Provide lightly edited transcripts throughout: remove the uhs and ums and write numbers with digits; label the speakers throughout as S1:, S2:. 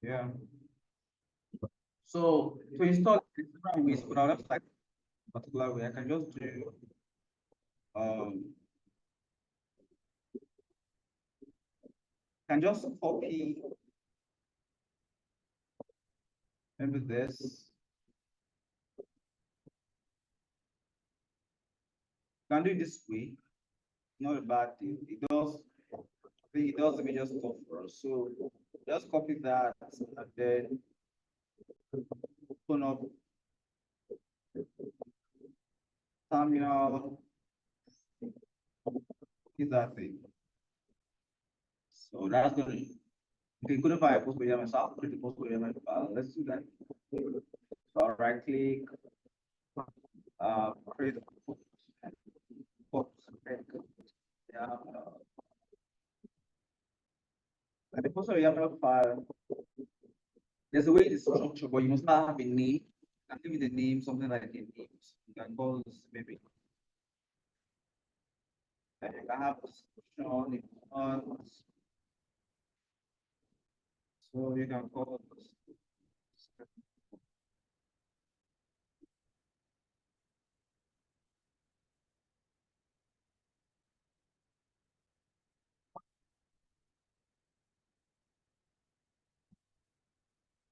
S1: Yeah. So to install it, different ways, but our website particular way, I can just do um can just copy maybe this. Can do it this way, not a bad thing. It does it does the major stuff for us. So just copy that and then open up terminal, is that thing. So that's gonna okay, go to file post program myself, create the post program file. Let's do that. So I'll right click, create a post yeah, and the post YAML file. There's a way it's structured, but you must not have a name. And give it a name, something like a name. You can call this maybe. And you can have a description if you want. So you can call this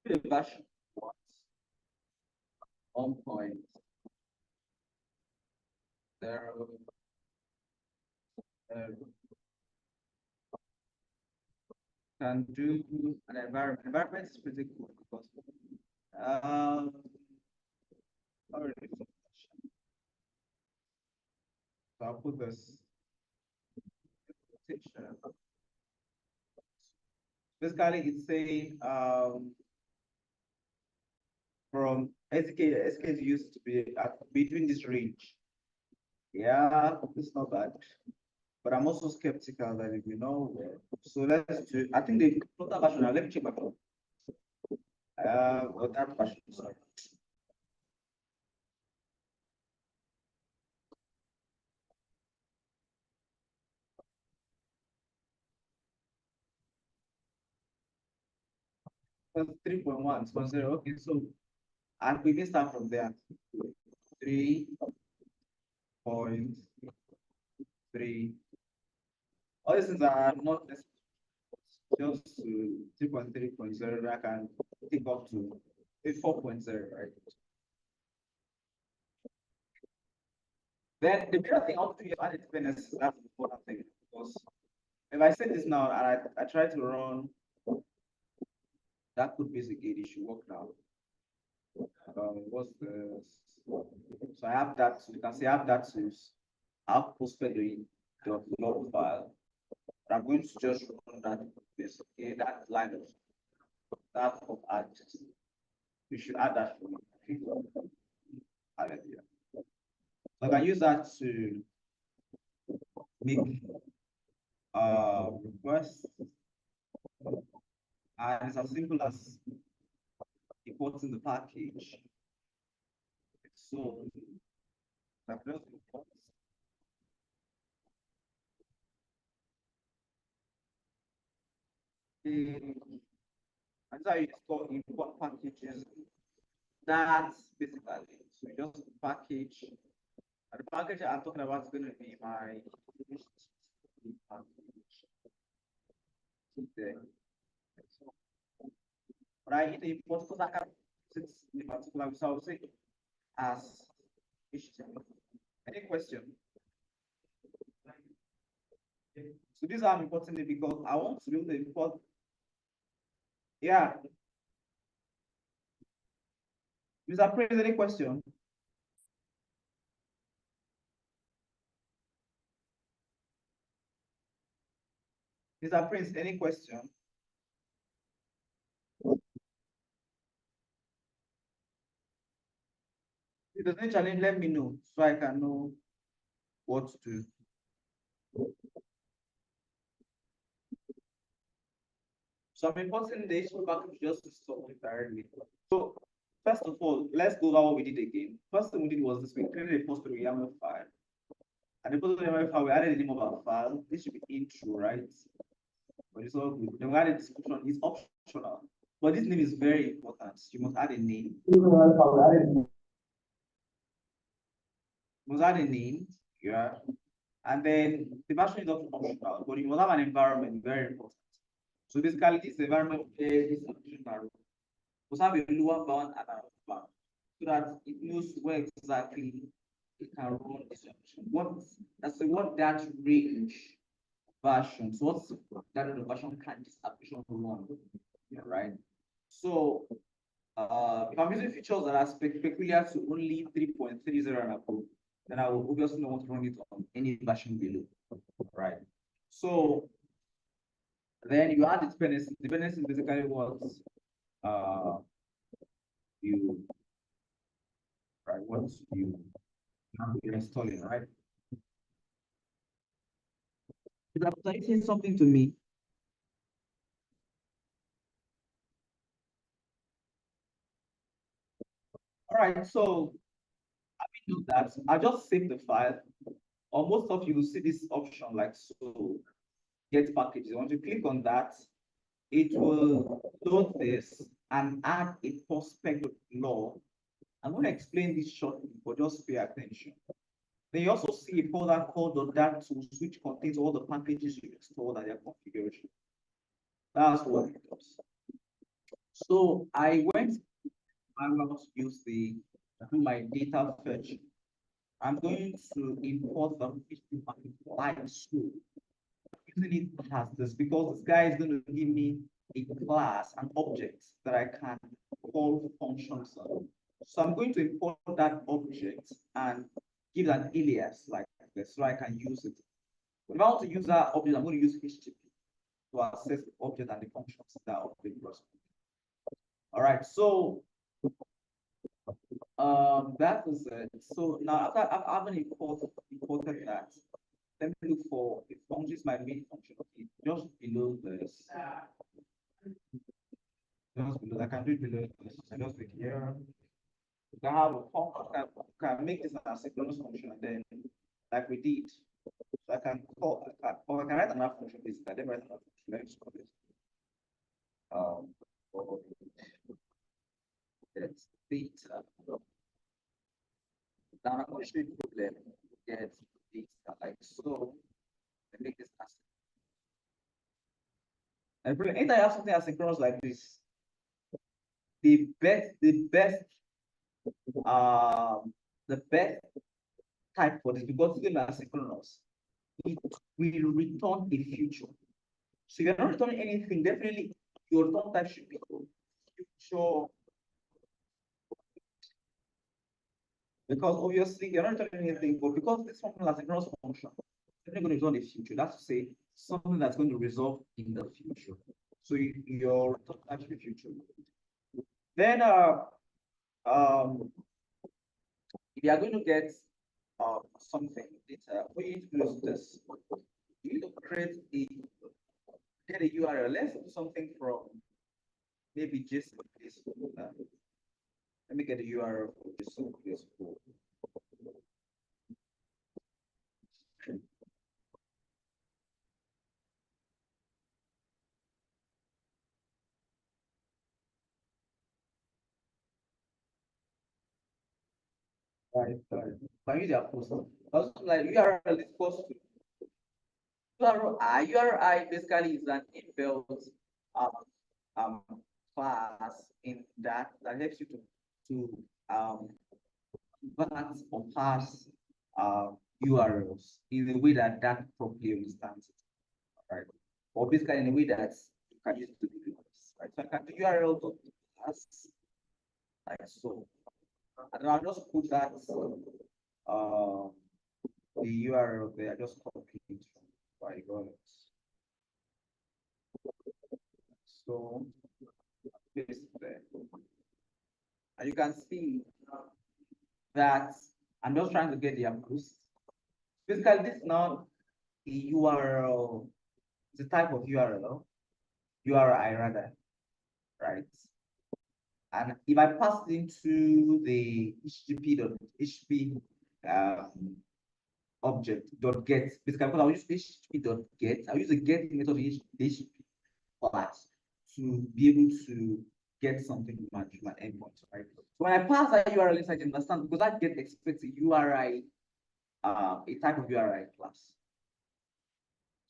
S1: the version one point there. Can do an environment. Environment is pretty cool because already so I'll put this picture. Basically, it's saying from SK used to be at between this range. Yeah, it's not bad. But I'm also skeptical that if you know, so let's do. I think the total version. Let me check my phone. What that version? Sorry. That's 3.1, 0. Okay, so and we can start from there. 3.3. All these things are not just 3.3.0. I can take up to a 4.0, right? Then the bigger thing I want to do is add independence. That's the important thing because if I say this now and I try to run that code basic gate, it should work now. What's the so I have that. You can see I have that to I've posted the log file. I'm going to just run that basic that line of that of add. You should add that for me. Add it here. So I can use that to make requests, and it's as simple as importing the package. So I just import. And so you install import packages. That's basically so you just package. And the package I'm talking about is going to be my package. There. But I hit the import because I can since the particular so I will say as HTML. Any question? So this is how I'm importing it because I want to be able to import. Yeah. Mr. Prince, any question? Mr. Prince, any question? If there's any challenge, let me know so I can know what to do. So I'm importing the HTML package just to solve it directly. So first of all, let's go over what we did again. First thing we did was this: we created a post YAML file. And the post YAML file, we added the name of our file. This should be intro, right? But it's all good. Then we added description. It's optional. But this name is very important. You must add a name. Must add a name, yeah. And then the version is not optional, but you must have an environment, very important. So basically, this environment is optional. Must have a lower bound and an upper bound, so that it knows where exactly it can run this option. What that range version. So what's that version can this application run? Yeah, right. So if I'm using features that are peculiar to only 3.30 and above, then I will obviously not want to run it on any version below, right? So then you add dependency. Dependency is basically what uh, you what you're installing, right? Are you saying something to me? All right, so I do that. I just save the file, or most of you will see this option like so, get packages. Once you click on that, it will load this and add a prospect law. I'm going to explain this shortly, but just pay attention. Then you also see a folder called .dat tools, which contains all the packages you installed and their configuration. That's what it does. So I went, I'm going to use do my data fetch. I'm going to import the PHP package like so. Using it as this because this guy is going to give me a class, an object that I can call functions on. So I'm going to import that object and give an alias like this so I can use it. If I want to use that object, I'm going to use HTTP to access the object and the functions that object corresponds. All right, so that is it. So now after I've imported that, let me look for the function, my main function. Okay, just below this. Just below, I can do it below this. So just click here. You can have a function, can make this an asynchronous function, and then like we did. So I can call, or I can write another function basically. I didn't write another function. Let me just call this. That's data. Now I'm going to show you the problem. Get data like so. And make this asynchronous. And anytime I have something asynchronous like this, the best type for this because it's going to be asynchronous. It will return a future. So you're not returning anything, definitely your return type should be future. Because obviously you're not returning anything, but because this function is asynchronous function, it's going to return a future. That's to say something that's going to resolve in the future. So your return type should be future. Then if you are going to get something, what you need to do is this. You need to get a URL. Let's do something from maybe JSON. Let me get a URL for JSON. Right. Can use your post. Also, like URL is supposed to URI basically is an inbuilt um, class in that helps you to convert or pass URLs in a way that properly understands it, right? Or basically in a way that you can use it to do this, right? So I can do URL class like so, and I'll just put that the URL there. I just copy it from by so paste there. And you can see that I'm just trying to get the boost. Basically, this is not the URL, it's a type of URL, URI rather, right? And if I pass it into the HTTP object dot get, basically I'll use HTTP dot get. I'll use the get method of HTTP class to be able to get something from my endpoint, right? So when I pass that URL inside, you understand, because that get expects a URI, a type of URI class.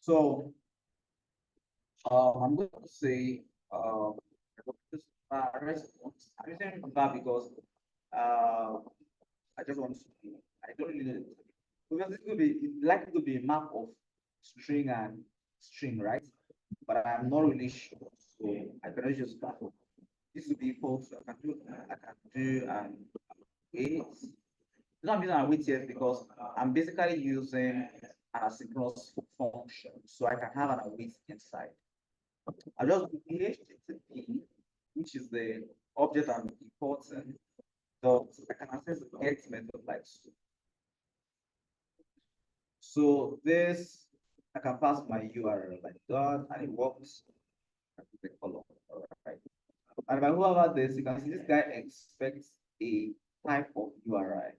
S1: So I'm going to say response. I'm using var because I just want to, I don't really know. Because this could be likely to be a map of string and string, right? But I'm not really sure. So I cannot just start. This would be equal to I can do wait. I'm using a wait here because I'm basically using an asynchronous function. So I can have an await inside. I just do HTTP, which is the object I'm importing. So I can access the get method like so. So this, I can pass my URL like that, and it works. The column, all right. And if I go over this, you can see this guy expects a type of URI,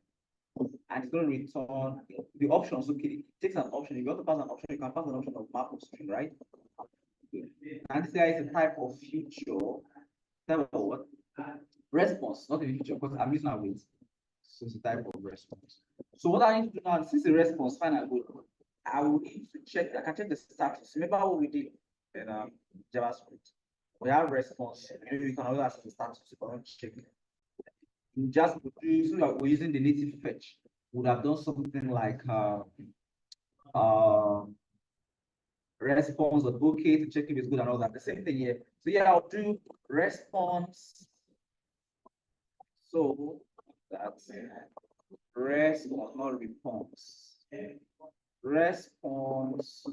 S1: and it's going to return the options. Okay, it takes an option. If you want to pass an option, you can pass an option of map of string, right? And this guy is a type of feature, type of what? Response, not a feature, because I'm using a wait. So it's a type of response. So what I need to do now, since the response final good, I will need to check, I can check the status. Remember what we did in JavaScript? We have response. Maybe we can also access the status, you can check. You just so that we're using the native fetch, would have done something like response or okay to check if it's good and all that. The same thing here. So yeah, I'll do response. So that's response, not response. Response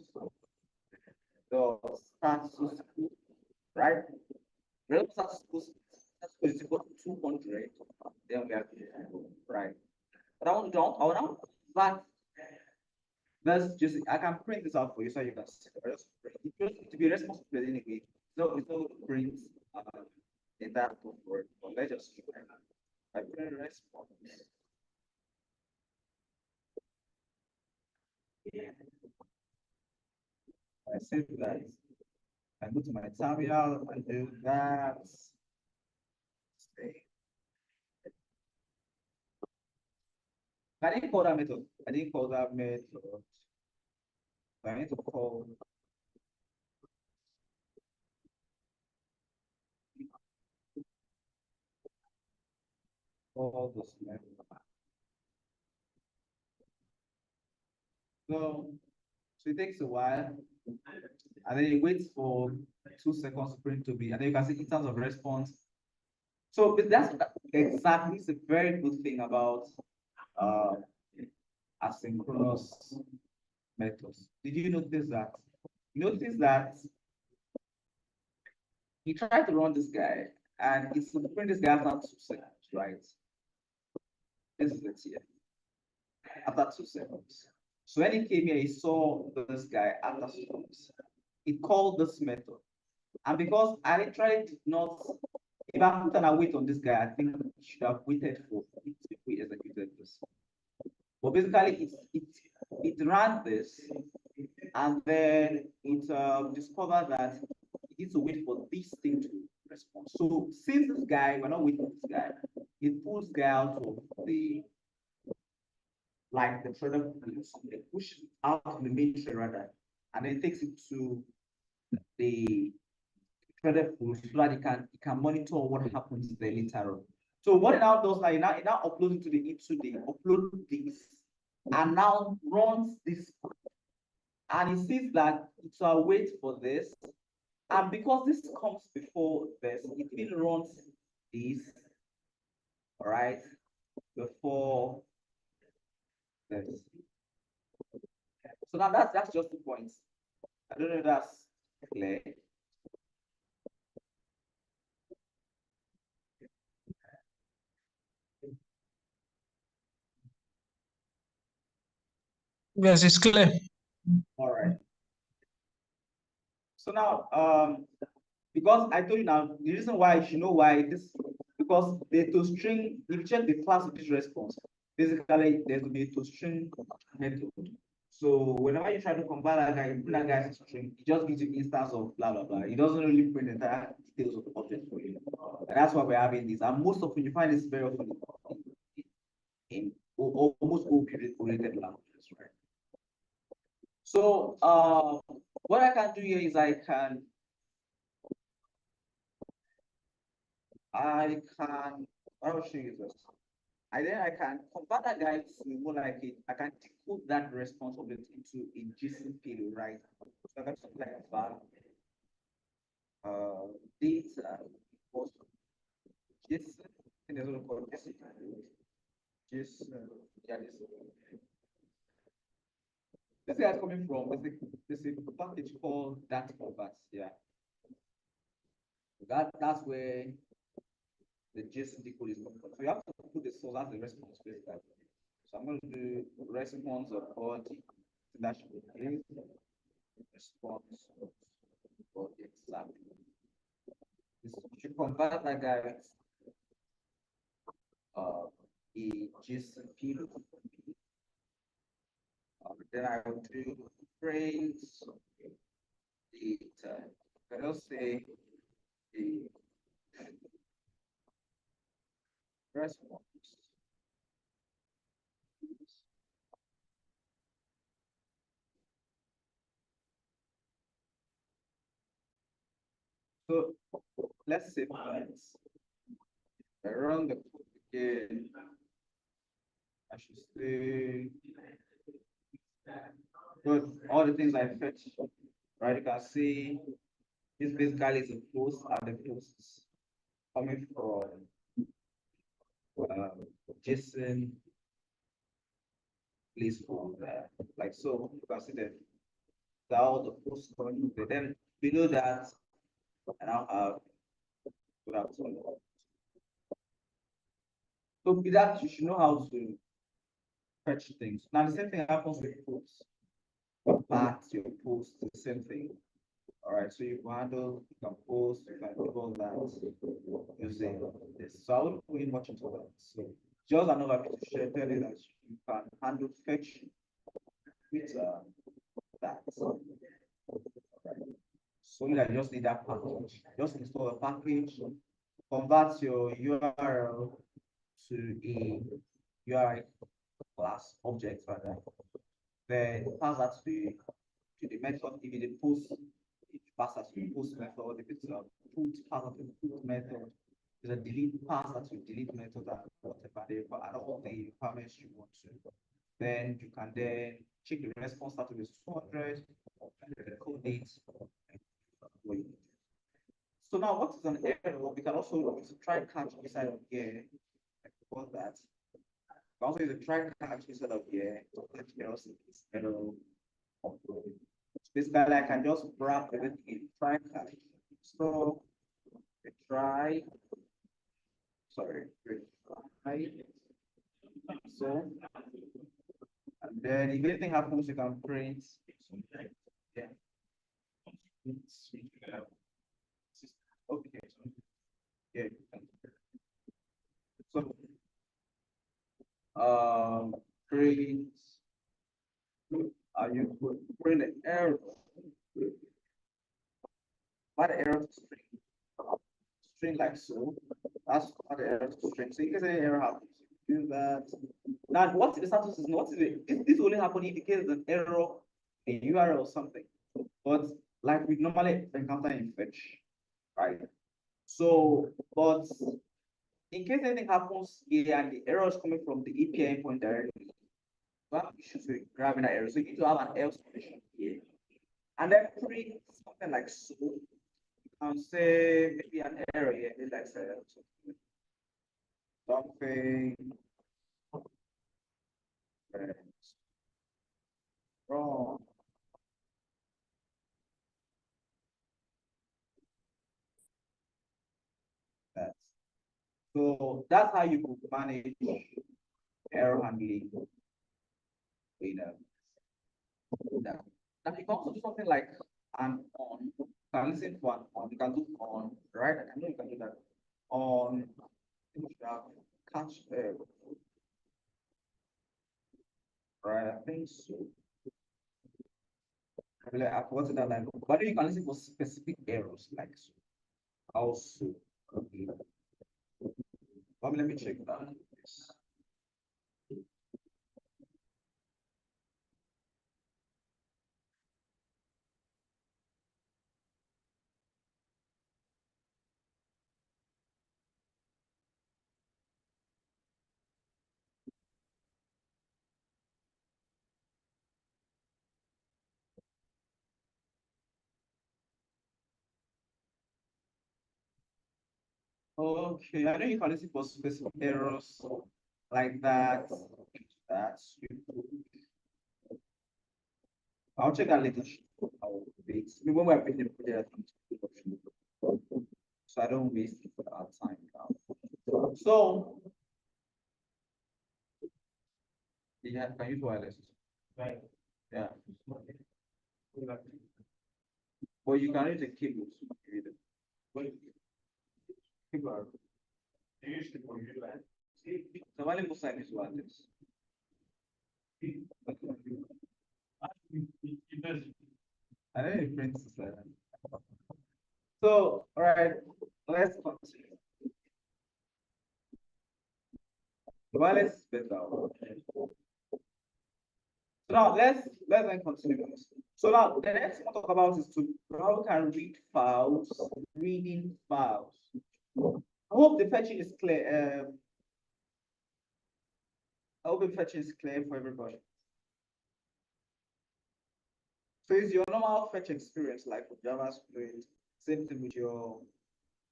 S1: the status, right? Response status is equal to 200. Then we have right. But I want to I want to let's just I can print this out for you so you can see. It's just to be responsible anyway. So it's not print in that word. But let's just try. I print response. I save that. I go to my terminal and do that. I didn't call that method. I didn't call that method. I need to call all this method. So it takes a while, and then it waits for 2 seconds for it to be, and then you can see in terms of response. So that's exactly, it's a very good thing about uh, asynchronous methods. Did you notice that? Notice that he tried to run this guy, and it's to print this guy after 2 seconds, right? This is it here. After 2 seconds. So when he came here, he saw this guy after 2 seconds. He called this method. And because I literally did not, if I put an await on this guy, I think he should have waited for it to be executed this. But basically, it ran this, and then it discovered that it needs to wait for this thing to respond. So since this guy, we're not waiting for this guy, it pulls guy out of the like the thread it pushes out of the main thread rather, and then takes it to the threaded pool so that it can monitor what happens there later on. So what it now does now, it now uploads into the upload this, and now runs this, and it sees that it will wait for this, and because this comes before this, it even runs this, all right, before this. So now that's just the points. I don't know if that's clear.
S2: Yes, it's clear.
S1: All right. So now, because I told you now, the reason why you should know why this, because the toString, if you check the class of this response, basically there's to be a toString method. So whenever you try to compile that guy, you put that guy's string, it just gives you instance of blah blah blah. It doesn't really print the entire details of the object for you. And that's why we're having this. And most often you find this very often in almost all related languages, right? So what I can do here is I can I will show you this. And then I can convert that guy to more like it. I can decode that response of it into a JSON payload, right? So I got something like that. Data was JSON, and there's what called JSON. JSON, yeah, this guy is coming from there's a package called data convert, yeah. That's where the JSON decode is coming from. So you have to put the source as the response basically. So I'm going to do response of body. That should be response of body exactly. This should convert that guy a JSON payload. Then I will do print data. Let us say the response. So let's say points. I run the code again. I should say good. All the things I fetch, right? You can see this basically is a post, and the posts coming from JSON placeholder. Like so, you can see that all the posts coming. Then below that, I now have so with that, you should know how to fetch things. Now the same thing happens with posts. Part your post, the same thing. All right, so you can handle, you can post, you can do all that using this. So I won't go in much into that. So just another bit to share, tell you that you can handle fetch with that. Right. So I just need that package. Just install a package, convert your URL to a URI class object rather. Then pass that to the method. If it's a post, it passes to the post method. If it's a put, pass that to the put method. If it's a delete, pass that to the delete method and whatever they add all the requirements you want to. Then you can then check the response status is 200, the code date. So now what is an error? We can also try catch inside of here. Like that. Also use a try catch instead of here to catch errors instead of basically I can just wrap everything in try catch. So try sorry try so and then if anything happens you can print yeah. Okay. Yeah. So print you could print an error. What error to string like so. That's what the error to string. So you can say error happens. Do that. Now what the status is not this only happen in case an error a URL or something. But like we normally encounter in fetch, right? So but in case anything happens here and the error is coming from the API endpoint directly, you have issues with grabbing that error. So you need to have an else condition here. And then print something like so. And say maybe an error here, like something wrong. That's so that's how you could manage error handling in that. Now you can also do something like an on. You can listen to an on. You can do on, right? I know you can do that on. You have catch right? I think so. I've forgotten that line. But then you can listen for specific errors like so. Also, okay. Let me check that. Okay, I know you can listen for specific errors like that. That's I'll check that later. I'll wait. When we're picking the project, so I don't waste our time now. So, yeah, can use wireless. Right. Yeah. But you can use the cables. Cable. So, while most time is wireless. I know the print is like that. So, all right, let's continue. Wireless is better. So now let's then continue. So now the next thing we'll talk about is to how we can read files, reading files. I hope the fetching is clear. I hope the fetching is clear for everybody. So it's your normal fetch experience, like with JavaScript, same thing with your,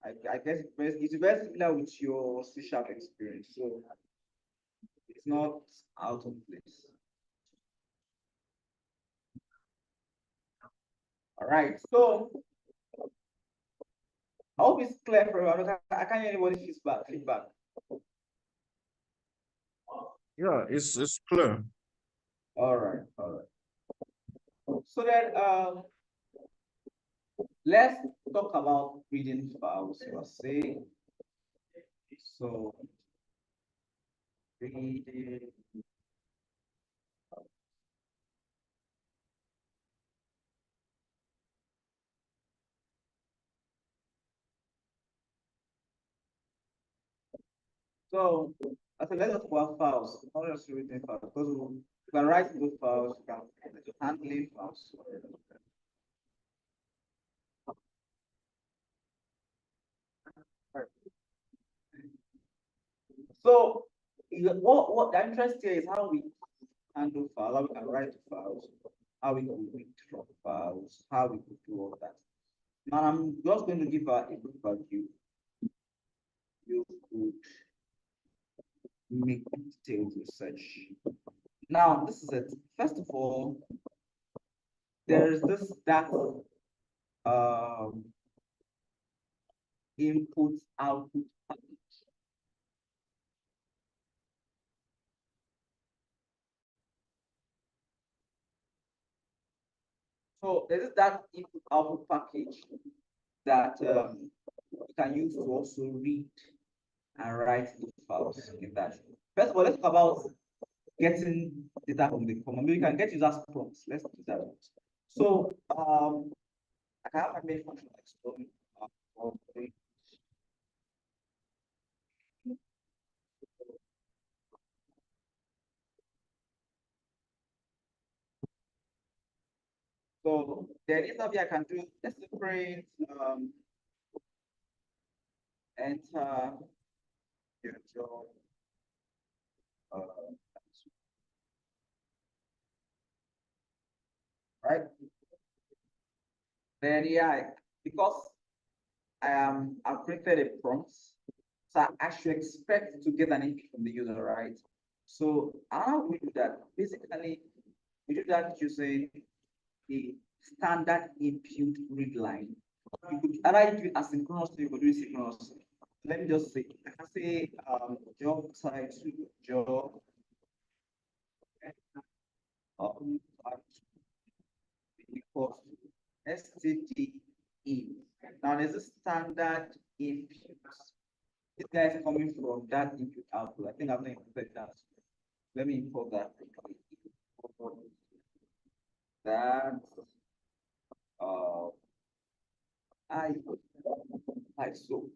S1: I guess it's very similar with your C# experience. So it's not out of place. All right, so I hope it's clear for everyone. I can't hear anybody feedback.
S2: Yeah, it's clear.
S1: All right. So then let's talk about reading files per se. So reading. So I said let's talk about files, not just reading files, because you can write good files, you can handle files. So what the interest here is how we handle files, how we can write files, how we can read from files, how we could do all that. Now I'm just going to give a brief overview. You could make detailed research. Now this is it. First of all, there is this that um, input output package. So there is that input output package that you can use to also read and write the files in that. First of all, let's talk about getting data from the command. Maybe you can get users prompts. Let's do that. So I can have my main function exploring. So there is something I can do. Let's print enter your job. Right? Then yeah, because I've created a prompt, so I should expect to get an input from the user, right? So how we do that? Basically, we do that using the standard input read line. You could either do it asynchronously, you could do it synchronously. Let me just say, I can say job title, job, um, equals STDE. Now there's a standard input. This guy is coming from that input output. I think I've not included that. Let me import that quickly. That uh I so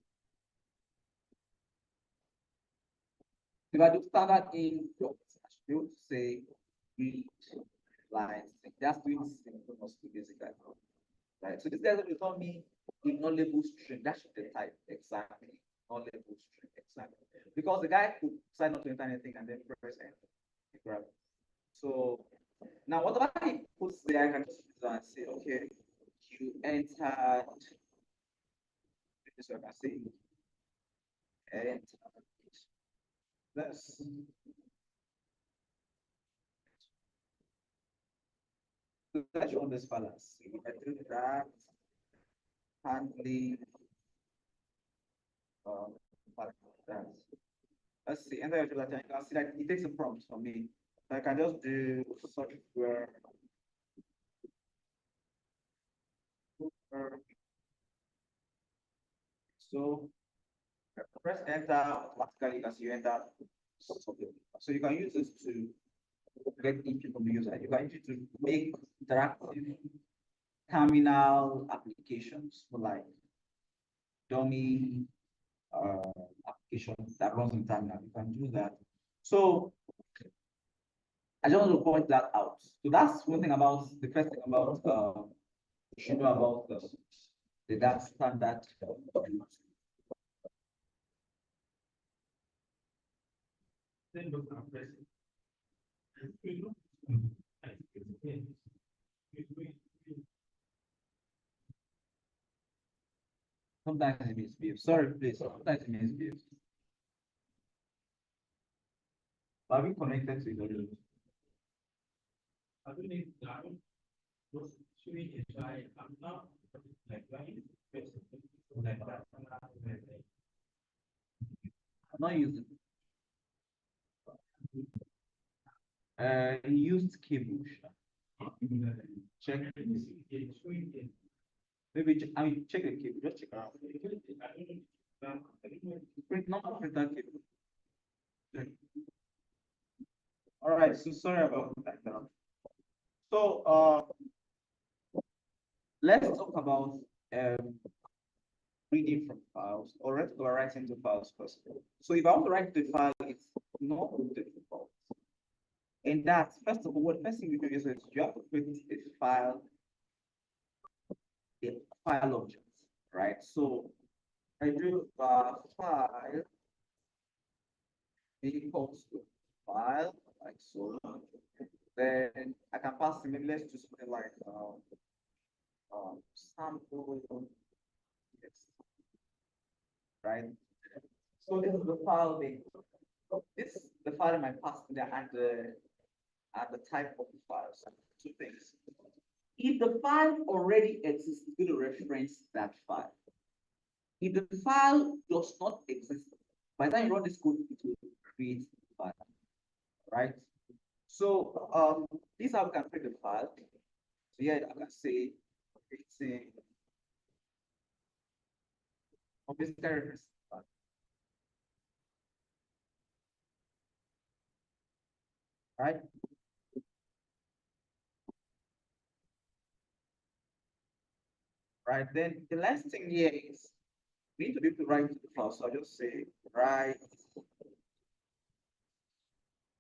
S1: If I do standard in dots, I should be able to say read lines. That's doing synchronous to basically. Right. So this guy will tell me the non-label string. That should be the type exactly. Non-label string exactly. Because the guy could decide not to enter anything and then press enter. Grab it. So now whatever he puts there, I can just use that and say, okay, you entered. So I can say enter. Let's show this balance. If I do that, handling um, that. Let's see, enter your Latin. You can see that it takes a prompt from me. So I can just do software. So press enter, automatically you can see you enter something. So you can use this to get input from the user. You can use it to make interactive terminal applications for like dummy application that runs in terminal. You can do that. So I just want to point that out. So that's one thing about the first thing about you know about the that standard. Sometimes it misbehaves. Sorry, please. Sometimes it misbehaves. Are we connected to each other? I'm not using. He used cable. Check. Maybe I mean check the cable. Just check around. Print not print that cable. Check. All right. So sorry about that. So let's talk about reading from files or writing to files first. So if I want to write the file, it's not difficult. And that, first of all, what first thing you do is you have to create a file object, right? So I do file equals to file, like so. Then I can pass in, maybe let's do something like sample text, right? So this is the file name. This is the file in my pass there and the type of the file. So two things. If the file already exists, it's going to reference that file. If the file does not exist, by the time you run this code, it will create the file, right? So this is how we can create the file. So here I can say creating obviously reference file. Right? Right. Then the last thing here is we need to be able to write to the file. So I'll just say write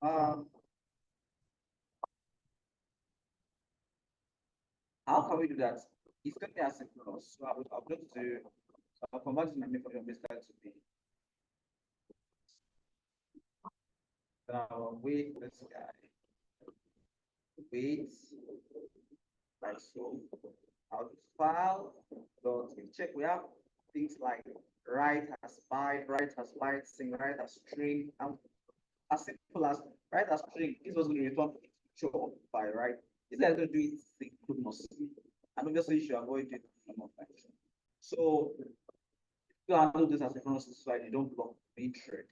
S1: um how can we do that? It's going to be asynchronous. So I'll just do I'll convert my method of basically to be wait this guy. Wait like so. I'll just file dot check. We have things like write as byte, write as byte, sing, write as string, and as simple as write as string. This was going to return show by right. This is going to do it synchronously, and obviously you should avoid it among times. So you handle this as synchronously so that you don't block main thread,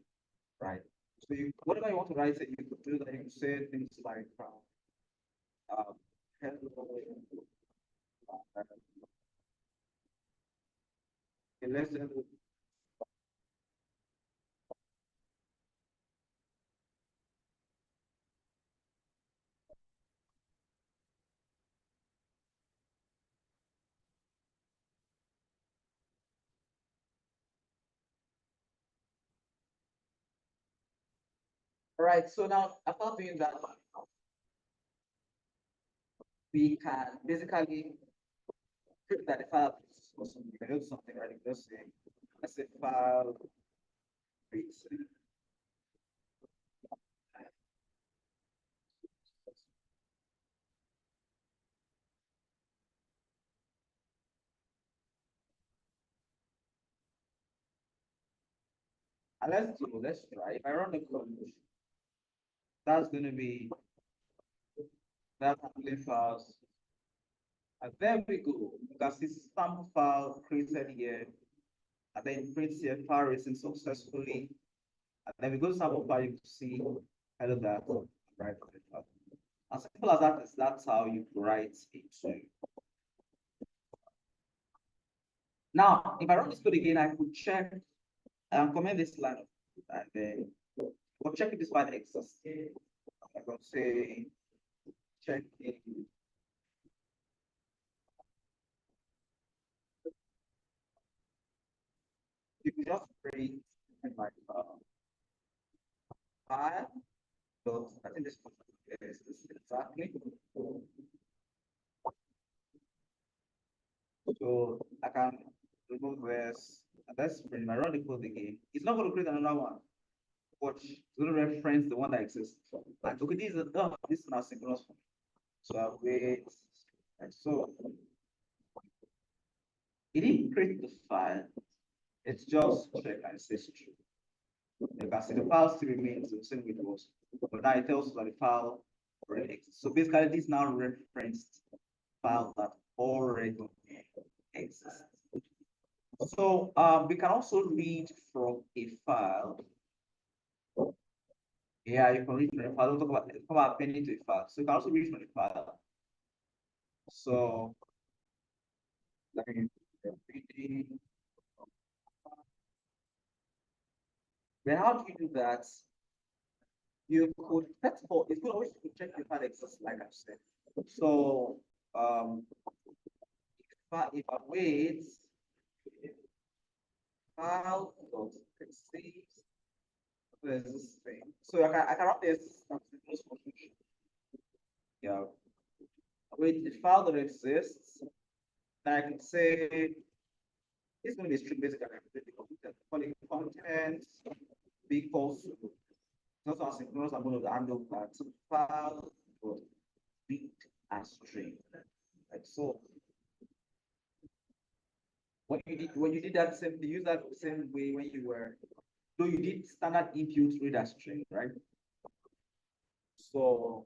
S1: right? So you whatever you want to write, you could do that. You could say things like hello. Okay, let's All right, so now after doing that, we can basically print that the file is or something. You can do something, right? You can just say, let's say file reads. And let's try. If I run the code, that's going to be that template files. And there we go. You can see sample file created here. And then print here file racing successfully. And then we go to sample file, you can see hello that right. As simple as that is, that's how you write it. Now, if I run this code again, I could check and comment this line and then we'll check if this file exists. I'm going to say check in. You can just print my file. So I think this is exactly. So I can remove this and let's print. I run the code again. It's not going to create another one. Watch, it's going to reference the one that exists. And okay, this is now synchronous. So I wait. And so it didn't create the file. It's just check and it says true. You can see the file still remains the same way it was, but now it tells us that the file already exists. So basically, this now referenced file that already exists. So we can also read from a file. Yeah, you can read from a file. We'll talk about appending to a file. So you can also read from a file. So like reading. Then how do you do that? You could, first of all, it's good always to check the file exists, like I said. So if I wait, file dot exist, there's this thing. So I can run this function. Yeah. Wait, the file that exists, I can say it's going to be a string basically. Calling contents equals to it's also asynchronous. I'm going to handle that file dot read as string. Like so. When you did that same, you use that same way when you were, so you did standard input read as string, right? So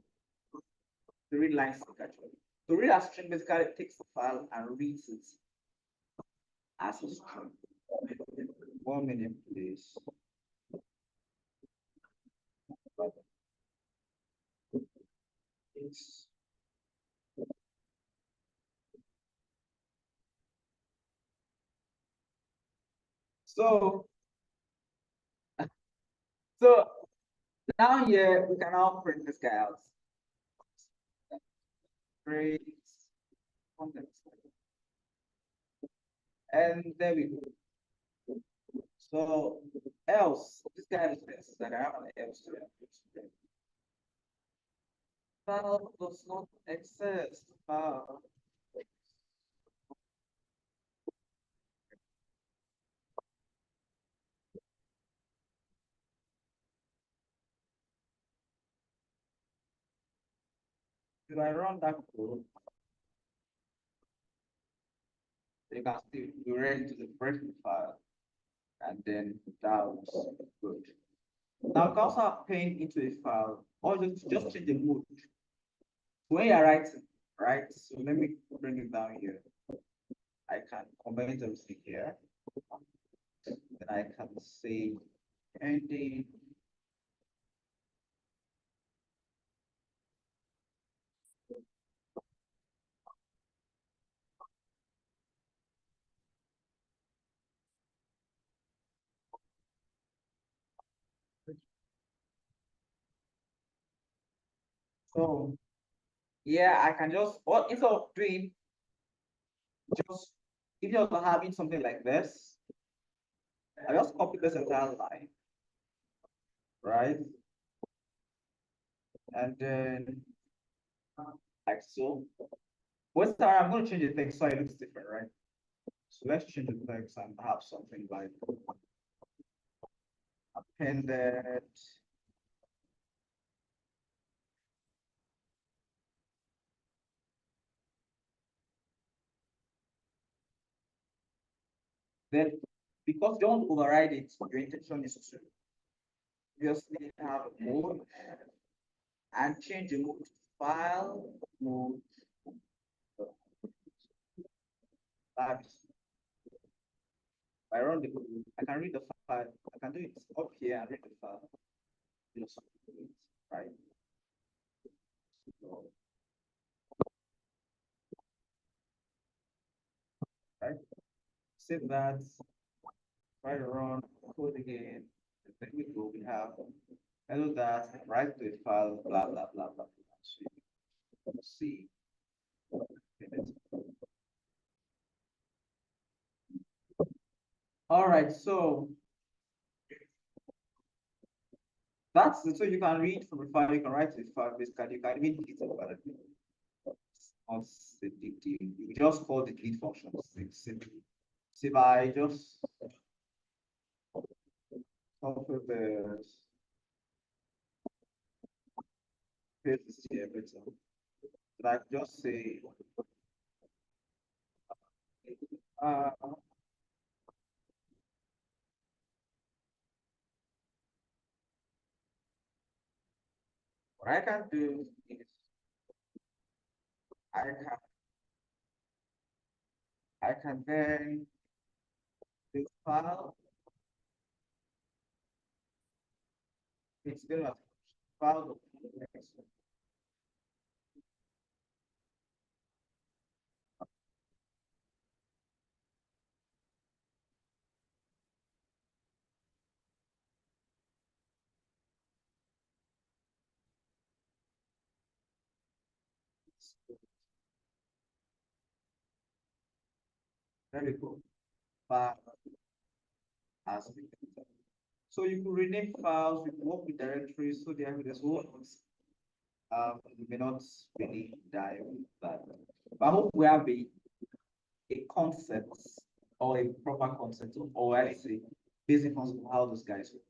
S1: the read line sync actually. So read as string basically takes the file and reads it as a string. 1 minute, please. It's so so now here we can now print this guy out. Print context. And there we go. So else, this guy is this that I have an else to it. File does not exist. If I run that code, you can still be ready to the first file, and then that was good. Now, you can also append into a file, or just change the mode. When you're writing, right? So let me bring it down here. I can comment everything here. Then I can say ending. So yeah, I can just, or instead of doing just, if you're having something like this, I just copy this entire line, right? And then like so. What's the, I'm going to change the text so it looks different, right? So let's change the text and have something like appended. Then, because you don't override it, your intention is to obviously have a mode and change the mode to file mode. I run the code, I can read the file, I can do it up here and read the file. Just do it, right? So, right? Save that, try to run code again. And then we go, we have hello that, write to the file, blah, blah, blah, blah. So you see. All right, so that's it. So you can read from the file, you can write to the file, basically, you can even delete the file. It's not a big deal. You just call the delete function. It's simple. So if I just copy this, paste this here better. Like just say, uh, what I can do is I can I can then this file, it's gonna file the next one. There we go. File as we can. So you could rename files, you could work with directories, so there's one we may not really dive into that. But I hope we have a concept or a proper concept, or at least a basic concept of how those guys work.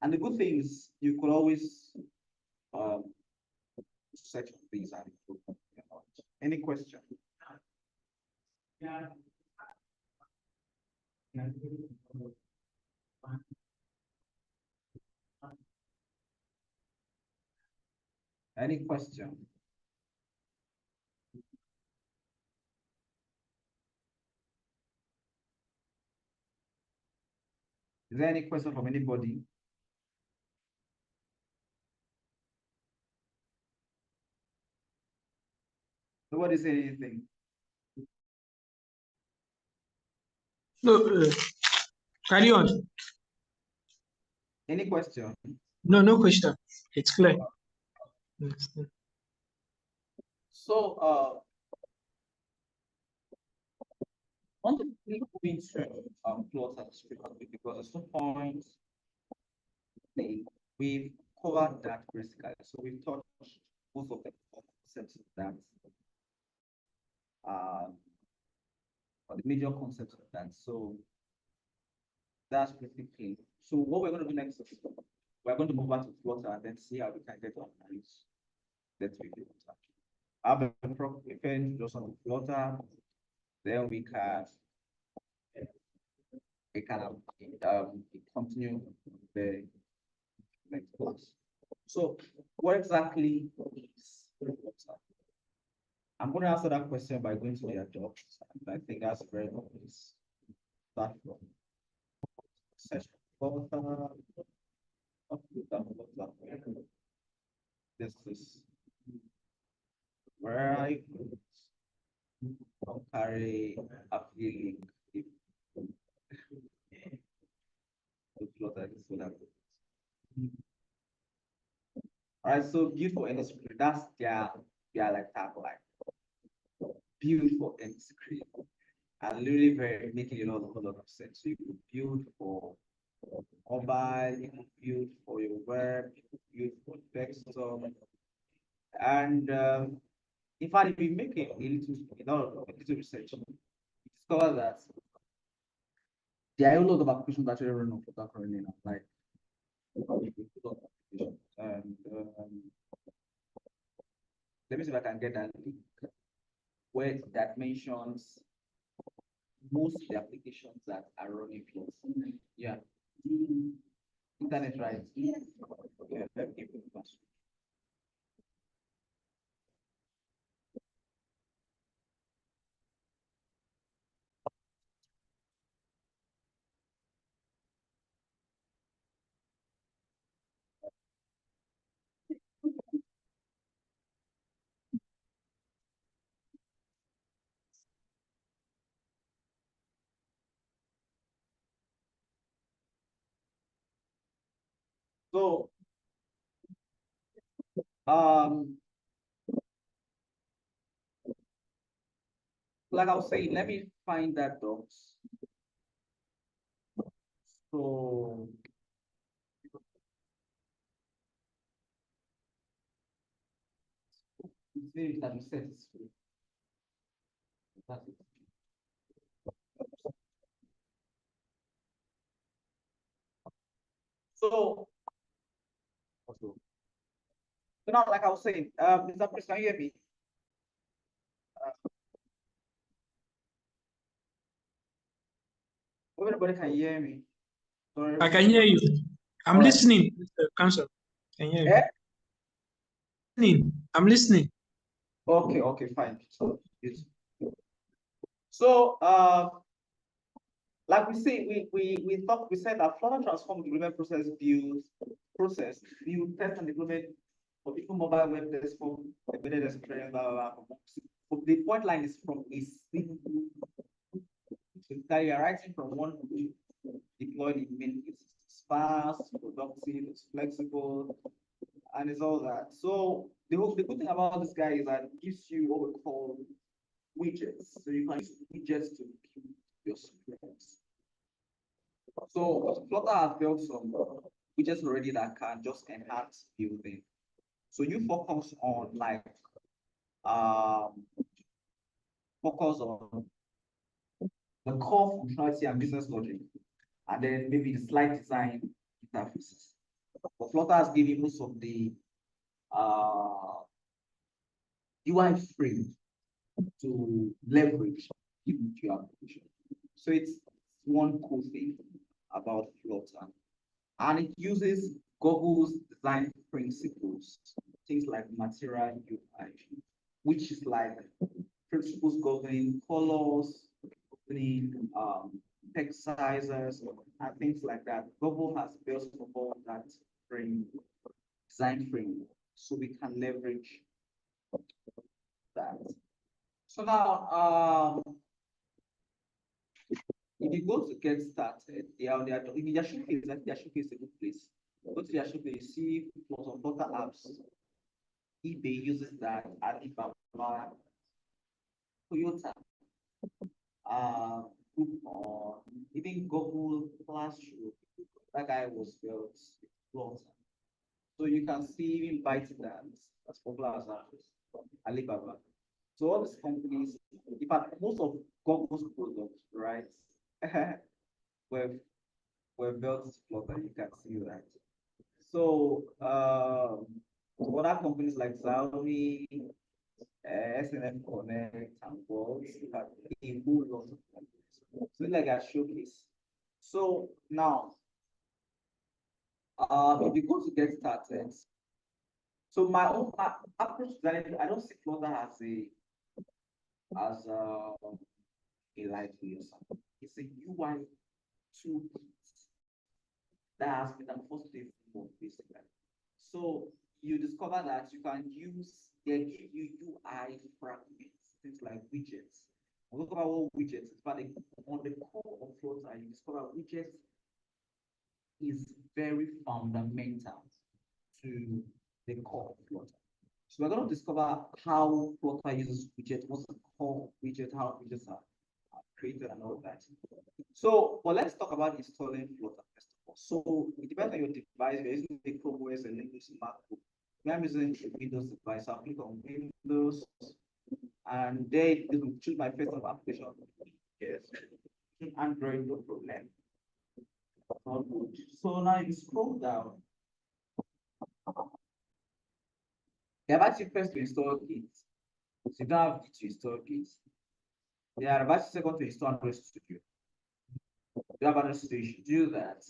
S1: And the good thing is you could always um search for things and improve your knowledge. Any question? Yeah. Any question? Is there any question from anybody? Nobody say anything.
S3: No, carry on.
S1: Any question?
S3: No, no question. It's clear.
S1: So want to quickly move into plot and script because at some point we've covered that basically. So we've touched most of the concepts of that, or the major concepts of that. So that's pretty clear. So what we're going to do next is we're going to move on to Flutter and then see how we can get organized. Let's begin. I have a proper just on Flutter, then we can continue the next class. So what exactly is Flutter? I'm going to answer that question by going to their jobs. And I think that's a very obvious start from session. This is where I carry a feeling if the Flutter is what I'm. All right, so beautiful end screen. That's their like tagline. Beautiful end screen. And really very making a lot of sense. So you could build for mobile, you could build for your web, you could build for desktop, And in fact, if you make a little research, you discover that there are a lot of applications that actually run on Flutter currently now, like and let me see if I can get that link where that mentions most of the applications that are running Flutter. Yeah. Internet, right? Yeah, let me give you the password. So, like I was saying, let me find that docs. So, it's very that set is free. That's it. So, so now, like I was saying, Mr. Chris, can you hear me? Everybody can hear me. Sorry.
S3: I can hear you. I'm
S1: All right.
S3: listening, Mr. Council. Can hear you.
S1: Eh?
S3: Listening. I'm listening.
S1: Okay, fine. So, so like we say, we said that Flutter transform development build, test and development for people mobile web desktop, embedded experience, blah, blah, blah. So the point line is from a single that you're writing from one deployed in many. It's fast, productive, it's flexible, and it's all that. So the good thing about this guy is that it gives you what we call widgets. So you can use widgets to build your scripts. So Flutter has built some widgets already that can just enhance building. So you focus on like focus on the core functionality and business logic, and then maybe the slide design interfaces. But Flutter has given most of the UI frame to leverage into your application. So it's one cool thing about Flutter. And it uses Google's design principles, things like material UI, which is like principles governing colors, governing text sizes, and things like that. Google has built upon that design framework, so we can leverage that. So now, if you go to get started, in their showcase, I think their showcase is a good place. Go to their showcase, see for some Flutter apps. eBay uses that, Alibaba, Toyota, Groupon, even Google Classroom. That guy was built Flutter. So you can see even ByteDance as popular as Alibaba. So all these companies, in fact, most of Google's products, right, were built Flutter. You can see that. So other companies like Xiaomi, SNF Connect, and Bolt, have a whole lot of companies. So like a showcase. So now, if you go to get started, so my own approach to that, I don't see Flutter as a lightweight or something. It's a UI toolkit that has been enforced to the basically. So you discover that you can use, they give you UI fragments, things like widgets. We'll talk about what widgets is, but on the core of Flutter, you discover widgets is very fundamental to the core of Flutter. So we're going to discover how Flutter uses widgets, what's the core widget, how widgets are created and all that. So, well, let's talk about installing Flutter first of all. So it depends on your device. If you're using the Chrome OS and Linux MacBook, I'm using a Windows device. I'll click on Windows, and then it will choose my first of application. Yes. Android, no problem. All good. So now if you scroll down, they have actually first to install Git. So you don't have Git to install Git. They are about second to install Android Studio. You have Android Studio, you should do that.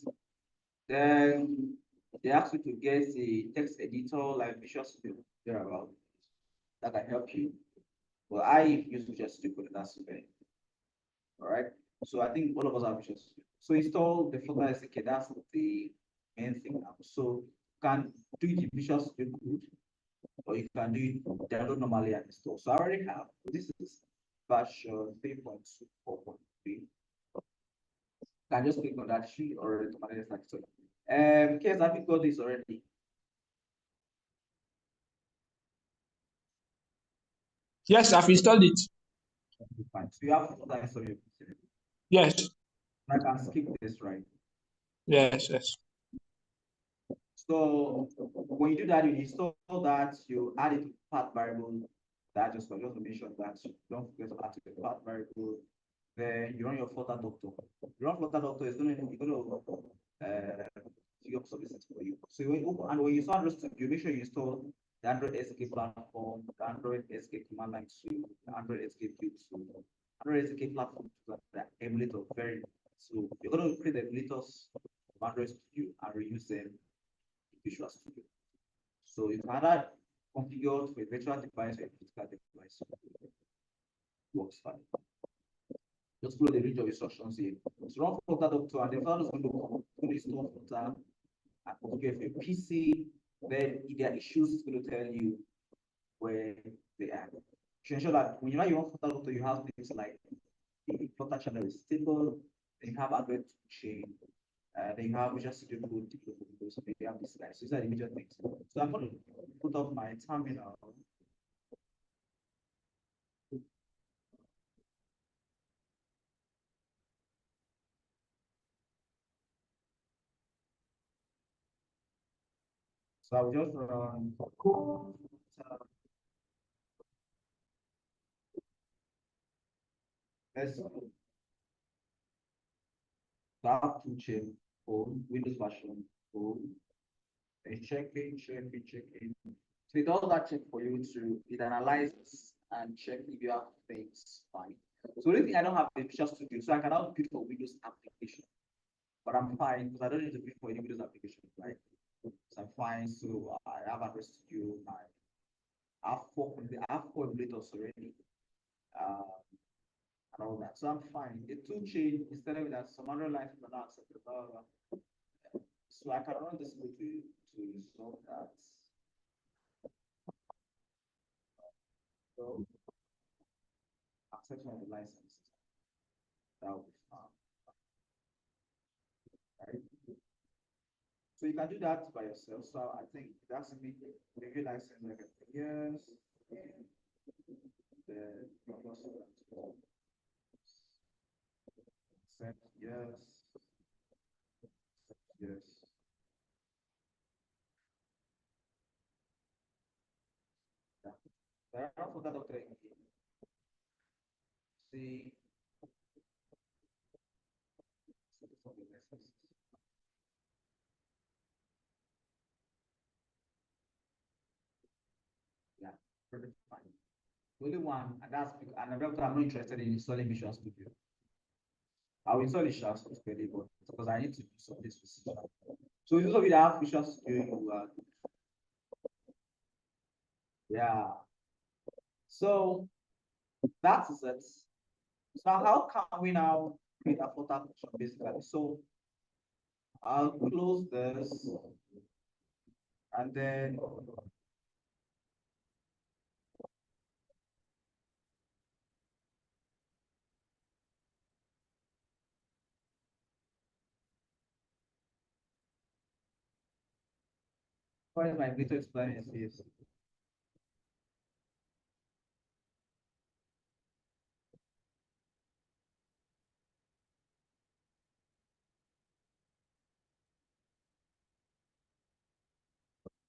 S1: Then they ask you to get a text editor like Visual Studio thereabout that can help you. Well, I use Visual Studio Code, that's okay. All right. So I think all of us have Visual Studio. So install the Flutter SDK, that's the main thing now. So you can do it in Visual Studio Code, or you can do it download normally and install. So I already have, this is version 3.2.4.3. Can just click on that sheet or to manage that. So, Case, have you got this already?
S3: Yes, I've installed it.
S1: Fine. So you have to that install your PC.
S3: Yes,
S1: I can skip this, right?
S3: yes.
S1: So when you do that, you install that, you add it to path variable. That just to mention that you don't forget to add to the path variable. Then you run your Flutter Doctor. You run Flutter Doctor, it's going to figure up services for you. So when you open, and when you start Android Studio, make sure you install the Android SDK platform, the Android SDK command line 2, the Android SDK build 2, Android SDK platform, the emulator very. So you're going to create the emulators of Android Studio and reuse them in Visual Studio. So you can either configure for a virtual device or a physical device. Works fine. Just follow the range of instructions here. So run Flutter Doctor, and the Flutter is going to install Flutter and configure for a PC. Then if there are issues, it's going to tell you where they are. To ensure that when you run your Flutter Doctor, you have things like the Flutter channel is stable, then you have Android chain, then you have Visual Studio Code, so they have this guys. So these are the major things. So I'm going to put up my terminal. So I'll just run let's start to check on Windows version home. And check in. So it does that check for you to it analyzes and check if you have things fine. So the only thing I don't have is Visual Studio, so I cannot build for Windows application. But I'm fine because I don't need to build for any Windows application, right? So I'm fine. So I have Android Studio. I have four emulators already. And all that. So I'm fine. The tool chain is telling me that some other lines are not accepted. So I can run this code to resolve that. So accepting of the license. That will be fine. Right? So you can do that by yourself. So I think that's a big review license like yes. The accept yes. Yes. Yeah. I forgot Dr. See. Yeah, perfect fine. Only one, and that's and I'm not interested in installing Visual Studio. I will install Visual Studio, but because I need to do some this with. So those of you that have Visual Studio, you yeah. So that is it. So how can we now create a Flutter function basically? So I'll close this and then what is my video explaining is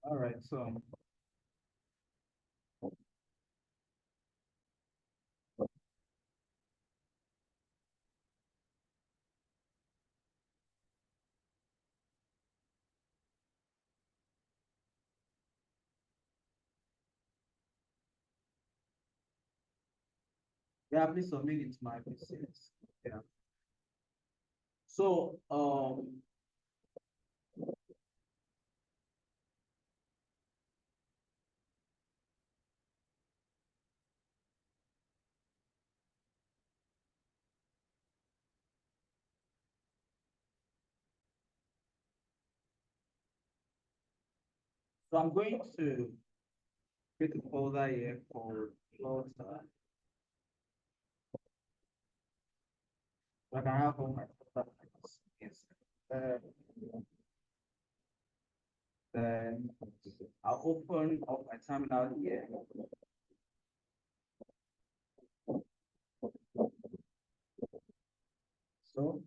S1: all right. So Yeah, please submit it to my PCs. Yeah. So, I'm going to create a folder here for Slaughter. So I can have all my folder files. Yes. Then I'll open up my terminal here. So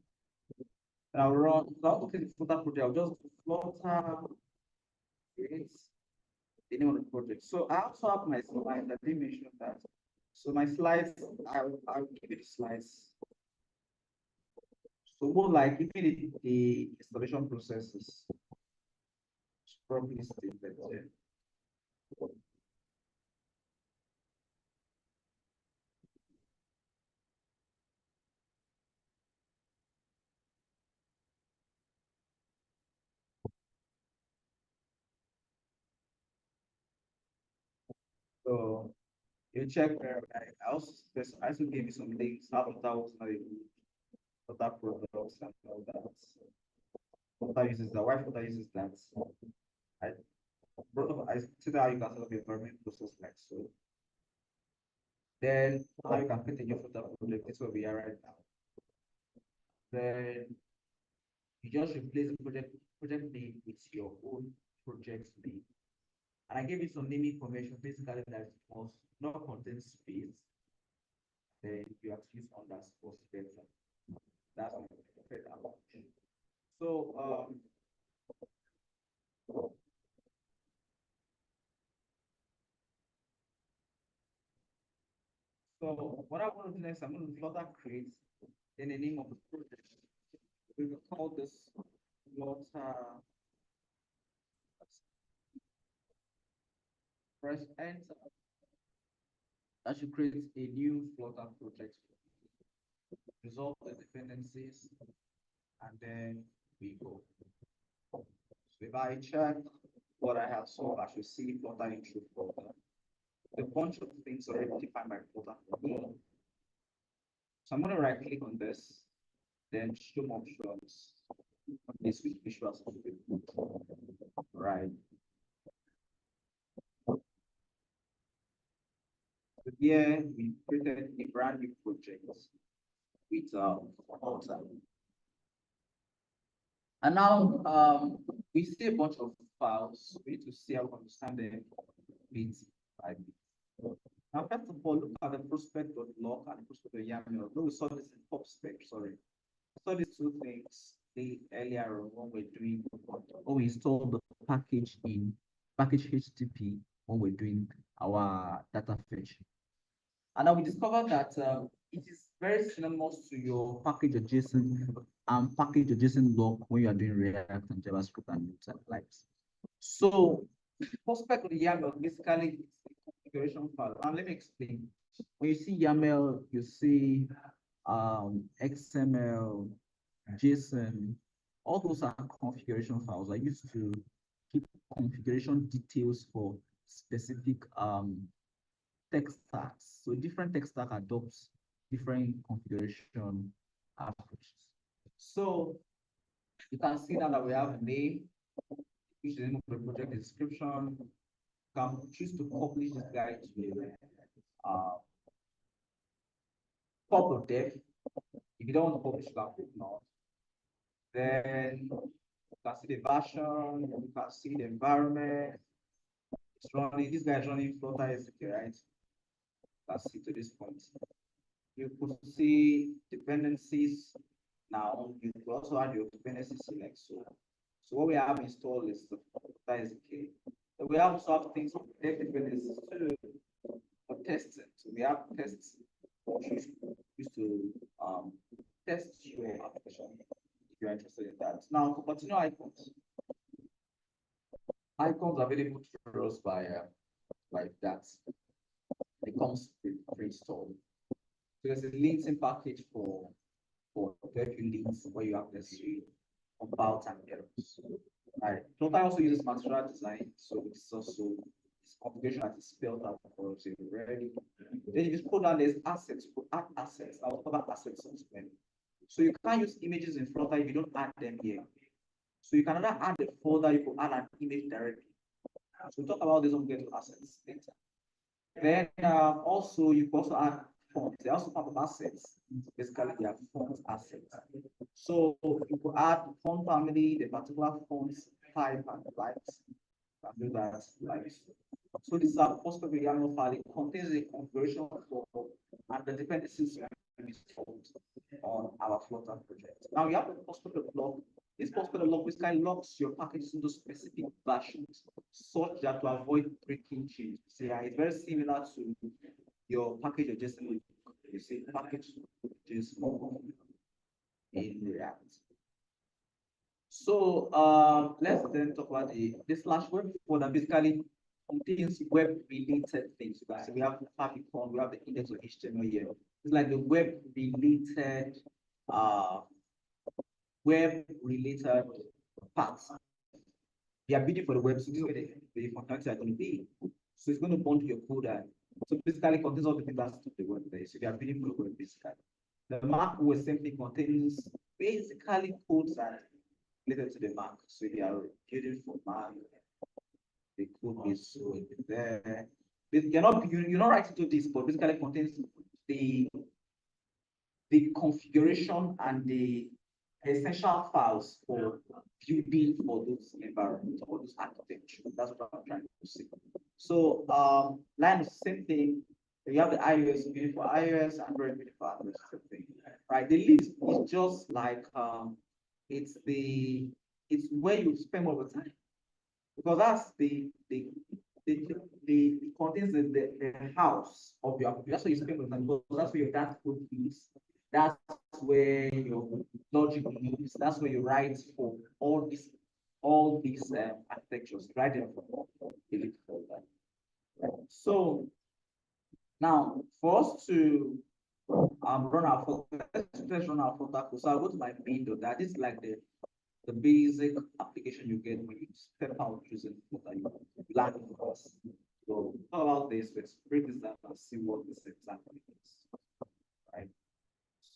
S1: I'll run, so I'll take the folder project, I'll just do Slaughter, create the name of the project. So I also have my slides, I didn't mention that. So my slides, I'll give it slides. So more like give me the installation processes. Probably stated there. So you check I also I also gave you some links how that was not a good other products and all that. Water uses that, why water uses that. I I see how you can set up a environment process like so. Then how you can create a new folder project, this is where we are right now. Then you just replace the project name with your own project name. And I gave you some naming information, basically that it must not contain space. Then you have to use underscore better. That's my favorite approach. So so what I want to do next, I'm going to Flutter create in the name of the project. We will call this Flutter. Press enter. That should create a new Flutter project. Resolve the dependencies, and then we go. So if I check what I have solved, I should see Flutter intro folder. A bunch of things already define my Flutter folder. So I'm going to right click on this, then show options. This with Visual Studio. Right. So here we created a brand new project with Alta. And now we see a bunch of files. We need to see how we understand them bit by bit. Now, first of all, look at the prospect.log and the prospect.yaml. No, we saw this in PubSpec, sorry. I saw these two things earlier on when we're doing, when we installed the package in package HTTP when we're doing our data fetch. And now we discovered that it is very synonymous to your package.json package.json log when you are doing React and JavaScript and type likes. So prospect.yaml basically is a configuration file. And let me explain. When you see YAML, you see XML, JSON, all those are configuration files. I used to keep configuration details for specific tech stacks. So different tech stack adopts different configuration approaches. So you can see now that we have a name, which is the name of the project description. You can choose to publish this guy to public dev. If you don't want to publish, you can put not. Then you can see the version, you can see the environment. It's running, this guy is running Flutter SDK, right? Let's see to this point. You could see dependencies. Now you could also add your dependency select. So what we have installed is the Flutter SDK. So we also have things for dependencies too for testing. So we have tests used to test your application if you're interested in that. Now to continue icons. Icons are available to us by like that. It comes pre-installed. So there's a linting package for every links where you have necessary compile and errors. Right. Flutter also uses material design, so it's also this configuration that is spelled out for us already. Then you just put down there's assets, you put add assets. I'll cover assets as well. So you can't use images in Flutter if you don't add them here. So you can either add a folder, you can add an image directly. So we'll talk about this when we get to assets later. Then also you can also add fonts. They also part of assets. Basically, they are font assets. So you could add font family, the particular font type and likes. Do that like so. This is our Postgres YAML file. It contains a configuration for and the dependencies installed on our Flutter project. Now you have the Postgres log. This Postgres log basically logs your packages into specific versions such that to avoid breaking changes. So yeah, it's very similar to your package of JSON. You see package JSON in React. So let's then talk about the slash web folder basically contains web related things. So we have the favicon, we have the index of HTML here. It's like the web related parts. They are building for the web, so this is where the functionality are going to be. So it's going to bond to your code. So basically contains all the things that's to the web there. So they are building for the web basically. The Mac OS simply contains basically codes that related to the Mac. So they are building for Mac. The code is so there. You're not writing to this, but basically contains the configuration and the essential files for building for those environments or those architecture. That's what I'm trying to say. So Linux, same thing. You have the iOS building for iOS, Android building for Android, same thing. Right. The list is just like it's where you spend more of the time. Because that's the contains the house of your application. That's where you spend your time. Because that's where your data code is. That's where your logic lives. That's where you write for all these architectures. Write them for delete folder. So now for us to run our folder, let's run our folder. So I'll go to my window. That is like the basic application you get when you step out using Flutter. You learn it first. So how about this? Let's break this down and see what this exactly is. Right.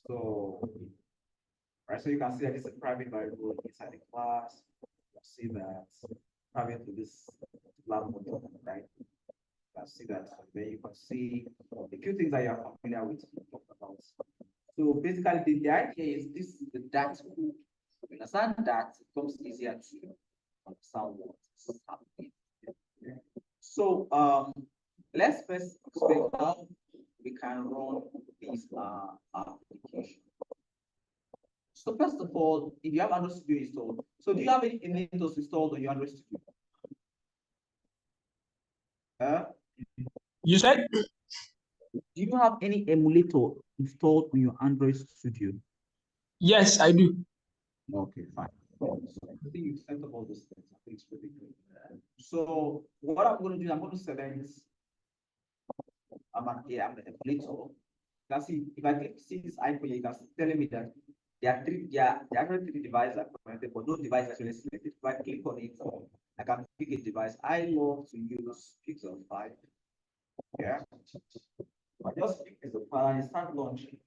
S1: So, right, so you can see that it's a private variable inside the class. You see that private to this module, right? You can see that there you can see the few things that you are familiar with. About. So basically, the idea is this is the data code. You understand that it becomes easier to understand what is happening. So let's first explain how we can run this application. So first of all, if you have Android Studio installed, so do you have any emulators installed on your Android Studio?
S3: You said?
S1: Do you have any emulator installed on your Android Studio?
S3: Yes, I do.
S1: Okay, fine. So I think you've set up all those things. I think it's pretty good. So what I'm going to do, I'm going to select I'm an emulator. Let's see if I click see this icon, you can tell me that there are actually 3 devices are connected, but those devices actually selected. If I click on it, I can pick a device. I love to use Pixel 5. Yeah. I just pick Pixel 5 and start launching.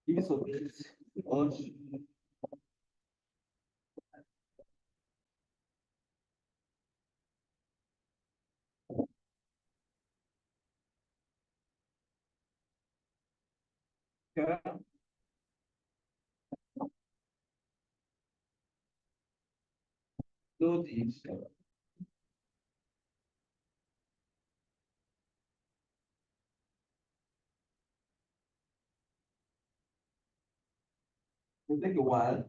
S1: Give it some minutes. Launch. Okay. Load it. It'll take a while.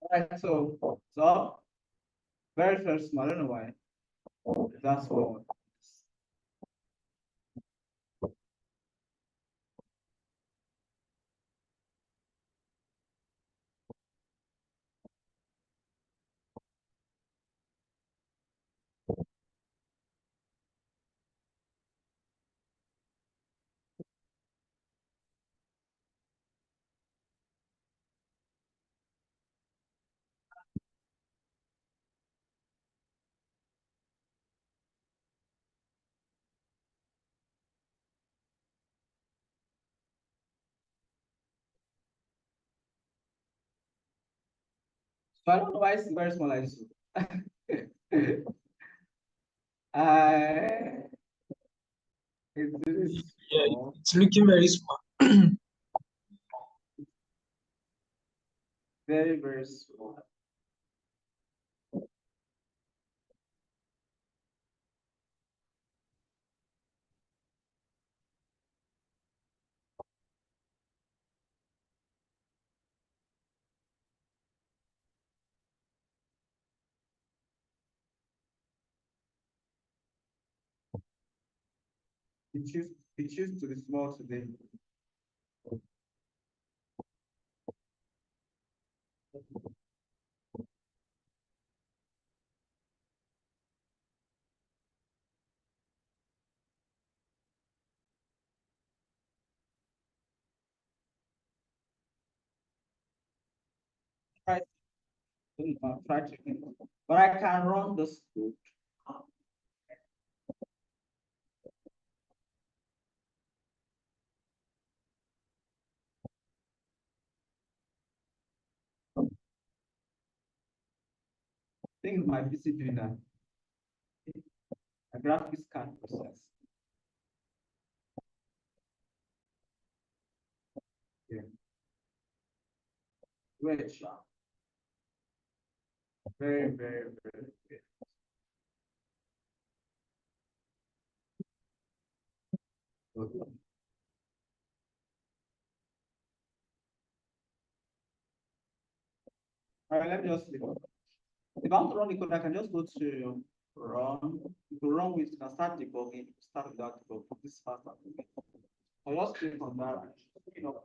S1: Alright, so very first one, I don't know why. That's what. So I don't know why it's very small like this. I it's really
S3: Yeah,
S1: small.
S3: it's looking very small.
S1: Very, very small. It used to be small today. Try try to but I can run this code. I think my PC doing that. A graphics card process. Yeah. Very sharp. Very, very, very good. Good. All right, let me just see. If I want to run the code, I can just go to run. You can run with, you can start debugging, start without debugging. This is faster. I just click on that. You know,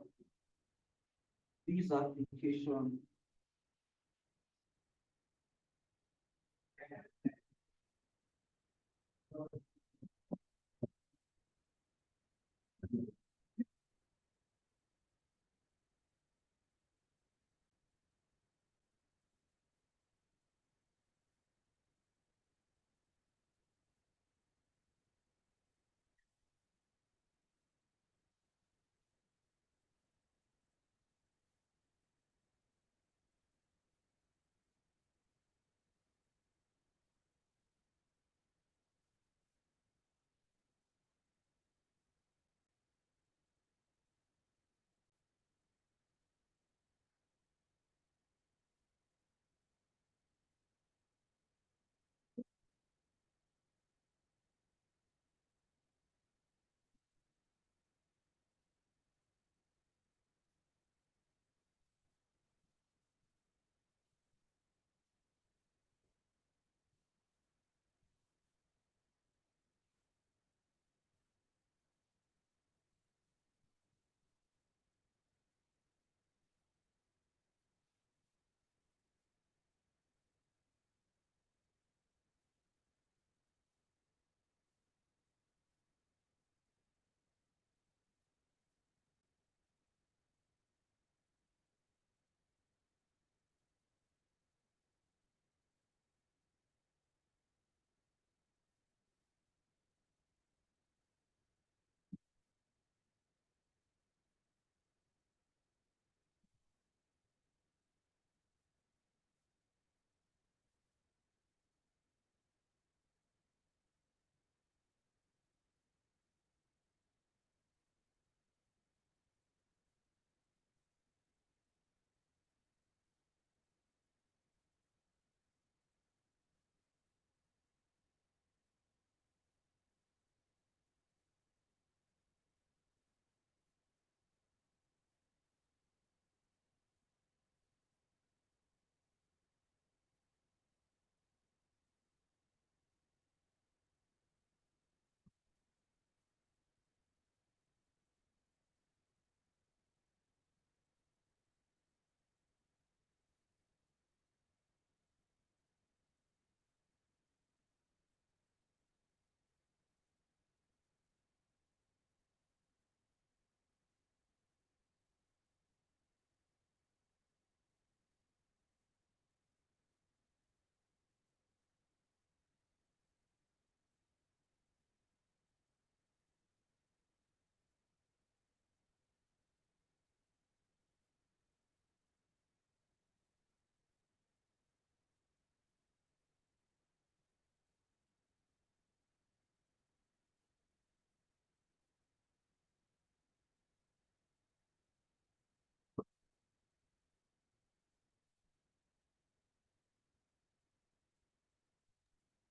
S1: this application.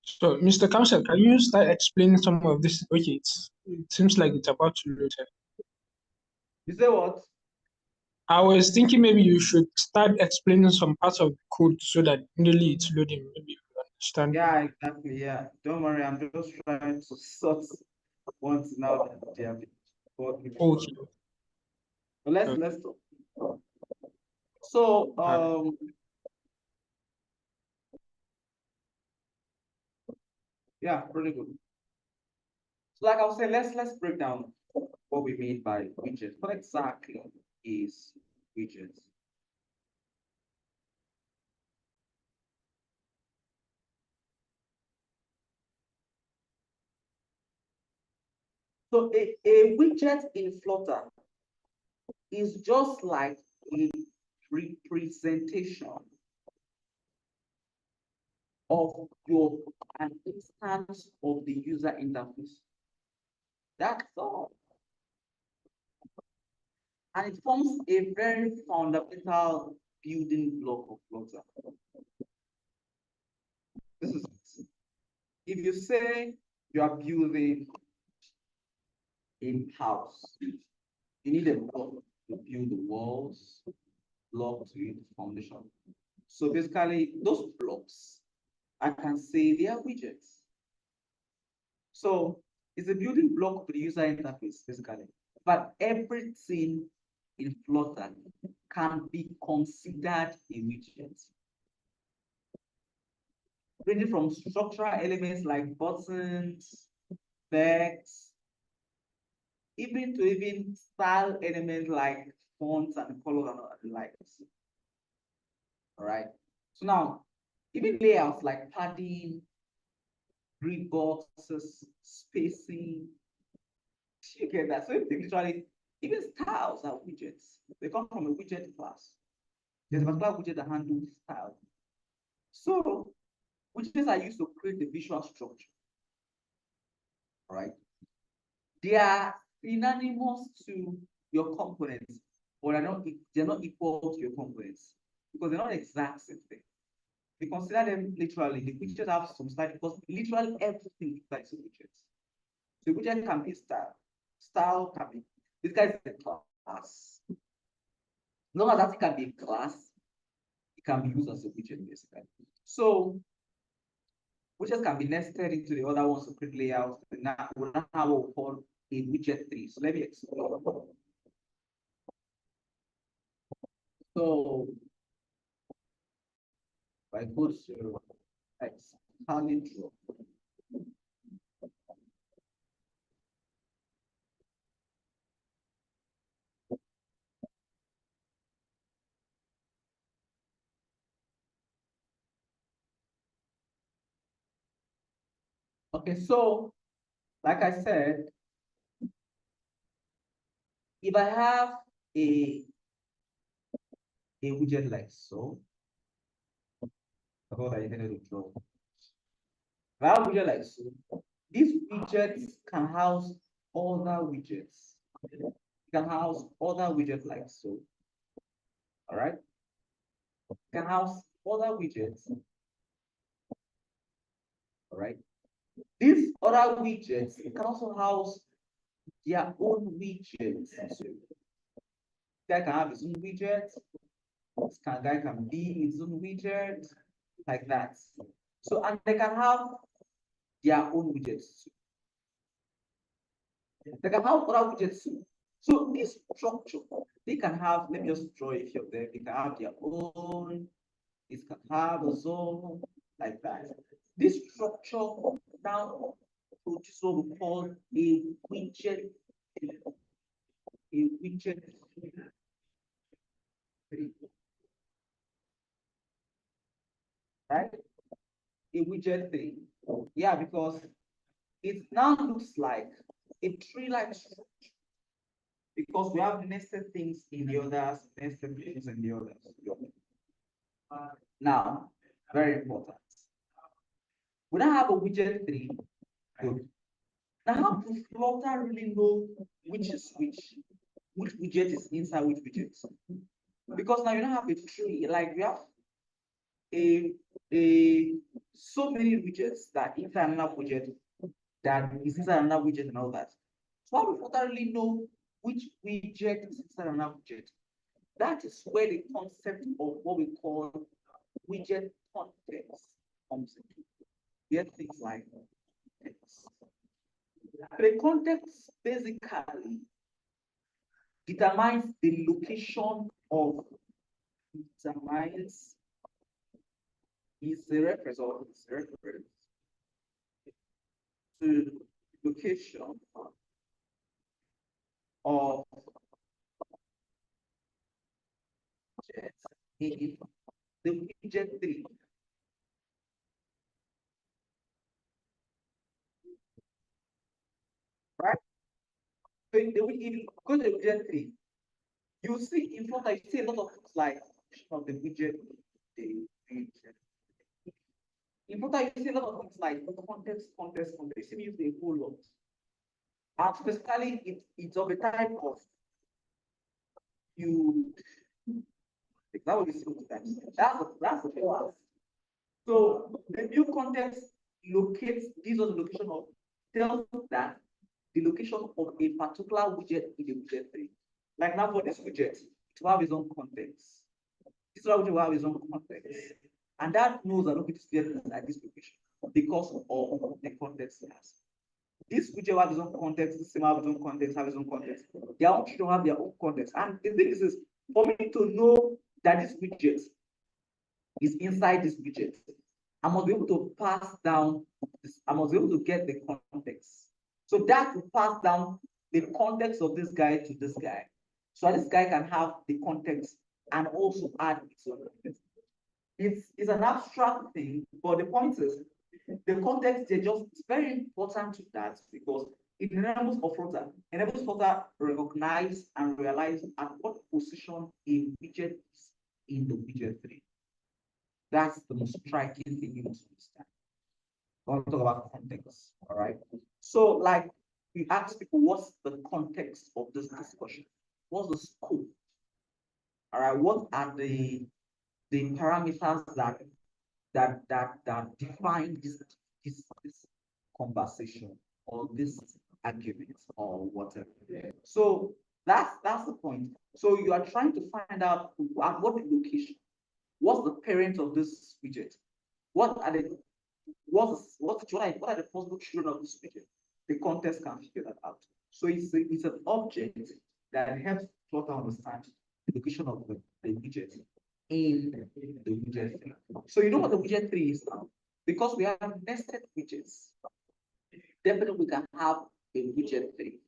S3: So, Mr. Council, can you start explaining some of this? Okay, it seems like it's about to load.
S1: You say what?
S3: I was thinking maybe you should start explaining some parts of the code so that immediately it's loading. Maybe you understand.
S1: Yeah, exactly. Yeah. Don't worry, I'm just trying to sort once now that they have been working.
S3: Okay.
S1: So let's talk. So yeah, pretty good. So like I was saying, let's break down what we mean by widget. What exactly is widgets? So a widget in Flutter is just like a representation of an instance of the user interface. That's all. And it forms a very fundamental building block of Flutter. This is it. If you say you are building a house, you need a block to build the walls, block to build the foundation. So basically, those blocks, I can say they are widgets. So it's a building block to the user interface, basically. But everything in Flutter can be considered a widget. Ranging from structural elements like buttons, text, even style elements like fonts and color and the likes. All right. So now, even layouts like padding, grid boxes, spacing, you get that. So literally, even styles are widgets. They come from a widget class. There's a particular widget that handles style. So widgets are used to create the visual structure. All right. They are synonymous to your components, but they're not equal to your components because they're not exact same thing. We consider them literally. The widgets have some style because literally everything is like widgets. So widget can be style. Style can be this guy is a class. As long as that can be a class, it can be used as a widget basically. So widgets can be nested into the other ones to create layouts. Now we have what we call a widget tree. So let me explain. So if I go to expand draw. Okay, so like I said, if I have a widget like so, I thought I intended to draw. If I have a widget like so, these widgets can house other widgets. It can house other widgets like so. All right. It can house other widgets. All right. These other widgets can also house their own widgets. Guy can have his own widget. This guy can be his own widget, like that. So, and they can have their own widgets too. They can have other widgets too. So this structure, they can have, let me just draw a few of them. They can have their own, it can have a zone, like that. This structure now produces what we call a widget. A widget. Right? A widget thing. Yeah, because it now looks like a tree-like structure because we have nested things in the others, nested things in the others. Now, very important. We now have a widget tree. Good. Now, how does Flutter really know which is which widget is inside which widget? Because now you don't have a tree, like we have a so many widgets that inside another widget that is inside another widget and all that. So how do we totally know which widget is inside another widget? That is where the concept of what we call widget context comes in. We have things like context. The context basically determines the location of determines is a reference or is a reference to location of objects in the widget 3. Right? So if you go to the widget 3, you see in front, I see a lot of things like of the widget, the widget. In front, I see a lot of things like context. You see me use a whole lot. And specifically, it's of a type of you. That what you see sometimes. That's the class. So the new context locates this was the location of tells that the location of a particular widget in the widget 3. Like now for this widget, it will have its own context. This widget will have its own context. And that knows that okay, this widget is at this location because of the context it has. This widget will have its own context, this same have its own context, have its own context. Their own children have their own context. And the thing is for me to know that this widget is inside this widget, I must be able to pass down this, I must be able to get the context. So that will pass down the context of this guy to this guy. So this guy can have the context and also add its own context. It's an abstract thing, but the point is the context is just it's very important to that because it enables Flutter recognize and realize at what position a widget is in the widget 3. That's the most striking thing you must understand. I want to talk about context, all right? So, like, you ask people, what's the context of this discussion? What's the scope? All right, what are the parameters that define this conversation or this argument or whatever? So that's the point. So you are trying to find out at what location, what's the parent of this widget? What are the what are the possible children of this widget? The context can figure that out. So it's an object that helps Flutter understand the location of the widget in the widget 3. So you know what the widget 3 is now? Because we have nested widgets, definitely we can have a widget 3.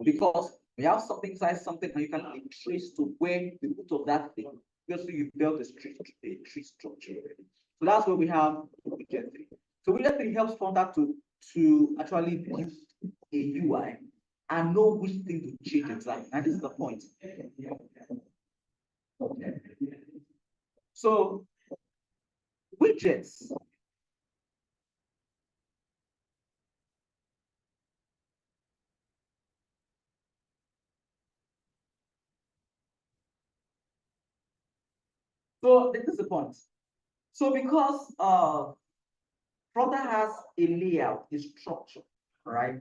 S1: Because we have something inside something and you can trace to where the root of that thing. Because you built a tree structure. So that's where we have widget 3. So widget 3 helps Flutter to actually build a UI and know which thing to change exactly. And this is the point. So widgets. So this is the point. So because Flutter has a layout, a structure, right?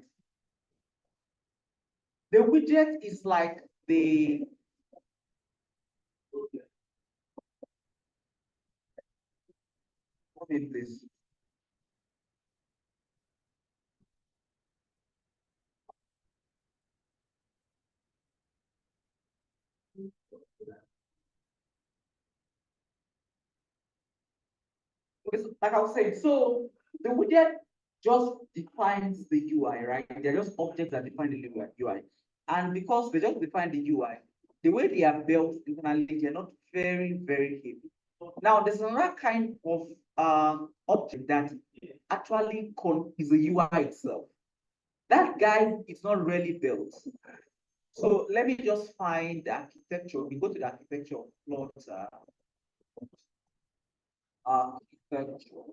S1: The widget is like the this. Okay, so like I was saying, so the widget just defines the UI, right? They're just objects that define the UI. And because they just define the UI, the way they are built internally, they're not very, very heavy. Now, there's another kind of object that actually is the UI itself. That guy is not really built. So let me just find the architecture. We go to the architecture of Flutter. Architecture.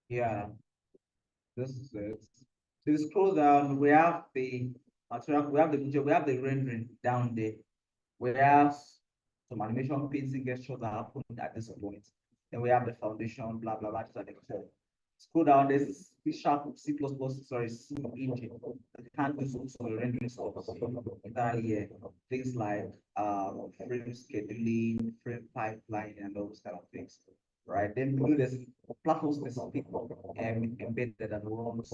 S1: Yeah, this is it. So you scroll down, we have the So we have the widget, we have the rendering down there. We have some animation painting gestures that happen at this point. Then we have the foundation, blah blah blah. To the core. Scroll down, there's C sharp, C++, sorry, C engine. That can do some rendering stuff entirely here. Things like frame scheduling, frame pipeline, and those kind of things. Right. Then below there's platform specific embedded that runs.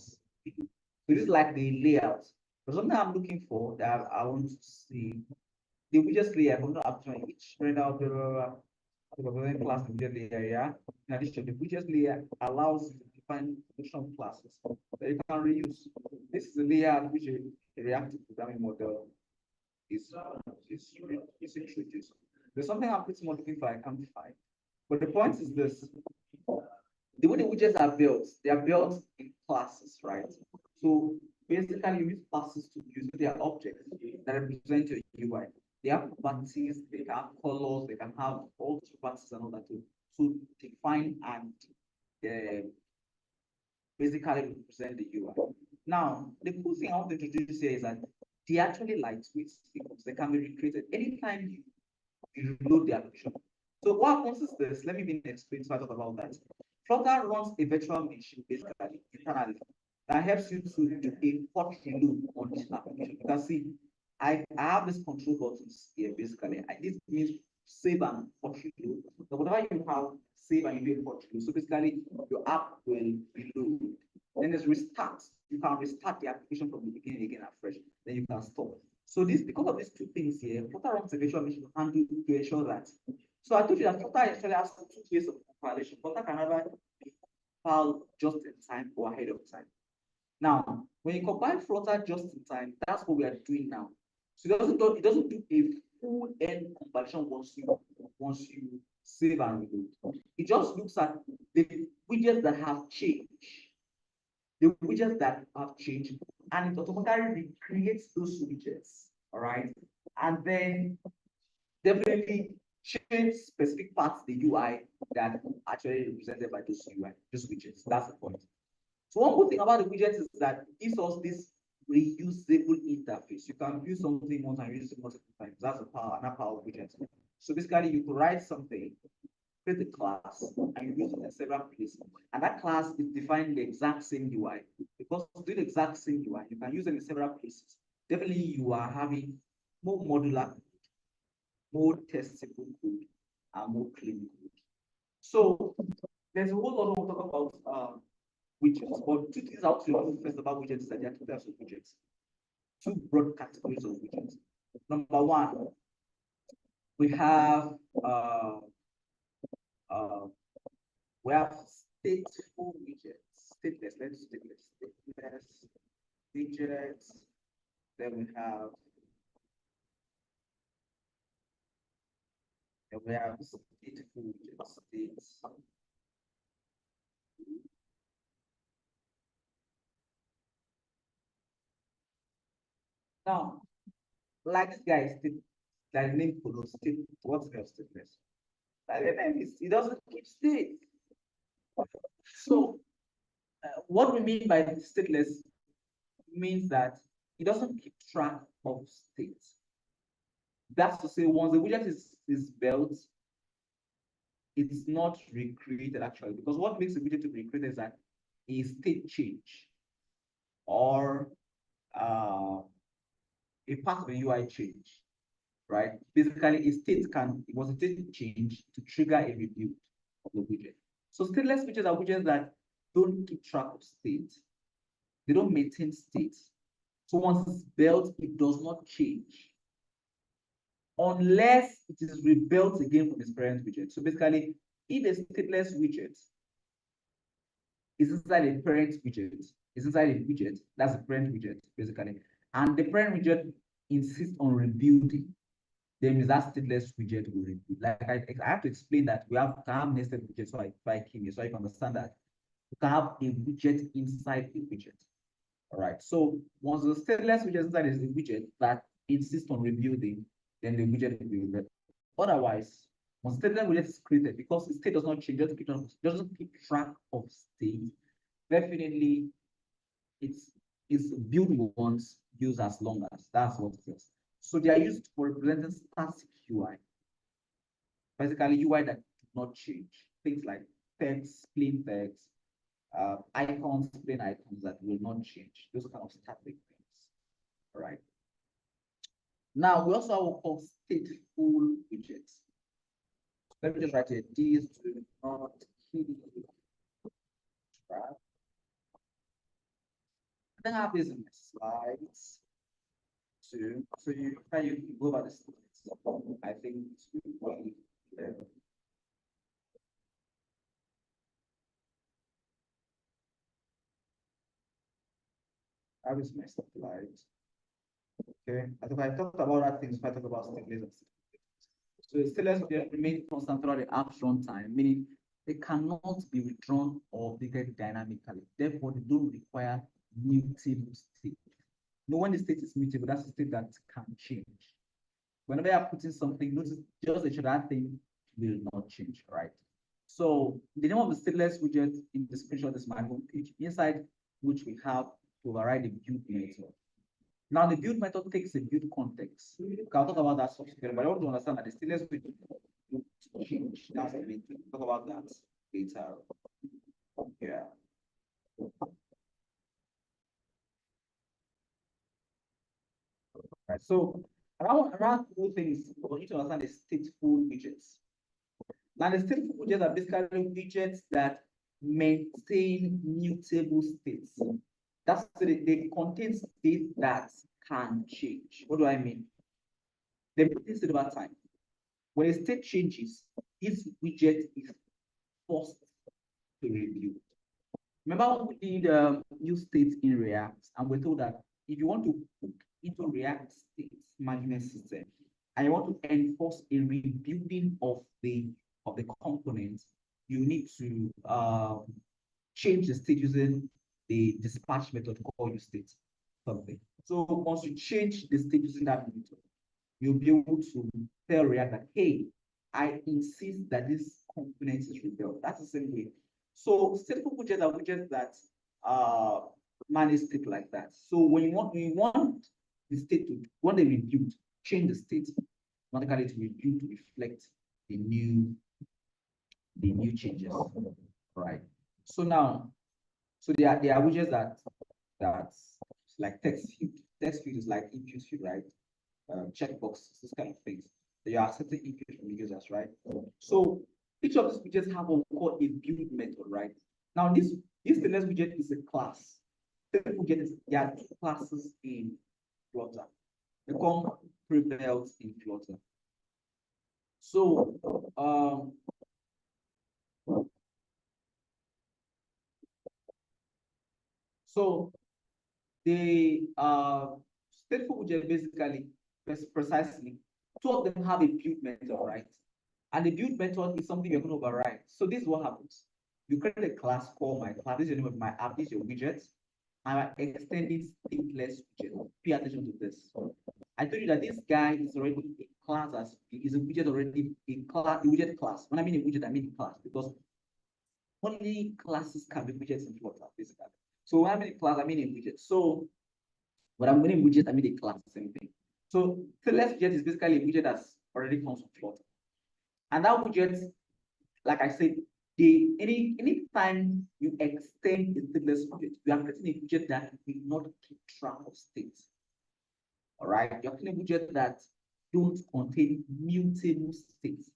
S1: So this is like the layout. But something I'm looking for that I want to see the widgets layer, I'm not applying each render of the class widget layer. Yeah. In addition, the widgets layer allows you to define function classes that you can reuse. This is the layer which a reactive programming model is introduced. There's something I'm pretty much looking for, I can't find. But the point is this: the way the widgets are built, they are built in classes, right? So basically, you use classes to use their objects that represent your UI. They have properties, they can have colors, they can have all the properties and all that to define and basically represent the UI. Now, the cool thing I want to introduce here is that they actually lightweight signals. They can be recreated anytime you reload the application. So what happens is this, let me be explain so I talk about that. Flutter runs a virtual machine basically internally that helps you to do a hot reload on this application. You can see I have this control buttons here basically. This means save and hot reload. So whatever you have, save and you do a hot reload. So basically your app will reload. Then there's restart. You can restart the application from the beginning again afresh. Then you can stop. So this, because of these two things here, Flutter runs a virtual machine to ensure that. So I told you that Flutter actually has two ways of compilation. Flutter can either be compiled just in time or ahead of time. Now, when you compile Flutter just in time, that's what we are doing now. So it doesn't do a full end compilation once you save and reload. It just looks at the widgets that have changed. The widgets that have changed, and it automatically recreates those widgets. All right. And then definitely change specific parts of the UI that actually represented by those UI, those widgets. That's the point. So one good thing about the widgets is that it gives us this reusable interface. You can use something once and use it multiple times. That's the power, another power of widgets. So basically, you could write something, create a class, and use it in several places. And that class is defined the exact same UI. Because to do the exact same UI, you can use it in several places. Definitely, you are having more modular, more testable code, and more clean code. So there's a whole lot of talk about widgets, but two things I want to know first about widgets is that there are two types of widgets, two broad categories of widgets. Number one, we have stateful widgets, stateless, let's do stateless widgets. Then we have stateful widgets, states. Now, like this guy is like name for state, what's the stateless? Like the name is, it doesn't keep state. So what we mean by stateless means that it doesn't keep track of states. That's to say, once the widget is built, it's not recreated actually, because what makes a widget to be recreated is that a state change or a part of a UI change, right? Basically, it was a state change to trigger a rebuild of the widget. So stateless widgets are widgets that don't keep track of state. They don't maintain state. So once it's built, it does not change unless it is rebuilt again from its parent widget. So basically, if a stateless widget is inside a parent widget, is inside a widget, that's a parent widget, basically, and the parent widget insists on rebuilding, then that stateless widget will rebuild. Like I have to explain that we have can have nested widgets, so I came here, so I can understand that you can have a widget inside a widget. All right. So once the stateless widget inside is a widget that insists on rebuilding, then the widget will be rebuilt. Otherwise, once stateless widget is created, because the state does not change, doesn't keep track of state, definitely is build once, use as long as. That's what it is. So they are used for representing static UI. Basically, UI that do not change. Things like text, plain text, icons, plain icons that will not change. Those kind of static things. All right. Now we also have what we call stateful widgets. Let me just write here. These do not kill you. Right. Then I have this in my slides too. So you go over the slides. I think it's really clear. I will my slides. Okay. I think I talked about that things if I talk about stateless. So stateless will remain constant throughout the app's runtime, meaning they cannot be withdrawn or updated dynamically. Therefore, they don't require mutable state. No, when the state is mutable, that's a state that can change. Whenever you're putting something, notice just ensure that thing will not change, right? So the name of the stateless widget in the screenshot is my home page, inside which we have to override the build method. Now the build method takes a build context. I'll talk about that subsequently, but I want to understand that the stateless widget will change. That's the main thing. Talk about that later. Yeah. Right. So around two things for you to understand the stateful widgets. Now the stateful widgets are basically widgets that maintain mutable states. That's they contain states that can change. What do I mean? They maintain state over time. When a state changes, this widget is forced to review. Remember when we did new states in React, and we're told that if you want to hook into React state management system, and you want to enforce a rebuilding of the components, you need to change the state using the dispatch method called useState something. So once you change the state using that method, you'll be able to tell React that, hey, I insist that this component is rebuilt. That's the same way. So stateful widgets are widgets that manage state like that. So when you want the state to, when they rebuild, change the state, automatically to rebuild to reflect the new changes, right? So now, so there are widgets that's like text field. Text field is like input field, right? Checkbox, this kind of things. So you are accepting input from the users, right? So each of these widgets have what we call a build method, right? Now this stateless widget is a class. There are two classes in Flutter. They come pre-built in Flutter. So the stateful widget basically precisely two of them have a build method, right? And the build method is something you're going to override. So this is what happens. You create a class called my class. This is the name of my app. This is your widget. I'm extending stateless widget. Pay attention to this. I told you that this guy is already a class as is a widget already a class, a widget class. When I mean a widget, I mean a class because only classes can be widgets in Flutter, basically. So when I mean a class, I mean a widget. So when I'm meaning widget, I mean a class, same thing. So stateless widget is basically a widget that's already comes from Flutter. And that widget, like I said, any time you extend the stateless widget, you are creating a widget that will not keep track of states. All right, you're creating a widget that don't contain mutable states.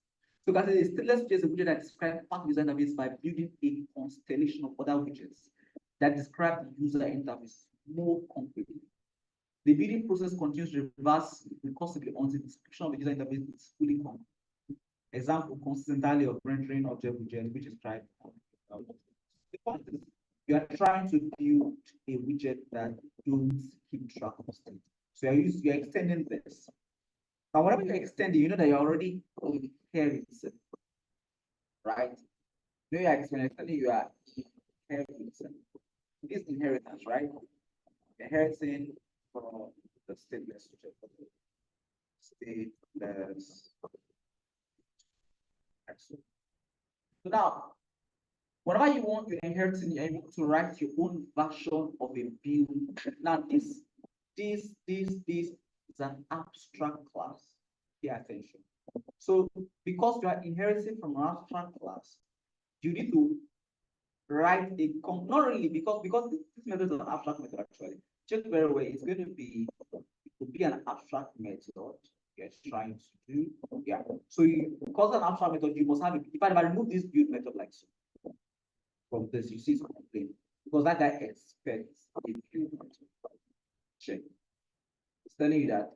S1: So guys, a stateless widget is a widget that describes part user interface by building a constellation of other widgets that describe the user interface more concretely. The building process continues to reverse recursively until the description of the user interface is fully complete. Example, consistently of rendering object widget, which is tried. The point is, you are trying to build a widget that don't keep track of state. So you're extending this. Now, whatever you're extending, you know that you're already inheriting, right? You know you're extending, you are inheriting. This inheritance, right? Inheriting from the stateless widget. Stateless. So now, Whenever you want, you're inheriting, you're able to write your own version of a build. Now, this is an abstract class. Pay attention. So, because you are inheriting from an abstract class, you need to write a not really because this method is an abstract method actually. Check very well. It's going to be an abstract method you're trying to do. Yeah. So because an abstract method, you must have it. If I remove this build method like so from this, you see it's complaint because that guy expects a build method. Check. It's telling you that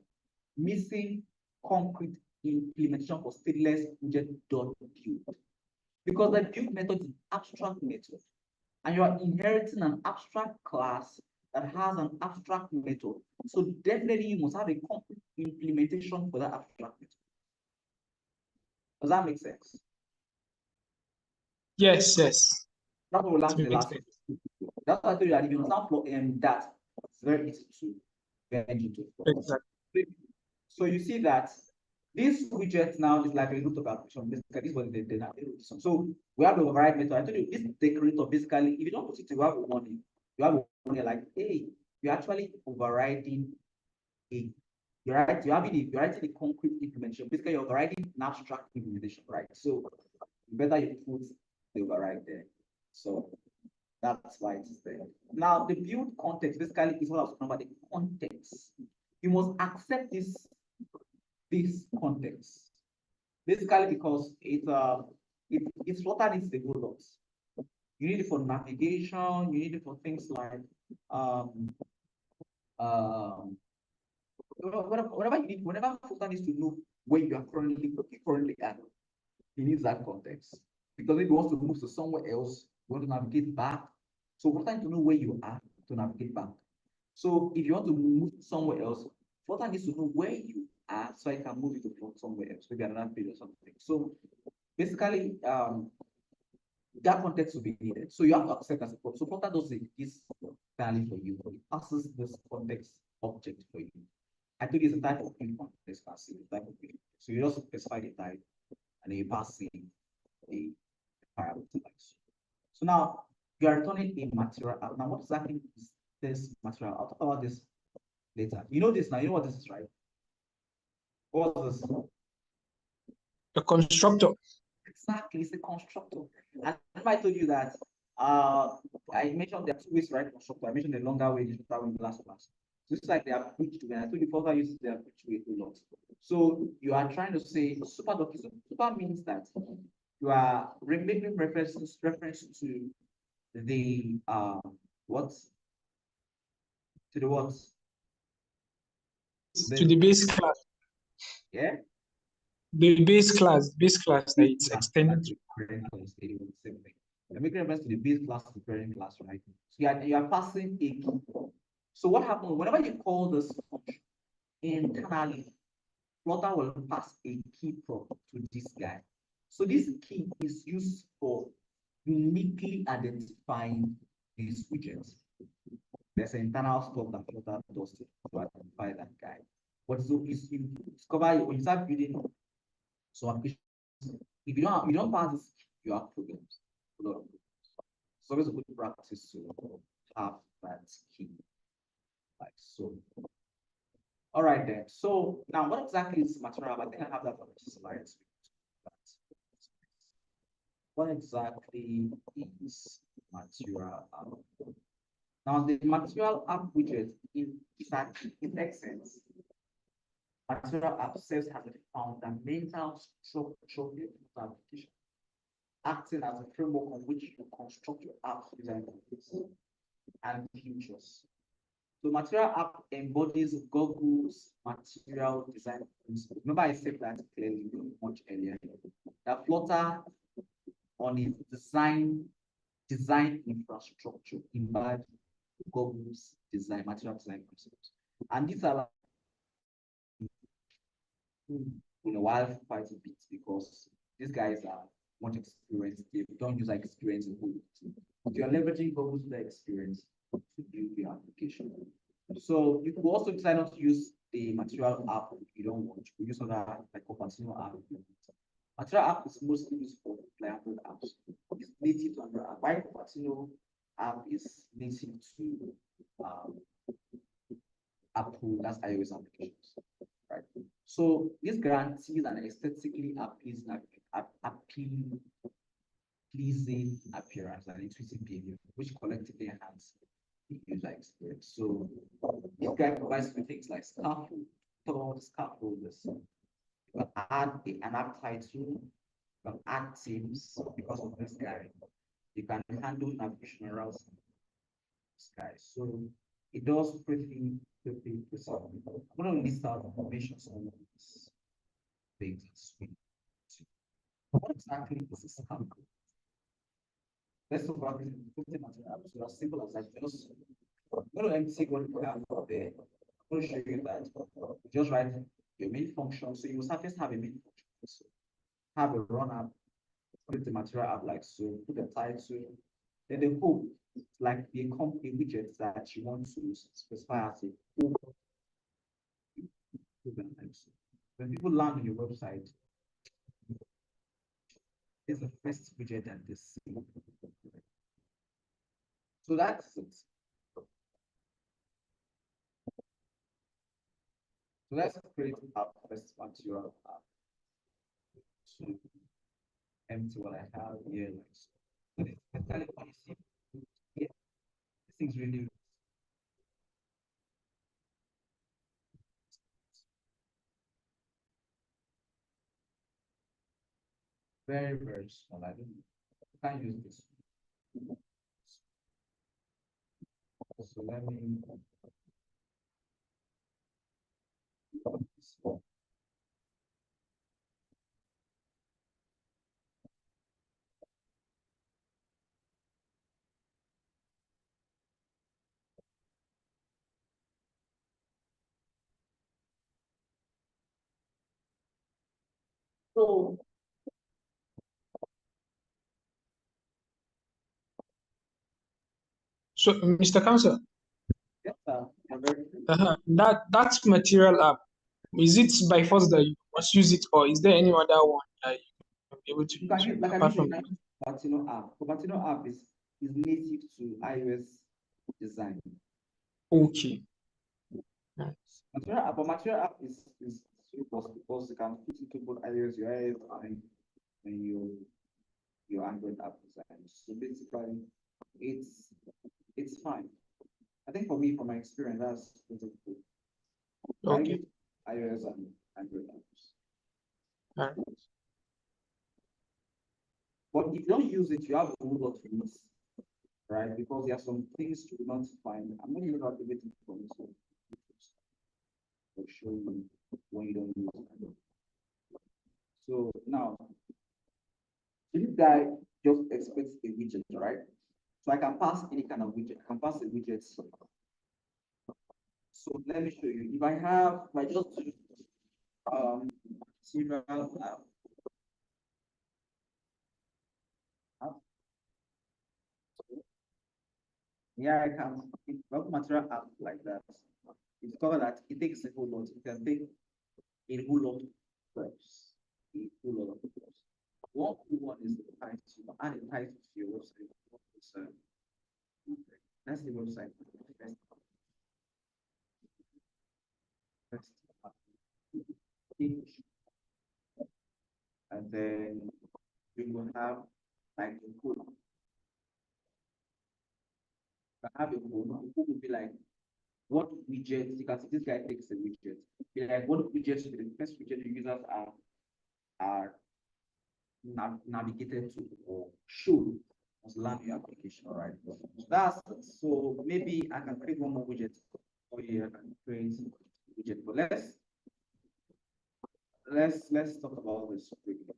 S1: missing concrete implementation for stateless project.build. Because the build method is an abstract method, and you are inheriting an abstract class that has an abstract method. So definitely you must have a concrete implementation for that abstract method. Does that make sense?
S3: Yes.
S1: That's what we learned in the
S3: Makes
S1: last
S3: sense.
S1: That's why I told you that if you understand that, it's very easy to get into.
S3: Exactly.
S1: So you see that this widget now is like a root of application. Basically, this was the so we have the override method. I told you this decorator basically, if you don't put it, you have a warning. You have a warning like, hey, you're actually overriding a you're writing a concrete implementation. Basically, you're overriding an abstract implementation, right? So better you put the override there. So that's why it's there. Now, the build context basically is what I was talking about, the context. You must accept this context. Basically, because it's Flutter needs the whole lot. You need it for navigation, you need it for things like whatever you need, whenever Flutter needs to know where you are currently at, he needs that context. Because if he wants to move to somewhere else, you want to navigate back. So Flutter needs to know where you are to navigate back. So if you want to move somewhere else, Flutter needs to know where you are so I can move you to somewhere else, maybe another page or something. So basically, that context will be needed. So you have to accept as a code. So Flutter does this value for you. It passes this context object for you. I think it's a type of input context passing type of input. So you just specify the type and then you pass in a parameter like so. So now you are returning a material out. Now, what exactly is this material? I'll talk about this later. You know this now, you know what this is, right? What was this?
S3: A constructor.
S1: Exactly, it's a constructor. And I told you that I mentioned there are two ways to write constructor. I mentioned the longer way, the shorter way in the last class. So it's like they are bridged together. I told you further uses they are bridged way a lot. So you are trying to say super dockerism. Super means that you are making reference to the what? To the what?
S3: To the base class.
S1: Yeah.
S3: The base class that it's extended to.
S1: You're making reference to the base class to the parent class, right? So you are passing a key. So what happens whenever you call this function internally, Flutter will pass a key prop to this guy. So this key is used for uniquely identifying these widgets. There's an internal stuff that Flutter does to identify that guy. But so is you discover when you start building so applications, if you don't pass this, you have problems. A lot of problems. It's always a good practice to have that key. Like so. All right then. So now what exactly is material? I think I have that on the slides. What exactly is material app? Now the material app widget in essence, material app serves as a fundamental structure of the application, acting as a framework on which you construct your app design and features. So material app embodies Google's material design principle. Remember I said that clearly much earlier. That Flutter on its design infrastructure embed Google's material design principles. And these are in a while quite a bit because these guys are much experienced. They don't use like experience in Google. If you're leveraging Google's experience to build your application. So you could also decide not to use the material app if you don't want. You could use other like a continual app. Material app is mostly used for reliable apps. It's native to Android app. While Cupertino app is native to Apple, that's iOS applications, right? So this guarantees an aesthetically pleasing appearance and intuitive behavior, which collectively enhance the user experience. So this guy provides with things like scaffolders. You can add an app title, you can add themes because of this guy. You can handle navigation routes. This guy. So it does pretty precise. I'm going to list out information on this data suite. What exactly is a scaffold? Let's talk about the material. So as simple as that, just I'm going to empty what we have out there. I'm going to show you that. Just write your main function. So you will first have a main function. So have a run app, put the material app like so, put the title, then the hook, like the company widget that you want to specify as a hook. When people land on your website, it's the first widget that they see. So that's it. So let's create our first material app to empty what I have here. So this policy. Yeah, this thing's really very small. I can't use this. So let me so
S3: So, Mr. Counsel,
S1: yeah, I'm very
S3: that material app, is it by force that you must use it, or is there any other one that you can be able to
S1: you can
S3: use
S1: use like I
S3: apart from
S1: mentioned, Cupertino app. Cupertino app is native to iOS design.
S3: okay?
S1: Material app, but material app is robust because you can fit into both iOS, your iOS, and your Android app design. So basically, it's fine. I think for me, from my experience, that's pretty cool. I
S3: Okay.
S1: use iOS and Android apps.
S3: Alright.
S1: But if you don't use it, you have a whole lot to miss, right? Because there are some things you will not find. I'm going to use out everything from this one. I'll show you when you don't use it. So now, this guy just expects a widget, right? So I can pass any kind of widget. I can pass a widget. So let me show you. If I just do serial app. Yeah, I can web material app like that. You discover that it takes a whole lot. It can take a whole lot of steps. A whole lot of steps. One cool one is the title. Add a title to your website. That's the website. First page. And then we will have like a code. Have a code. The code will be like what widgets, you can see this guy takes a widget. Be like what widgets the first widget the users are navigated to or show must land your application, right? So maybe I can create one more widget for you. I can create widget, but let's talk about this quickly.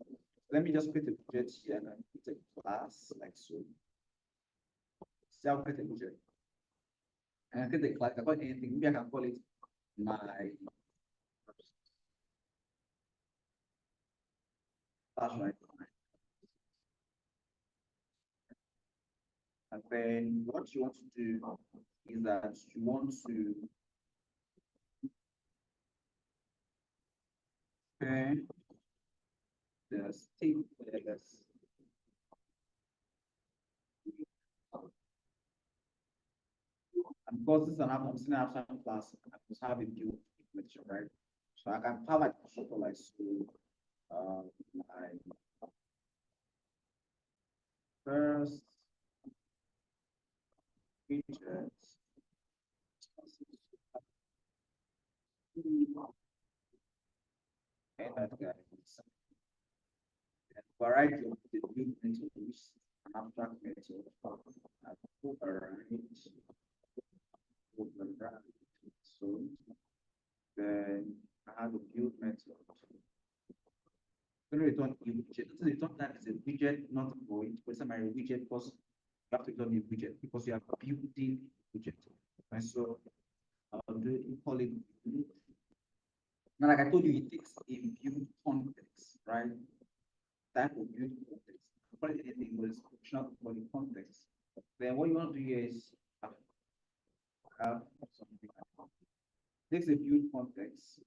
S1: Let me just create a widget here and put a class like so. See, I'll create a widget. And I create a class, I call it anything. Maybe I can call it my that's right. And then what you want to do is that you want to turn the state And because this is an I'm senior abstract class, I must have a view lecture, right? So I can have like sort of like my first widget. And that guy is a variety of the view method, which is an abstract method. I put arrange, so then I have a build method. When we return a widget, so return that is a widget, not a void. For example, a widget because you have to return a widget because you are building a widget. And so I'll do it, call it build. Now, like I told you, it takes a build context, right? Type of build context. Call it anything, but it's functional for the context. Then what you want to do here is have something like that. Takes a build context.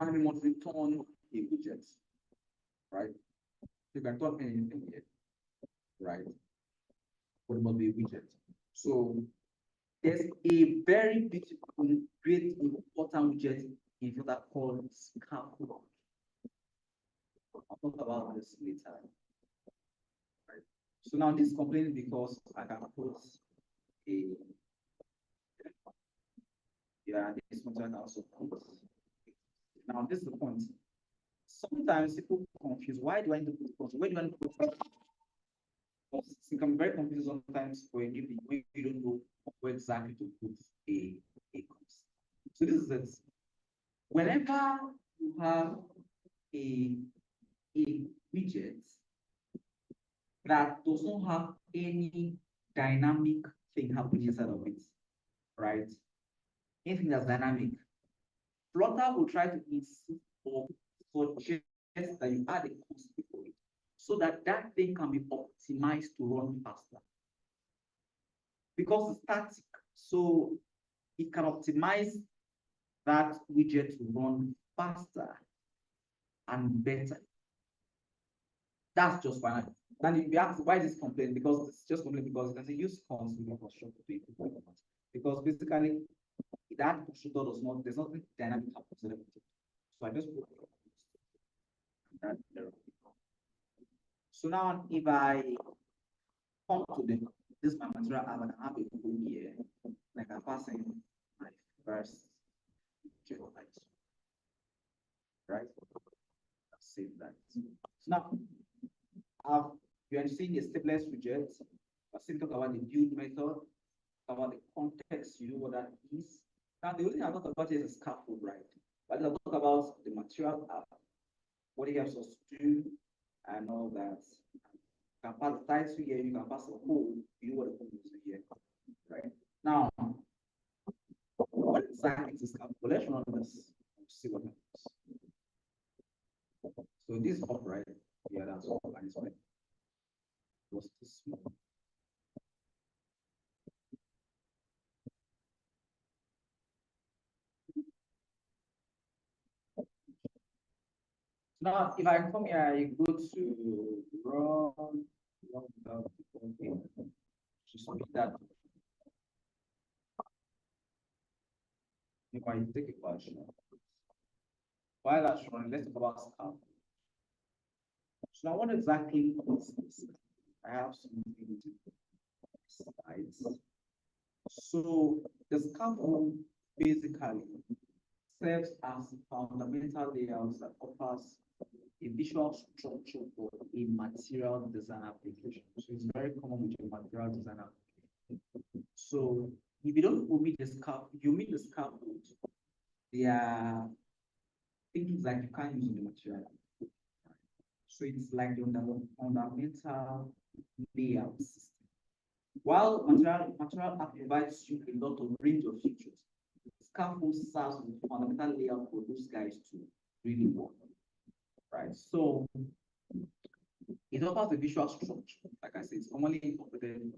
S1: And we must return a widget, right? You can turn anything here, right? But it must be a widget. So there's a very beautiful, great, important widget in Flutter called scaffold. I'll talk about this later. Right? So now this is complaining because I can put a this one I can also put. Now this is the point. Sometimes people confuse, why do I need to put const? Where do I need to put const? It can be very confusing sometimes when you don't know where exactly to put a const. So this is it. Whenever you have a widget that does not have any dynamic thing happening inside of it, right? Anything that's dynamic, Flutter will try to insist or suggest that you add a const before it so that that thing can be optimized to run faster. Because it's static, so it can optimize that widget to run faster and better. That's just fine. Then if you ask why this complaint, because it's just complaint because there's a use const with constructor to it. Because basically that constructor does not, there's nothing dynamic happening. So I just put that there. So now if I come to this my material app, I can have a goal here, like I'm passing my first general right? Save that. So now you are seeing a stateless widget. I still talk about the build method, about the context, you know what that is. Now the only thing I talk about is a scaffold, right? But I talk about the material app, what it helps us to do, and all that. You can pass the title here, you can pass the code, you know what the code is here, right? Now, what exactly is scaffold? Let's run this, see what happens. So this up, right? Yeah, that's all. And it's fine. Was this small? Now, if I come here, I go to run without to submit that. If I take a question, while that's running, let's talk about scaffold. So now, what exactly is this? I have some slides. So the scaffold basically serves as fundamental layouts that offers a visual structure for a material design application. So it's very common with a material design application. So if you don't omit the scaffold, you omit the scaffold, there are things like you can't use in the material. So it's like the fundamental layout system. While material app provides you a lot of range of features, scaffold serves as the fundamental layout for those guys to really work. Right. So it offers a visual structure. Like I said, it's commonly incorporated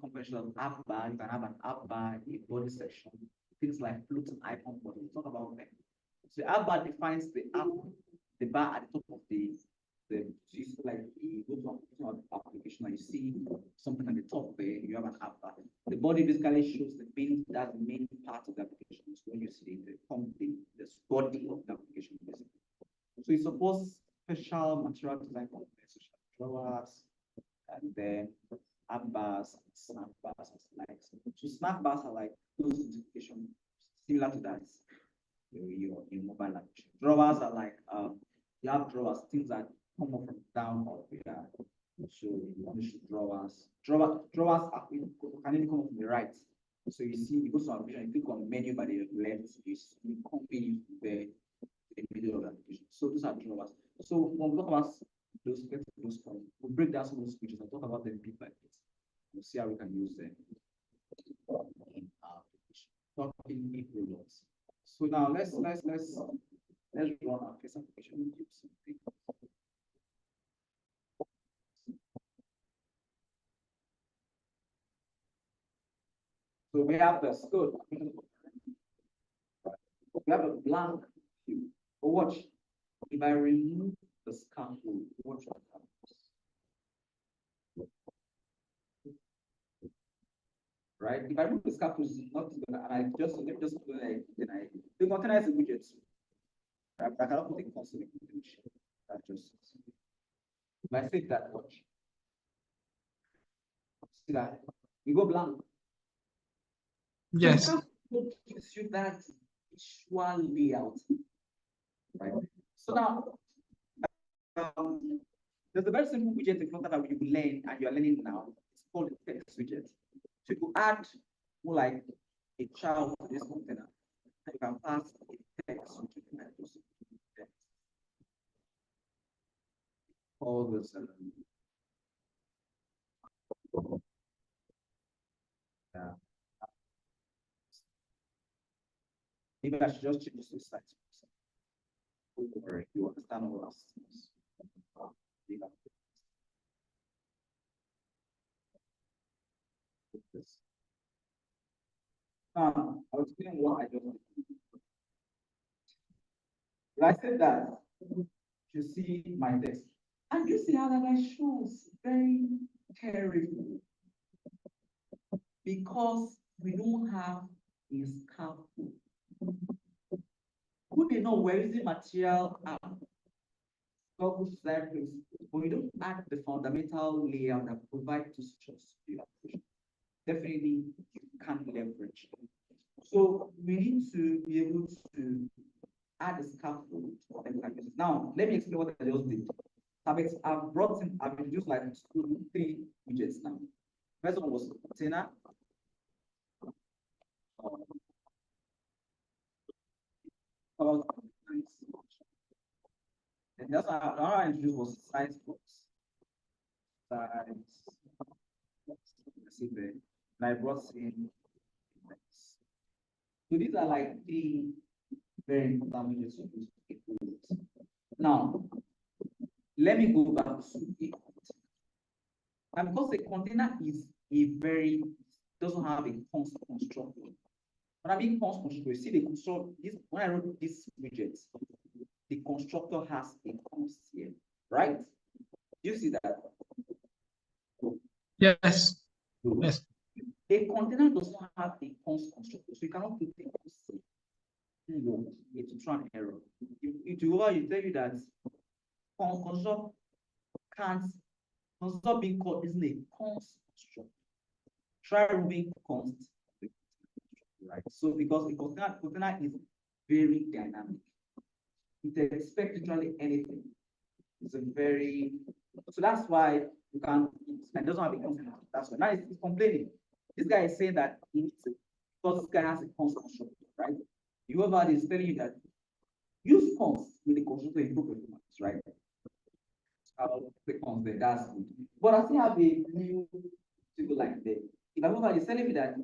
S1: conventional app bar. You can have an app bar, a body section, things like floating icon body. It's not about them. So the app bar defines the app, the bar at the top of the like the application application and you see something at the top there, you have an app bar. The body basically shows the main part of the application. So when you see the body of the application, basically. So it supports special material design components, such as drawers, and then app bars, snap bars, and likes. So snap bars are like those notifications similar to that your mobile application. Drawers are like you have drawers, things that come up from down or yeah. So you finish drawers. Drawers can even come from the right. So you see, you go to application, you click on menu by the left, you come in the middle of the application. So those are drawers. So when we talk about those points, we'll break down some of those features and talk about them bit by bit. We'll see how we can use them in our application. Talking in robots. So now let's run our first application and do something. So we have the code. We have a blank view. But watch, if I remove the scaffold, watch what happens. Right? If I remove the scaffold, it's not gonna, and I just let me just put like the container is a widget. I cannot put it constantly. That just if I save that, watch. See that? You go blank.
S3: Yes.
S1: So gives you that visual layout, right? So now, there's a very simple widget in Flutter that you learn and you are learning now. It's called the text widget. So you add more like a child to this container, and you can pass a text widget like this. All this. Yeah. Maybe I should just change this to site. Don't worry, you understand all that. I'll explain what I just did. I said that you see my text, and you see how that I shows very terrible because we don't have a scaffold. Who they know we're using material Google Surface, but we don't add the fundamental layout that provides to structure the application. Definitely you can't leverage. So we need to be able to add a scaffold. Now, let me explain what I just did. I've introduced like 3 widgets now. First one was container. And that's another I introduced was size box. And I brought in index. So these are like the very important widgets to use. Now, let me go back to a container. And because a container is doesn't have a const constructor. When I mean const constructor, you see the constructor, when I wrote this widget, the constructor has a const here, right? You see that?
S3: Yes. Yes.
S1: A container does not have a const constructor, so you cannot put a const here. It will throw an error. It will tell you that constructor constructor being called isn't a const constructor. Try removing const, right? So because the container is very dynamic, it expects literally anything. It's a very so that's why you can't. It doesn't have a const. That's why now it's complaining. This guy is saying that he needs it because this guy has a const constructor, right? Whoever is telling you that use const with the constructor in book performance, right? I'll click on there, that's good. But I still have a new single line there. If I is telling me that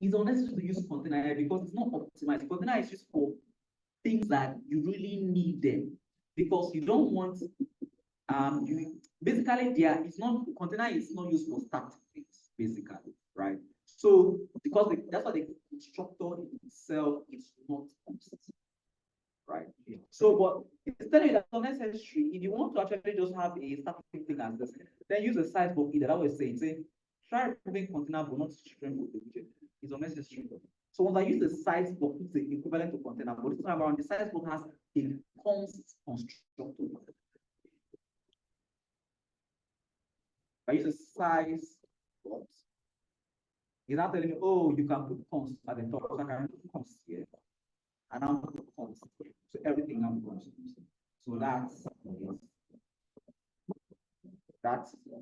S1: it's unnecessary to use container because it's not optimized. Container is used for things that you really need them because you don't want basically it's not container is not used for static things, basically, right? So because that's why the constructor itself is not constant, right? So, but instead of that's unnecessary, if you want to actually just have a static thing as this, then use a size block either. That was saying, try removing container but not children with the widget. It's unnecessary. So once I use the size block, it's the equivalent to container, but this time around the size block has a const constructor. If I use a size block, it's not telling me, oh, you can put const at the top. So I can put const here. And I'm put const. So everything I'm const. So that's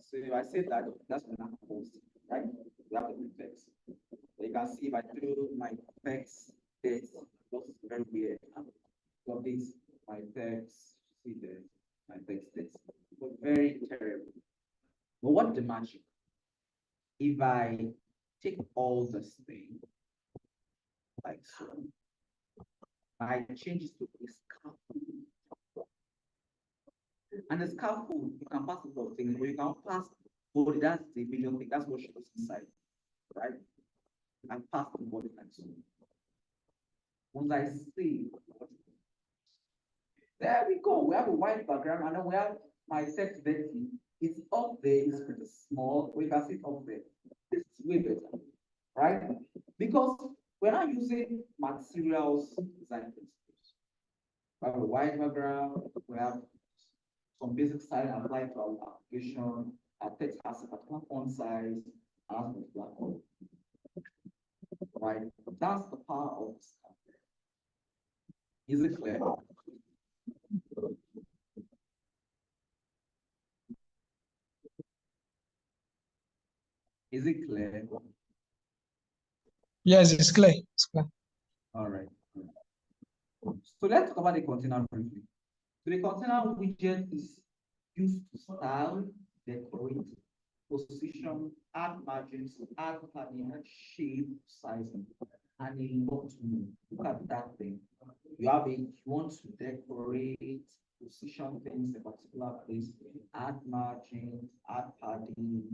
S1: so if I say that, that's when I'm const, right? We have the text. You can see if I do my text this looks very weird. So this my text, see the my text this. But very terrible. But what the magic? If I take all this thing like so, I change it to a scaffold. And the scaffold, you can pass a lot of things, but you can pass body, that's the major thing, that's what shows inside, right? And pass the body like so. Once I see, there we go. We have a white background, and then we have my text vetting. It's up there, it's pretty small. We can see it up there. It's way better, right? Because we're not using materials design principles. We have a white background, we have some basic styling applied to our application. Our text has a particular font size, and has a particular color. Right? That's the power of this. Is it clear? Is it clear?
S3: Yes, it's clear. It's clear.
S1: All right. So let's talk about the container briefly. So the container widget is used to style, decorate, position, add margins, add padding, add shape, sizing, and a lot more. Look at that thing. You want to decorate, position things in a particular place, add margins, add padding,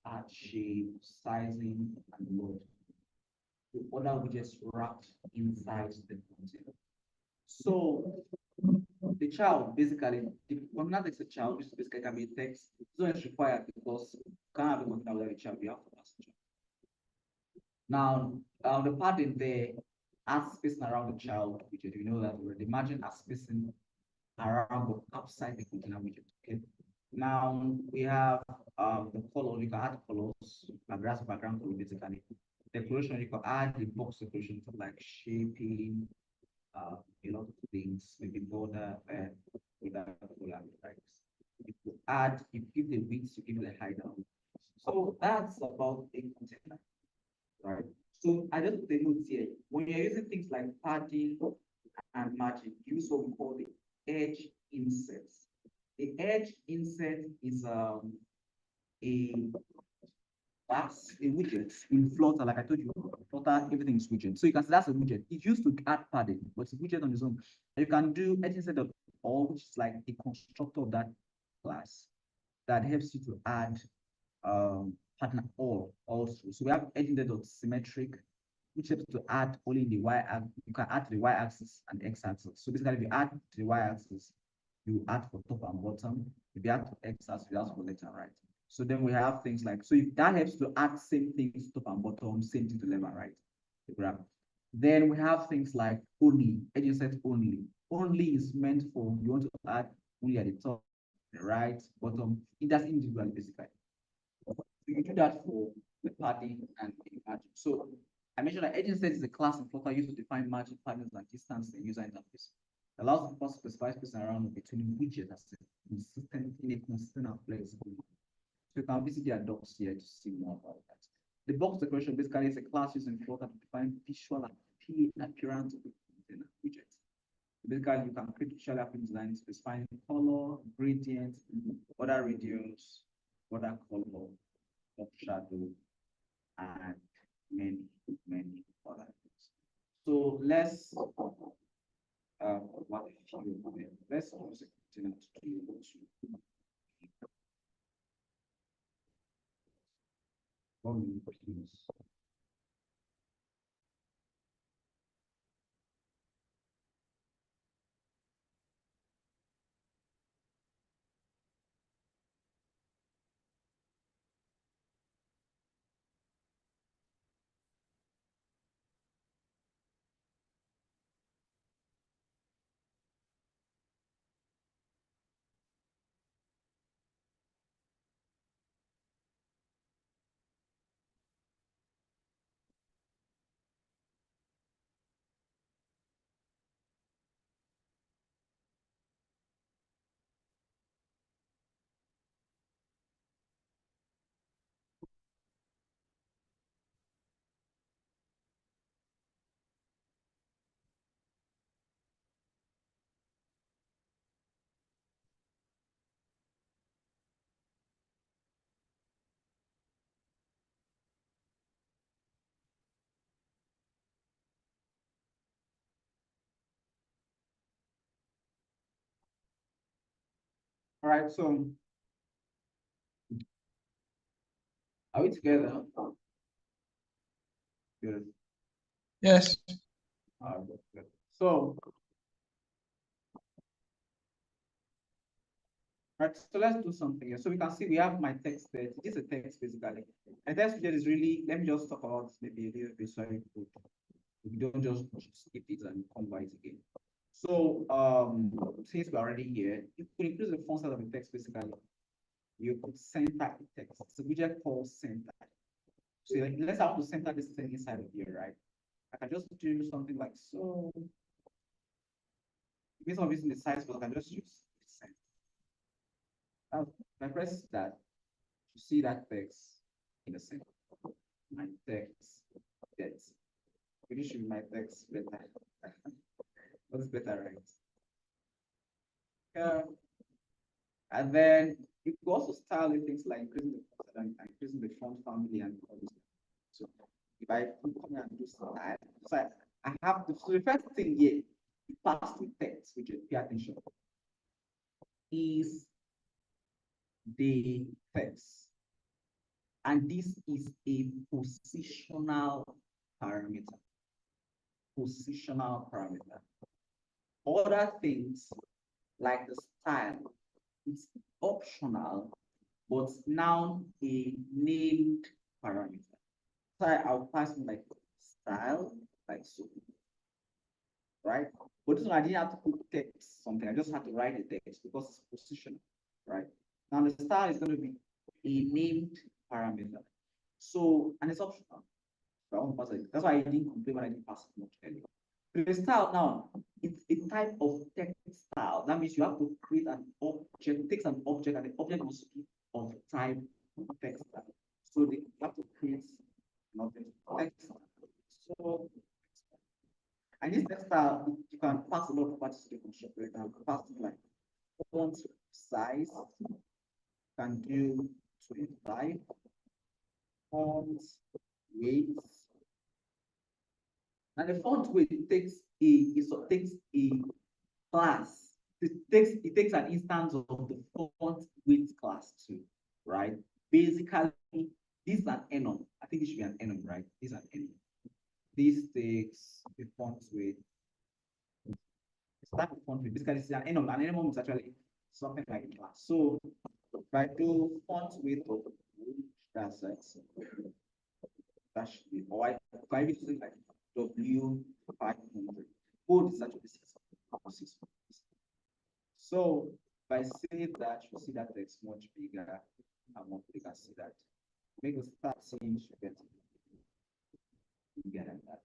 S1: add shape, sizing, and load. The other widgets wrapped inside the container. So the child basically, the container text a child, which basically can be text. So it's required because you can't have a container without a child, you have to pass a child. Now, the padding there adds spacing around the child widget. You know that already. Imagine a spacing around or outside the container widget. Okay. Now we have the color. You can add colors, background color basically. Decoration, you can add the box decoration to like shaping, a lot of things, maybe border without right? You add, you give the width, you give the height down. So that's about a container, right? So I just put the notes here. When you're using things like padding and margin, use what we call the edge insets. The edge inset is that's a widget in Flutter, like I told you, Flutter, everything is widget. So you can say that's a widget. It's used to add padding, but it's a widget on its own. And you can do edge inset of all, which is like a constructor of that class that helps you to add pattern all also. So we have edge inset of symmetric, which helps to add only the y-axis. You can add to the y-axis and x-axis. So basically, if you add to the y-axis, you add for top and bottom. If you add to x-axis, you add for left and right. So then we have things like, so if that helps to add same things top and bottom, same thing to left and right. The graph. Then we have things like only, edge inset only. Only is meant for, you want to add only at the top, the right, bottom. It does individually basically. So you do that for the padding and the margin. So I mentioned that edge inset is a class in Flutter used to define margin patterns like distance and user interface. It allows the first specify space around between widgets as a consistent in a consistent and flexible. So you can visit their docs here to see more about that. The box decoration basically is a class used in Flutter to define visual appearance of the container widget. Basically, you can create visual appearance design specifying color, gradient, other radius, other color, of shadow, and many, many other things. So let's what if you let's also continue to do please. All right, so are we together? Good.
S3: Yes.
S1: Good. So, right, so let's do something here. So we can see we have my text there. This is a text basically. And text widget is really, let me just talk about this maybe a little bit so we don't just skip it and come by it again. So since we're already here, you could increase the font size of the text basically. You could center the text. It's a widget called center. So let's have to center this thing inside of here, right? I can just do something like so. Based on using the size, but I can just use center. Now, if I press that, you see that text in the center. My text gets. Really should be my text better. What's better, right? Yeah. And then you could also style it things like increasing the font family and all this. So if I come here and do style, so I have the, so the first thing here, pass with text, which you pay attention, is the text. And this is a positional parameter. Positional parameter. Other things like the style, it's optional, but now a named parameter. So I'll pass in like style, like so. Right? But this one I didn't have to put text something, I just had to write the text because it's positional, right? Now the style is going to be a named parameter. So, and it's optional. So I won't pass it. That's why I didn't complain when I didn't pass it much earlier. The style now, it's a type of text style. That means you have to create an object, it takes an object, and the object must be of type text style. So you have to create an object text style. So, and this text style, you can pass a lot of properties to the constructor. You can pass like font size, you can do 25, font weight. And the font weight takes a class. It takes an instance of the font weight class too, right? Basically, this is an enum. I think it should be an enum, right? This is an enum. This takes the font weight. It's type of font weight. Basically, it's an enum. An enum is actually something like a class. So if I do font weight of that's it. That should be, or I can even say like W500. Code is actually 6. So if I say that, you see that text much bigger and more, you can see that. Make the start saying you get bigger than that.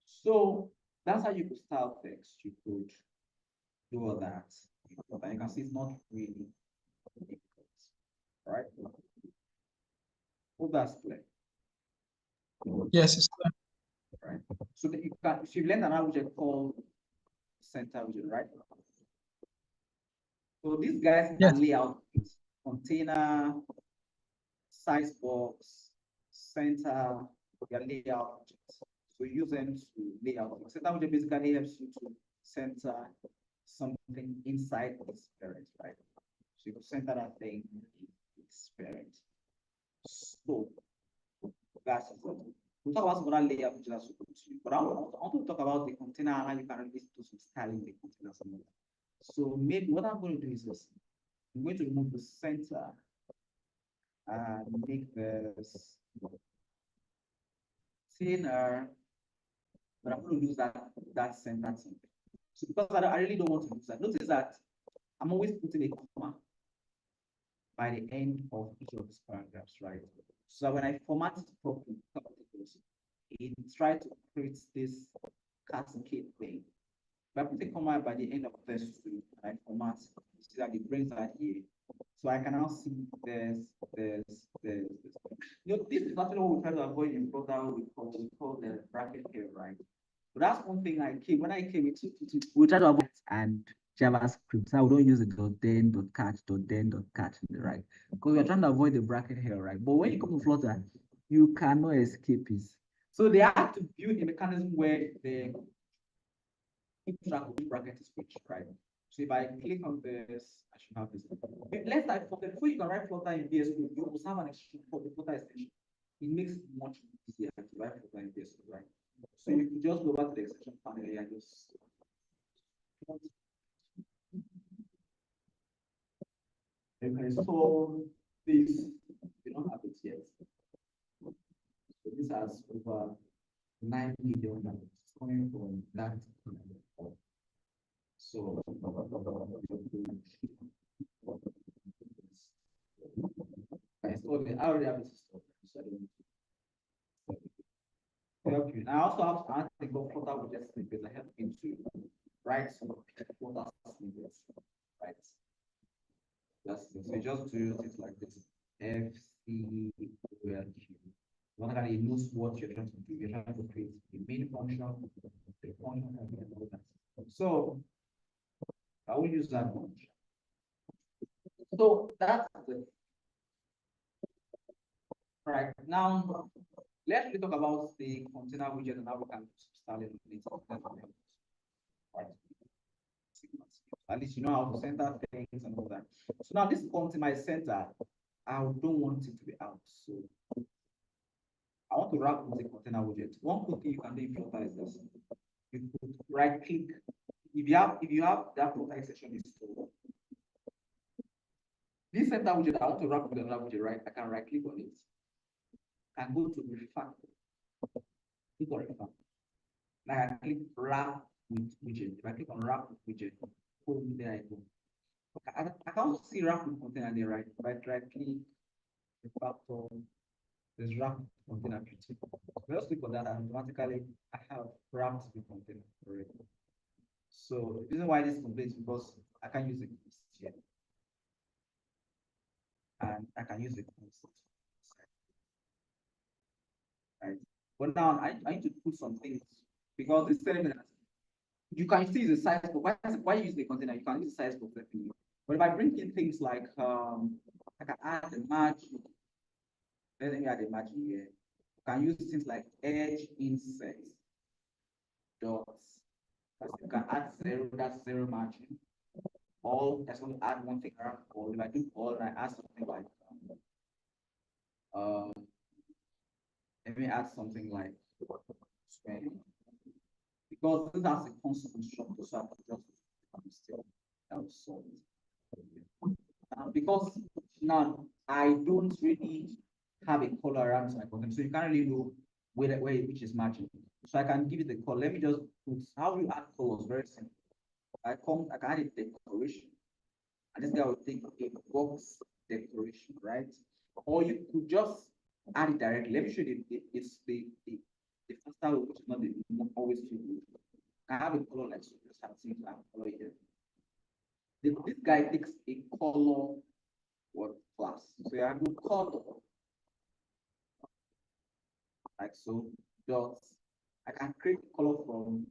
S1: So that's how you could style text. You could do all that. But you can see it's not really difficult. Right? Hope that's clear.
S3: Yes, it's clear.
S1: Right. So that you can, if you learn an object called center widget, right? So these guys
S3: Yes.
S1: can lay out container, size box, center, their layout objects. So use them to lay out. Center widget basically helps you to center something inside its parent, right? So you can center that thing in its parent. So that's it. We'll talk about some other layout objects, but I want to talk about the container and how you can really do some styling the container. So maybe what I'm going to do is this. I'm going to remove the center and make this thinner, but I'm going to use that center thing. So because I really don't want to use that. Notice that I'm always putting a comma by the end of each of these paragraphs, right? So that when I format it properly, it tries to create this cascade thing. If I put a comma by the end of verse 2 and I format, you see that it brings that here. So I can now see this. You know, this is actually what we try to avoid in program we call the bracket here, right? But that's one thing when I came, we try to avoid and JavaScript. Now we don't use the .then, .catch, .then, .catch, right? Because we're trying to avoid the bracket here, right? But when you come to Flutter, you cannot escape it. So they have to build a mechanism where they keep track of which bracket is which, right? So if I click on this, I should have this. Let's type Flutter. Before you can write Flutter in VS Code, you must have an extension called the Flutter extension. It makes it much easier to write Flutter in VS Code, right? So you can just go back to the extension panel and just. Okay, so this, we don't have it yet. So this has over 9 million dollars coming from that. So I already have this installed, so I don't need to help you. And I also have to think of Flutter widget snippets that help me to write some Flutter snippets, right? That's it. So you just do things like this. FC OLQ. One that it knows what you're trying to do. You're trying to create the main function, the function, and all that. So I will use that function. So that's it. Right now, let's talk about the container widget and how we can install it later. Right. At least you know how to center things and all that. So now this comes in my center. I don't want it to be out. So I want to wrap with the container widget. One cool thing you can do in Flutter is this. You could right click. If you have that Flutter section installed, this center widget, I want to wrap with another widget, right? I can right click on it and go to refactor. Click on refactor. Now I click wrap with widget. If I click on wrap with widget, there I go. Okay, I can also see wrap with container there, right? If I right click refactor, there's wrap container beauty. Just click on that and automatically I have wrapped the container already. So the reason why this is complete is because I can use it here. And I can use it right. But now I need to put some things because it's telling me that you can see the size book. Why use the container? You can use the size book. But if I bring in things like I can add a margin. Let me add a margin here. You can use things like edge insert dots. You can add 0, that's 0 margin. All that's going to add one thing around all. If I do all and I add something like let me add something like 20. Because this has a constant constructor, so I can just still that was solved. Because now I don't really have a color around my content, so you can't really know where which is matching. So I can give it the color. Let me just put how you add colors. Very simple. I can add a decoration, and this guy will take a box decoration, right? Or you could just add it directly. Let me show you the faster way, which is not the always too good. I have a color like so. Just have seen that color here. This guy takes a color what class. So you have a color like so. Dots. I can create color from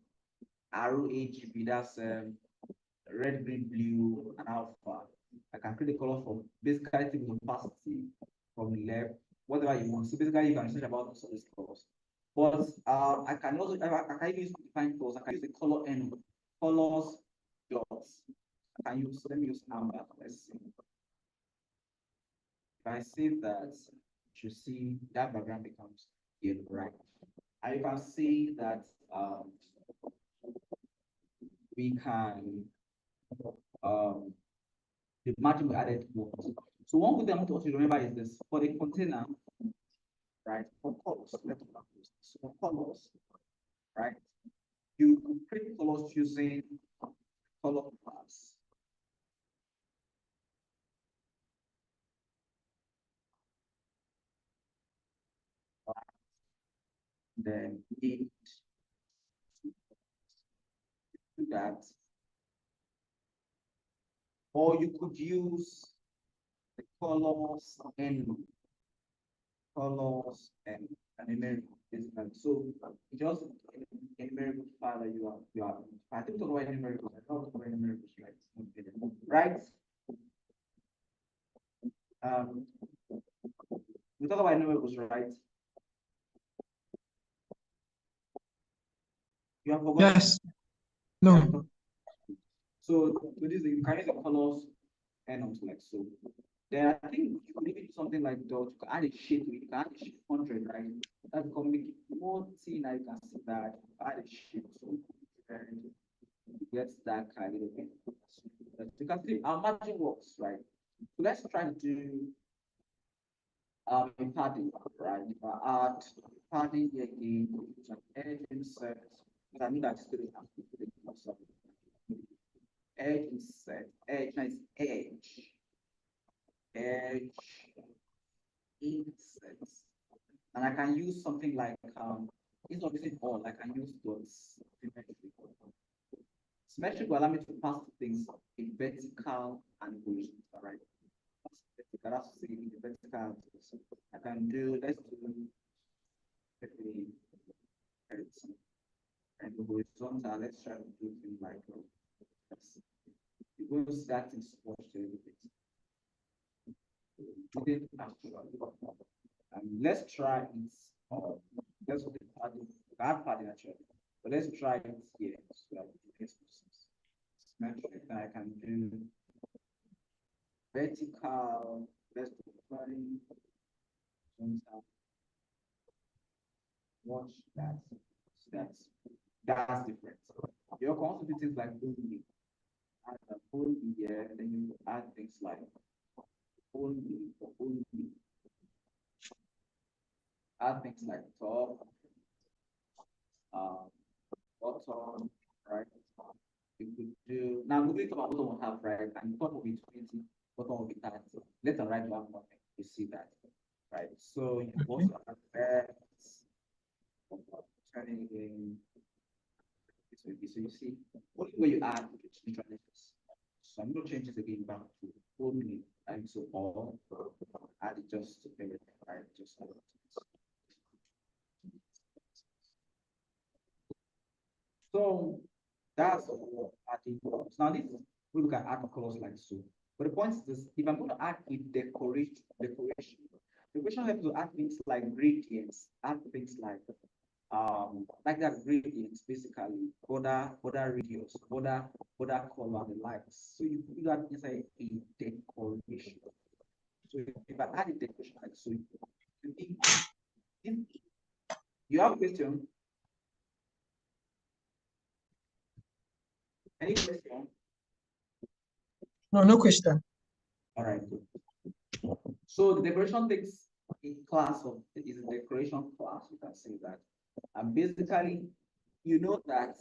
S1: arrow RGB. That's red, green, blue, and alpha. I can create a color from basically with opacity from the left, whatever you want. So basically, you can search about some of these colors. But I can also I can use define colors. I can use the color and colors dots. I can use let me use amber. Let's see. If I save that, you see that background becomes yellow, right? And you can see that we can the margin we added worked. So one good thing I want to remember is this for the container, right? For colors, so for colors, right? You create colors using color class. Then it do that. Or you could use the colors and numeric basically. So just a numerical file that you are I think talk about numericals. I don't talk about numericals, right? We talk about numericals, right? You have forgotten?
S3: Yes. No.
S1: So with this, you can use the colors and also like so. Then I think you could even do something like that. You can add a shade to it. You can add a shade 100, right? That can make it more thin. I can see that. Add a shade to and it gets that kind of thing. You can see our margin works, right? So let's try to do padding, right? If I add padding here again, which an edge insert, because I know that's still have to put it edge insert, edge, nice edge, edge insets. And I can use something like instead of using all, I can use dots symmetric. Symmetric will allow me to pass things in vertical and horizontal, right? Vertical, that's to say in the vertical. I can do, let's do maybe and the horizontal, let's try to do things like this. Because that is squashed a little bit. Let's try it. Let's do padding. Add padding actually. But let's try it here. So that it makes more sense. Symmetric. I can do vertical. Let's do padding. Watch that. So that's different. You can also do things like only. Add a only here, and then you add things like only. Add things like top, bottom, right? You could do now moving to my bottom will have right, and top will be 20, bottom will be 30. Left and right will have nothing. You see that, right? So you also have that turning in this will be so you see only way you add is neutralities. So I'm gonna change this again back to only and so all add it just to everything, right? Just all of it. So that's what adding colors. Now this we look at add colors like so. But the point is this: if I'm going to add a decoration helps to add things like gradients, add things like that gradients basically, border radius, border color and the likes. So you put that inside a decoration. So if I add a decoration like so, if you have a question. Any question?
S3: No, no question.
S1: All right, good. So the decoration takes a class of is a decoration class. You can say that, and basically, you know that,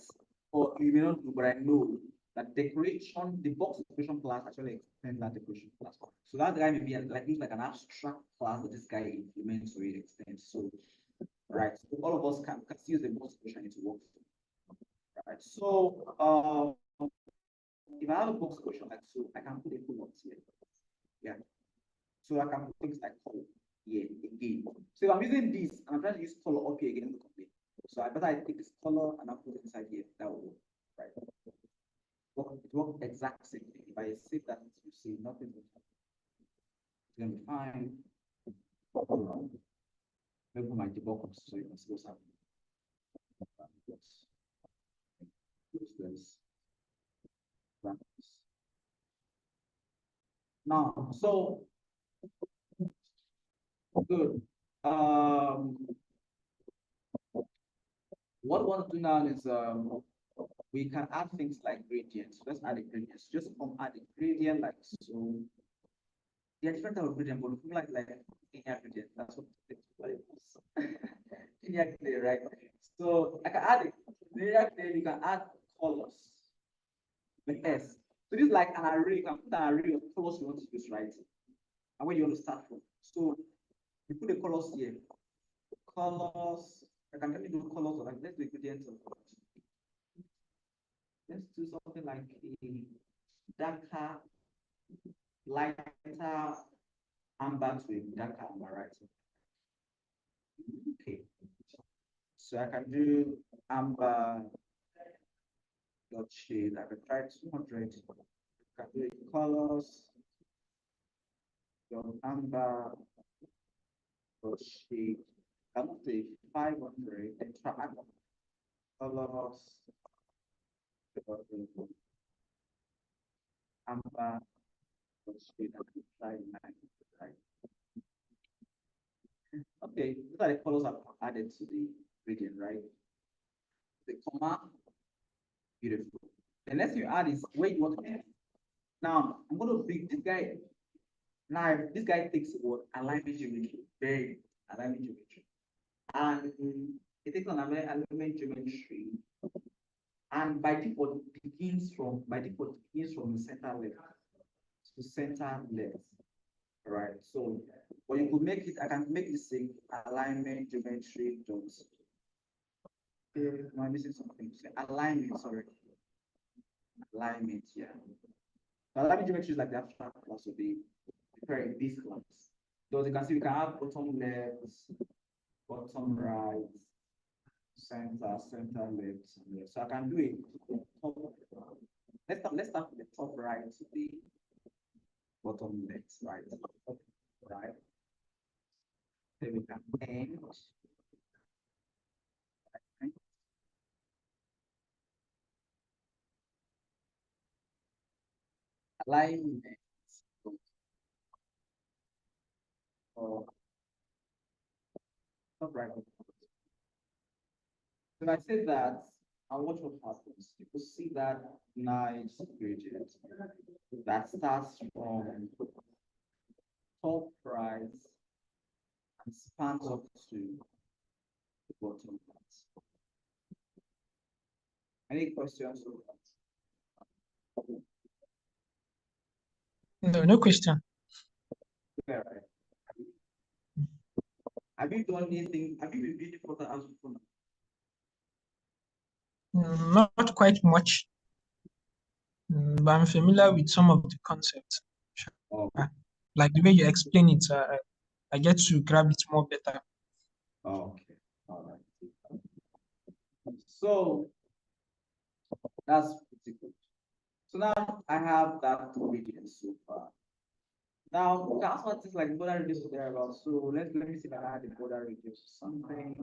S1: or you may not know, but I know that decoration, the box decoration class actually extends that decoration class. So that guy may be like use like an abstract class that this guy implements or it extends. So, right, so all of us can use the box decoration to work. Right. So, if I have a box decoration like so, I can put a full here. Yeah. So I can put things like color here again. So if I'm using this and I'm trying to use color up here again, so I better take this color and I'll put it inside here. That will work, right? It works exact same thing. If I save that, you see nothing will happen. It's gonna be fine. Maybe my debug so you can see what's happening. Now, so good. What we want to do now is we can add things like gradients. Let's add a gradient. Just add a gradient like so. There are different types of gradient, but we like linear gradient. That's what it is. Linear gradient, right? So I can add it. Linear gradient, you can add colors with S. So this is like an array. You can put an array of colors you want to use, right? And where you want to start from. So you put the colors here. Colors. I can only do colors like let's do ingredients of colors. Let's do something like a darker, lighter amber to a darker amber, right? Okay. So I can do amber dot shade. I can try 200. I can do colors dot amber dot shade. I can do 500 and try colors. amber, shade, and try right? Okay, these are the colors I've added to the gradient, right? The comma, beautiful. The next thing you add is where you want to end. Now, I'm going to pick this guy. Now, this guy takes the word alignment geometry, very alignment geometry. And it takes an alignment geometry. And by default, begins from the center left to center left. Right. So, but you could make it, I can make this say alignment geometry dot. Am I missing something? Say alignment, sorry. Alignment, yeah. Alignment geometry is like the abstract class of the very this class. So as you can see, we can have bottom left, bottom right, center, center left, and left. So I can do it. Let's start with the top right to the bottom left, right? Right. Then we can end. Right. Alignment. Or top right. So I say that, and watch what happens. You will see that nice gradient that starts from top right and spans up to the bottom right. Any questions on that?
S3: No, no question.
S1: Yeah, right. Have you done anything? Have you been reading for the answer before?
S3: Not quite much, but I'm familiar with some of the concepts.
S1: Oh,
S3: Like the way you explain it, I get to grab it more better.
S1: okay. All right. So that's pretty good. So now I have that gradient so far. Now, we can also things like border radius or thereabouts. So let me see if I add the border radius or something.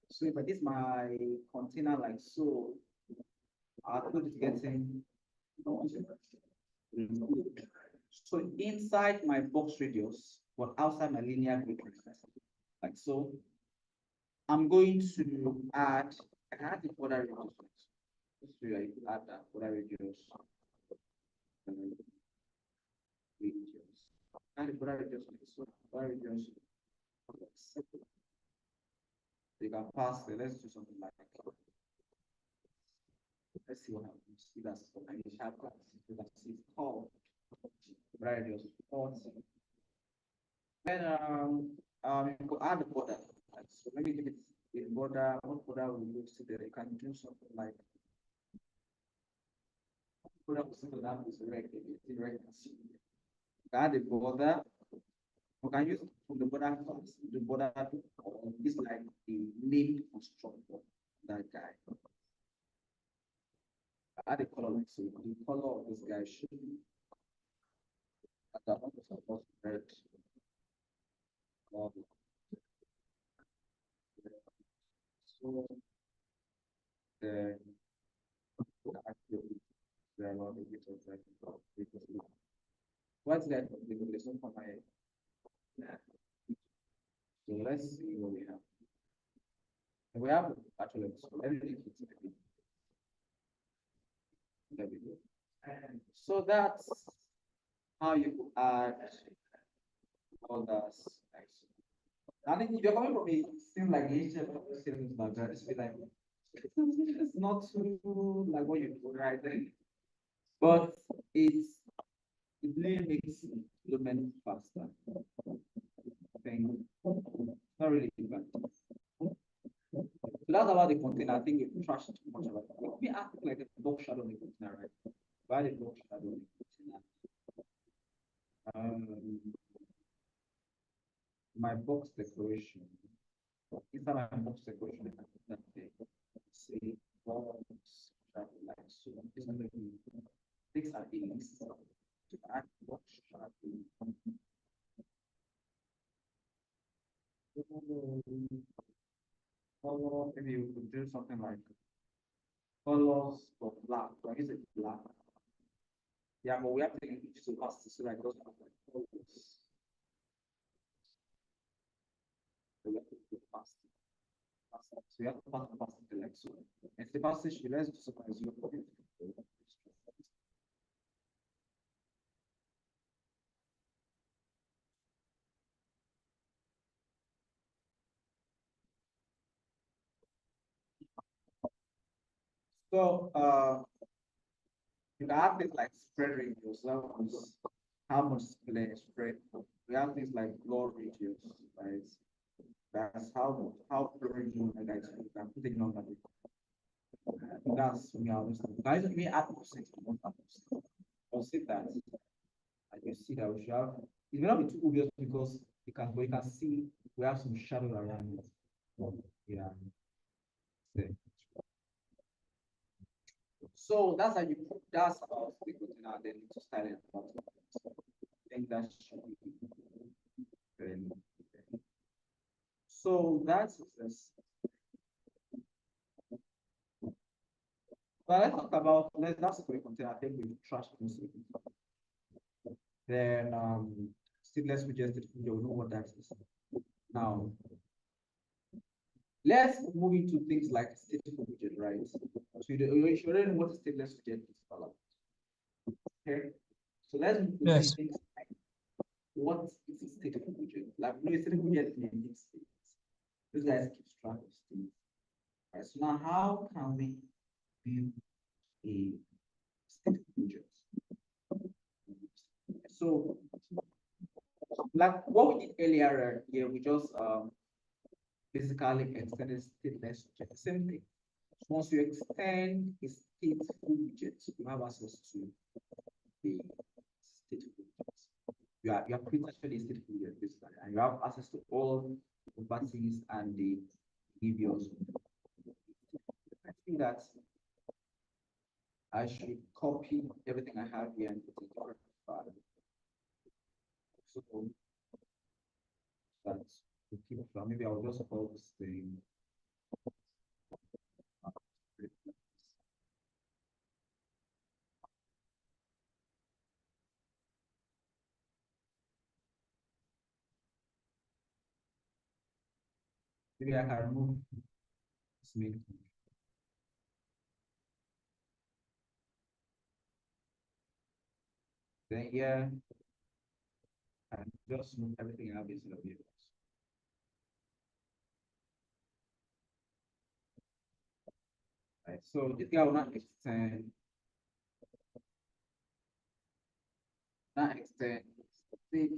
S1: So if I this my container like so, our code is getting so inside my box radius, but outside my linear grid radius, like so. I'm going to add, I can add the border radius. Just so I add that border radius. And the border radius, so border radius. You can pass the, let's do something like let's see what happens. See that's I mean sharp class. You can see it's called radius 40. Then you could add the border. Like, so maybe give it a border, what border will you use today? You can do something like border will that is direct. Add the border. We can use from the border class, the border is like the named constructor, that guy. Add a color like so. The color of this guy should be at the one is supposed to red. So then actually there are a lot of bit of red because what's that? There's no for my so let's see what we have. We have actually everything. There we go. So that's how you add others. I think if you're coming from a thing like HTML series background, it's like it's not too like what you do right then. But it really makes implement faster. Thing. Not really bad. So that's about the container. I think you trashed too much about it. We act like a box shadow on the container, right? Why the box shadow on the container? My box decoration. Inside my box decoration, I can put that thing. Say box shadow like so. This one these are things to add box shadow. Color, maybe you could do something like colors for black. Why is it black? Yeah, but we have to use digital passes so that it doesn't look like all this. So we have to do fast. So we have to pass the pass to like so. If the passage, let's do something as you. So you can have things like spread radius, that was how much spread. We have things like blood radius, right? That's how blurry you want guys you can put it on that. That's me understand. Guys, me add percent, not add percent. I'll say that. And you see that we should have it may not be too obvious because you can see we have some shadow around it. Yeah. So that's how you that's about the container then to style it. I think that should be very so that's this. But let's talk about that's a great container. I think we trash most of it. Then seedless suggested food, you'll know what that is. Now let's move into things like stateful widget, right? So you should already know what a stateless widget is all about. Okay. So let's move to
S3: Yes.
S1: things like what is a stateful widget? Like no, a stateful widget in these states. This guy keeps track of states. Right. So now how can we build a stateful widget? So like what we did earlier here, we just basically extended stateless widget. Same thing. Once you extend a stateful widget, you have access to the stateful widgets. You are pretty actually a stateful widget basically, and you have access to all the properties and the behaviors. I think that I should copy everything I have here and put it in a file. So that's the keep it. Maybe I'll just call this thing. Maybe I can remove this main. Then here, and just move everything out instead of here. Right. So this guy will not extend this.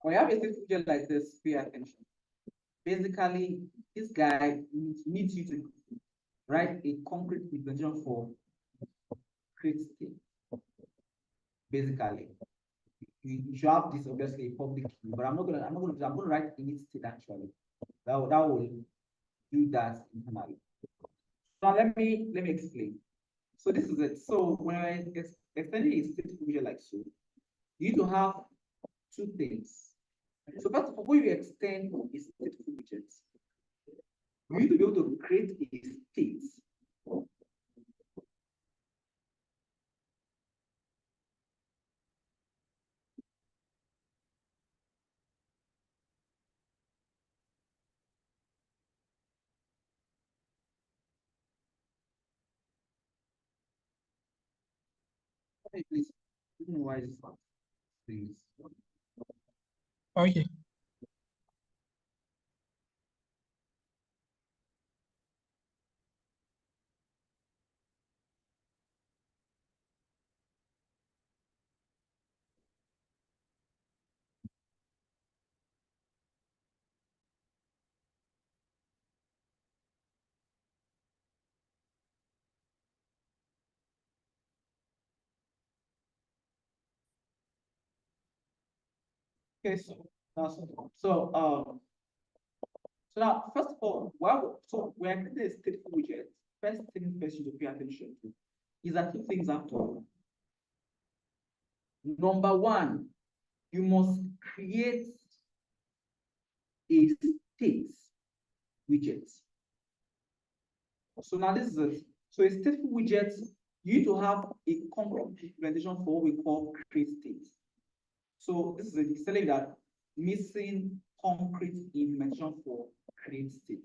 S1: When you have a figure like this, pay attention. Basically, this guy needs you to write a concrete representation for create state. Basically, you should have this obviously a public key, but I'm gonna write init state actually. That will do that internally. Now let me explain. So this is it. So when I extending a state figure like so, you need to have two things. So first of all, when you extend a state widget, you need to be able to create a state. Hey, please, I don't know why this things.
S3: Okay.
S1: Okay, so now first of all, so when there is stateful widget, first thing first you should pay attention to is that two things have to. Number one, you must create a state widget. So now this is it. So a stateful widget, you need to have a concrete implementation for what we call create state. So this is it's telling that missing concrete implementation for create state.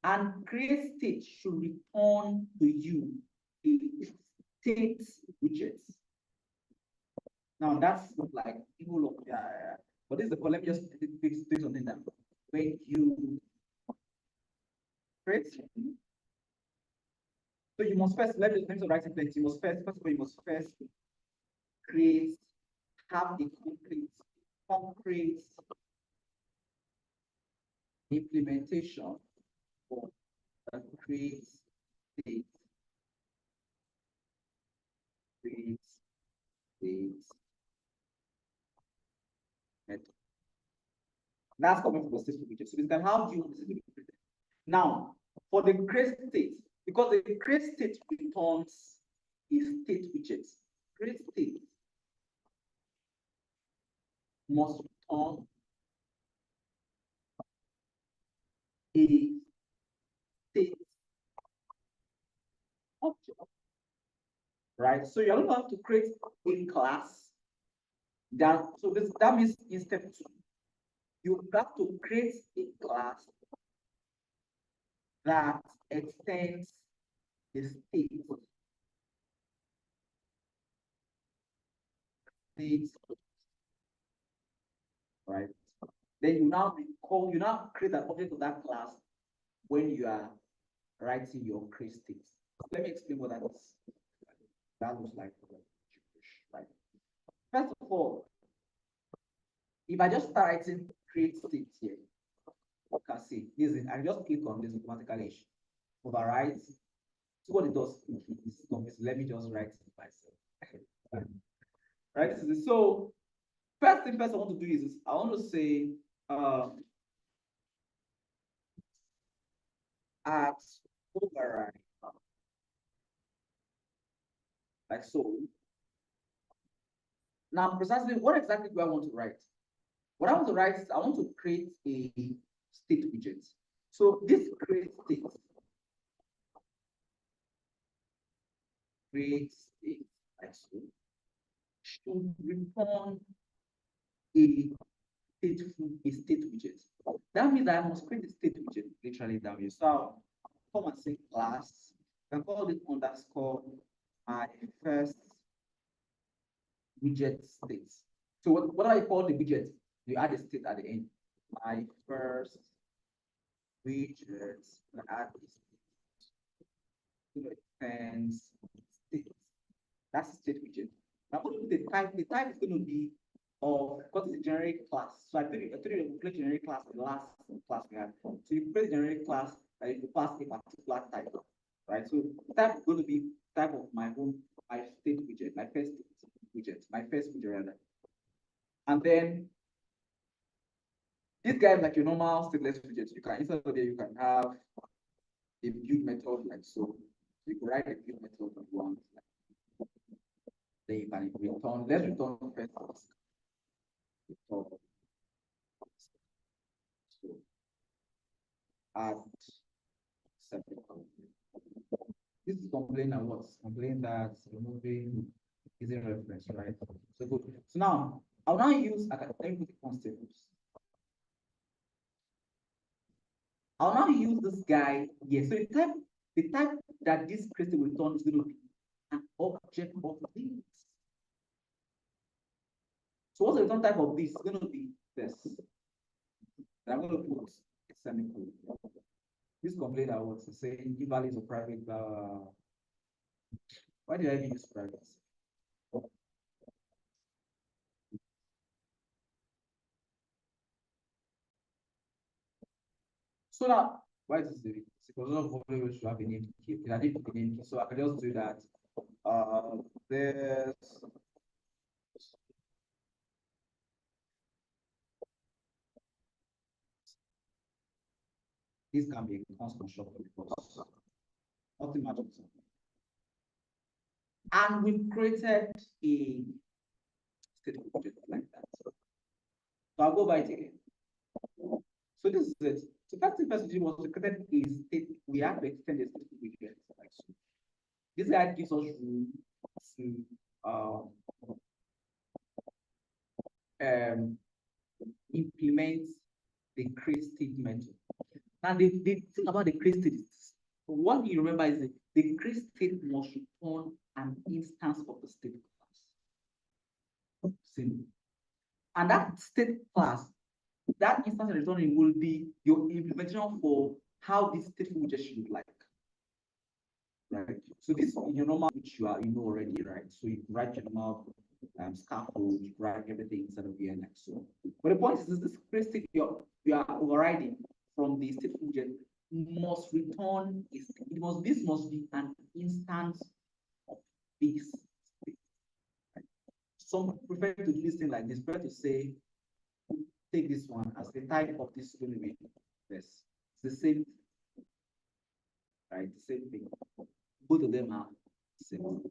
S1: And create state should return to you a state widget. Now that's not like people look, yeah. But this is the let me just fix something that when you create, so you must first let me write it place. You must first of all you must first create have a concrete implementation for a create state. Create state method. That's coming from the stateful widget. So basically, how do you want this to be created? Now, for the create state, because the create state returns a state widget. Create state must return a state object, right? So you're going to have to create a class that, so that means in step 2, you have to create a class that extends the state. Right? Then you now create an object of that class when you are writing your create state. Let me explain what that is. That looks like, right? First of all, if I just start writing create state here, you can see this is, I just click on this automatically override. So what it does is let me just write it myself. Right? This is it. So first thing I want to do is I want to say at override, like so. Now, precisely what exactly do I want to write? What I want to write is I want to create a state widget. So this create state like so should return a state widget. That means I must create a state widget literally down here. So I'll come and say class. I can call it underscore my first widget state. So what do I call the widget? You add a state at the end. My first widget, add a state. Extends state. That's a state widget. Now, what is the type? The type is going to be of, because it's a generic class. So I think you create generic class the last class we had. So you create generic class and you pass a particular type, right? So the type is going to be type of my state widget, my first widget rather. And then this guy is like your normal stateless widget. You can inside of there you can have a build method like so. You can write a build method if you want. Then you can return. Let's return first. So add separate. This is complaint and what? Complaint that removing is a reference, right? So good. So now I'll now use academic constables. I'll now use this guy here. So the type that this crystal will return is going to be an object of this. So what's the return type of this? It's going to be this. And I'm going to put a semicolon. This complaint I was saying give values of private. Why did I even use private? So now, why is this the because of probably should have a name key. I didn't put the name key, so I can just do that. There's this can be a constant short because nothing matches. And we've created a state object like that. So I'll go by it again. So this is it. So first thing first, was to create a state. We have to extend the state widget like so. This guy gives us room to implement the create state method. Now the thing about the create state is what you remember is that the create state must return an instance of the state class. Simple. And that state class, that instance returning will be your implementation for how this state widget should look like. Right. So this is your normal, which you know already, right? So you write your normal scaffold, you write everything instead of here like so. But the point is this create state you are overriding from the state widget must return this must be an instance of this state. Right? Some prefer to do this thing like this, prefer to say, take this one as the type of this element. Yes, it's the same, right? The same thing. Both of them are the same.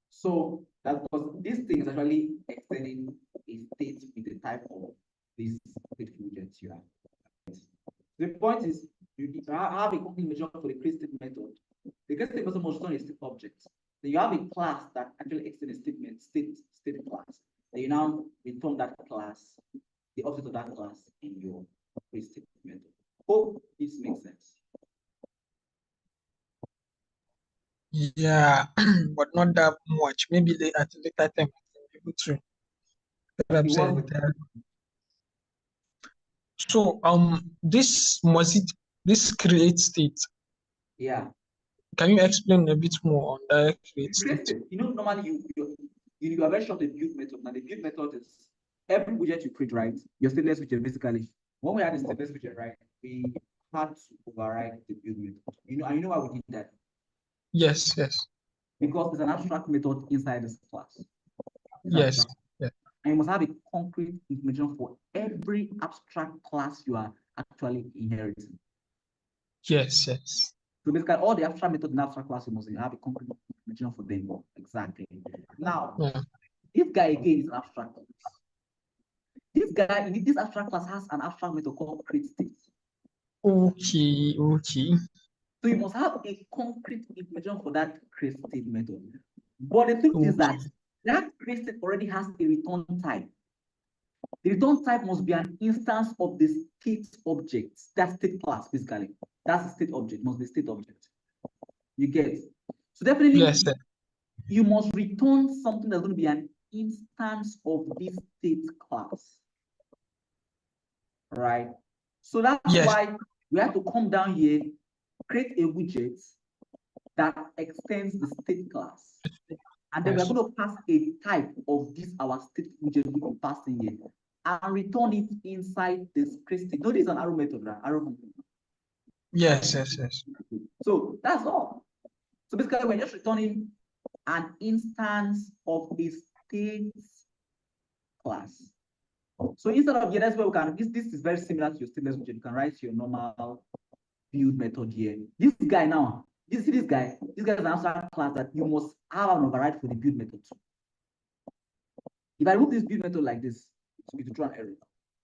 S1: So that because this thing is actually extending a state with the type of this state widget you have. The point is, you have a complete measure for the create state method. The create state method must return a state object. Then you have a class that actually extends a statement state class. Then you now return that class, the object of that class in your create state method. Hope this makes sense.
S3: Yeah, but not that much. Maybe at a later time, I can be able to perhaps tell. So this create state,
S1: Yeah.
S3: can you explain a bit more on that create state?
S1: You know, normally you are very sure of the build method. Now the build method is every widget you create, right? Your stateless widget basically. When we had the stateless widget, right, we had to override the build method. You know why we did that?
S3: Yes.
S1: Because there's an abstract method inside this class.
S3: Yes.
S1: And you must have a concrete implementation for every abstract class you are actually inheriting.
S3: Yes.
S1: So basically, all the abstract methods in abstract class, you must have a concrete implementation for them. Exactly. Now, this guy again is an abstract class. This guy in this abstract class has an abstract method called create state.
S3: Okay.
S1: So you must have a concrete implementation for that create state method. But the truth is that create state already has a return type. The return type must be an instance of the state object, that state class, basically. That's the state object, must be state object. You get? So definitely,
S3: yes,
S1: you must return something that's going to be an instance of this state class. Right? So that's why we have to come down here, create a widget that extends the state class. And then we're going to pass a type of this, our state widget we can pass in here, and return it inside this create state. Notice an arrow method, right? Arrow function.
S3: Yes.
S1: So that's all. So basically, we're just returning an instance of a state class. So instead of that's where we can, this is very similar to your stateless widget. You can write your normal build method here. This guy now, you see this guy is an abstract class that you must have an override for the build method too. If I remove this build method like this, it will throw an error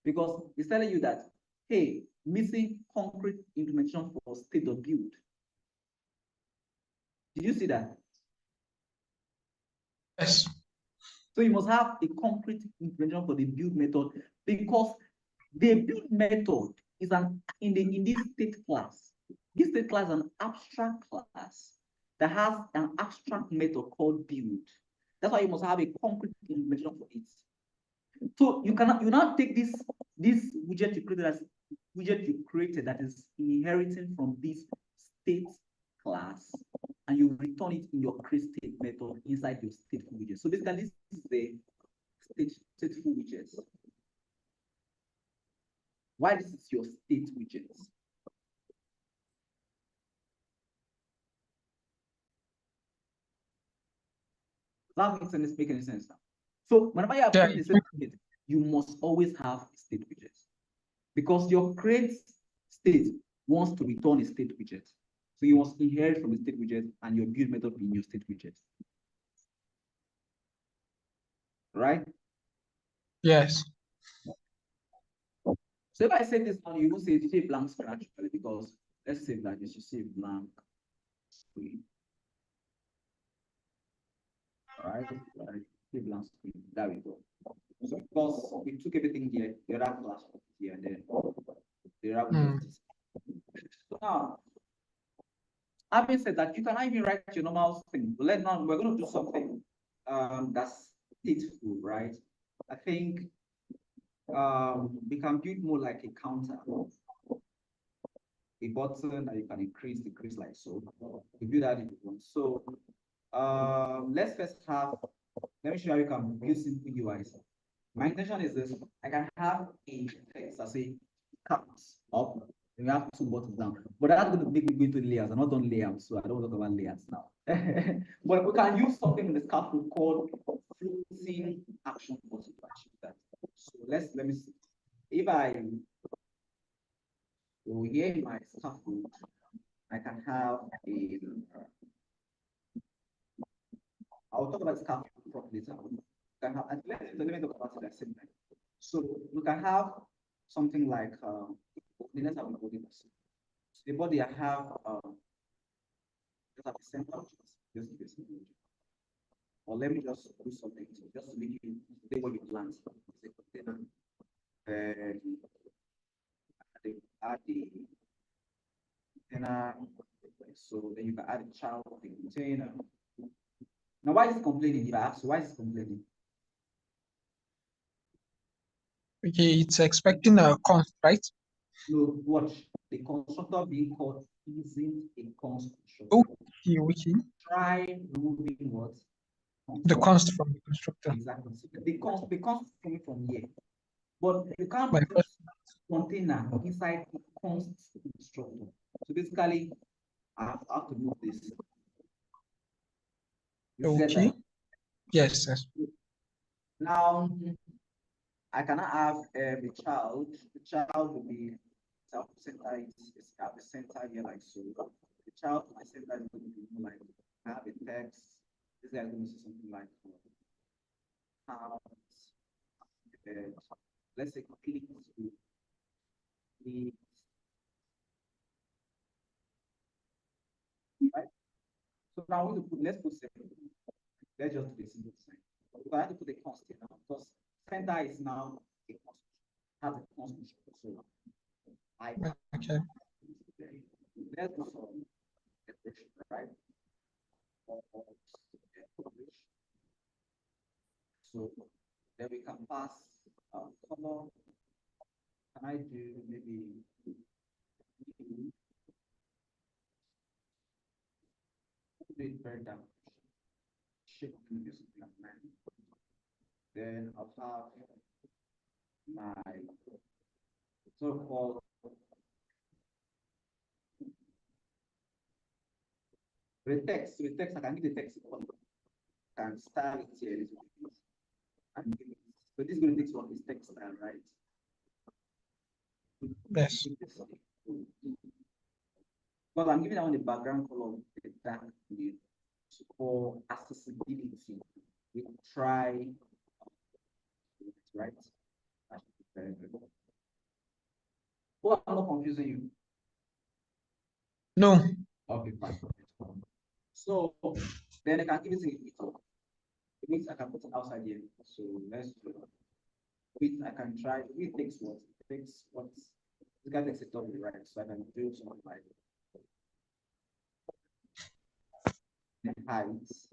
S1: because it's telling you that, hey, missing concrete implementation for state.build. Did you see that?
S3: Yes.
S1: So you must have a concrete implementation for the build method because the build method is in this state class. This state class is an abstract class that has an abstract method called build. That's why you must have a concrete implementation for it. So you now take this widget you created that is inheriting from this state class, and you return it in your create state method inside your stateful widget. So basically, this is the stateful widget. Why this is your state widget? That makes sense. Make any sense now? So whenever you are creating a state widget, you must always have a state widget because your create state wants to return a state widget. So you must inherit from the state widget and your build method in your state widget. Right?
S3: Yes.
S1: So if I say this now, you will say it's a blank screen actually, because let's say that you should see a blank screen. All right, a blank screen. There we go. So because we took everything here, the other class here, and then the other
S3: Mm.
S1: So now, having said that, you can even write your normal thing. But now we're going to do something that's stateful, right? I think we can build more like a counter, a button that you can increase, decrease, like so. You build that if you want. So let's first have, let me show you how you can build simple UIs. My intention is this: I can have a text, I say counts up, and we have two buttons down. But that's going to make me go into layers. I'm not on layouts, so I don't want to talk about layers now. But we can use something in the scaffold called floating action button to achieve that. So let me see. If I go here in my scaffold, I can have a. I'll talk about scaffold properly later. Can have, and let me talk about it at the same time. So we can have something like let's have a body. So the body I have just have a center, just or let me just do something just to make you say what you plant. Then add the container. So then you can add a child of the container. Now, why is it complaining? If I ask, why is it complaining?
S3: Okay, it's expecting a const, right?
S1: No, watch. The constructor being called isn't a constructor.
S3: Okay, okay.
S1: Try removing what?
S3: The const from the constructor.
S1: Exactly. So the const coming from here. But you can't
S3: My
S1: put
S3: first,
S1: container inside the const constructor. So basically, I have to move this. You get
S3: okay.
S1: that?
S3: Yes, yes.
S1: Now, I cannot have a child. The child will be self-center is at the center here, like so. The child to my center is going to be more like I have a text. This guy is going to see something like let's say click to the right. So now we put let's put seven. Let's just do a single sign. But I have to put a constant now because center is now a constant. Has a constant. So I
S3: Okay.
S1: let's do some decoration, right? So then we can pass color. Can I do maybe do it very down? Shape maybe something like that. Then I'll have my so-called the text. I can give the text color. Can style it here a little bit. And give it. So this is going to take one is text style, right?
S3: Yes.
S1: But I'm giving that one the background color of the dark blue for accessibility. We try, right? Very good. Well, I'm not confusing you.
S3: No.
S1: Okay, fine. So then I can give it a it means I can put it outside here. So let's do it. I can try. It takes what? It takes what? This guy takes a double, right? So I can do something like the heights.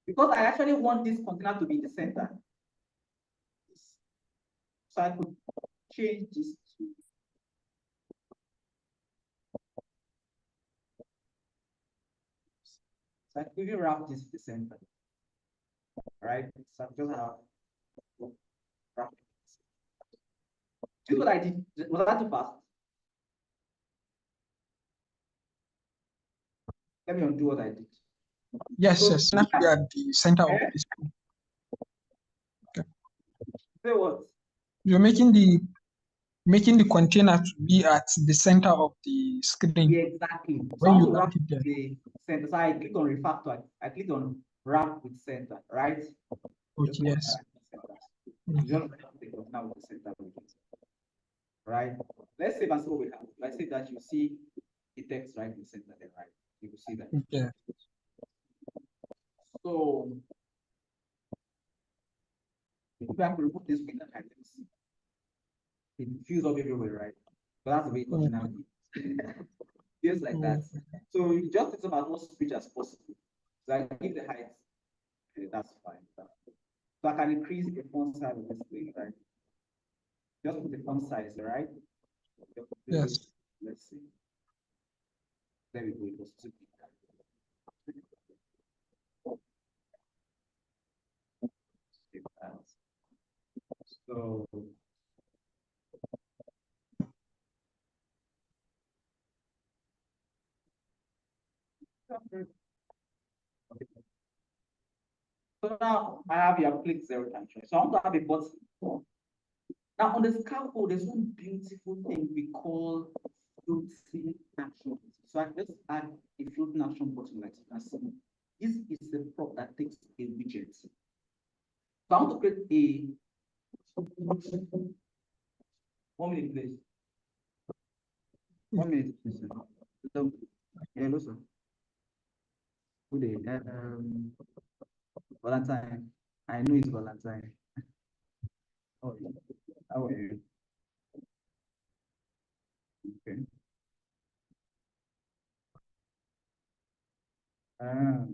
S1: Because I actually want this container to be in the center. So I could change this to so I could even wrap this to the center. Right? So I just have wrap it. See what I did? Was that too fast? Let me undo what I did.
S3: Yes,
S1: So,
S3: yes. Now we are at the center of
S1: eh?
S3: the screen. Okay.
S1: Say what?
S3: You're making the making the container to be at the center of the screen
S1: Yeah, exactly. So
S3: when
S1: I
S3: you
S1: want to
S3: wrap
S1: wrap
S3: it there.
S1: the center. So I click on refactor. I click on wrap with center, right?
S3: Okay,
S1: Just want
S3: yes.
S1: center.
S3: Mm.
S1: You don't have to take it now with the center, right? Let's say that's what we have. Let's say that you see the text right in the center there, right? You will see that.
S3: Okay.
S1: So if I have to remove this window, I can see it fills up everywhere, right? But that's the way it
S3: Mm.
S1: originally feels like that. So you just think about as much speech as possible. So I give the height, that's fine. So I can increase the font size of this thing, right? Just put the font size, right?
S3: Yes.
S1: Let's see. There we go. It was too big. So so now I have your click zero time. So I want to have a button. Now on the scaffold, there's one beautiful thing we call floating action. So I just add a floating action button like you can see. This is the prop that takes a widget. So I want to create a 1 minute, please. 1 minute, please. Hello, hello, sir. Good day. Valentine. I know it's Valentine. How are you? How are you? Okay. Um,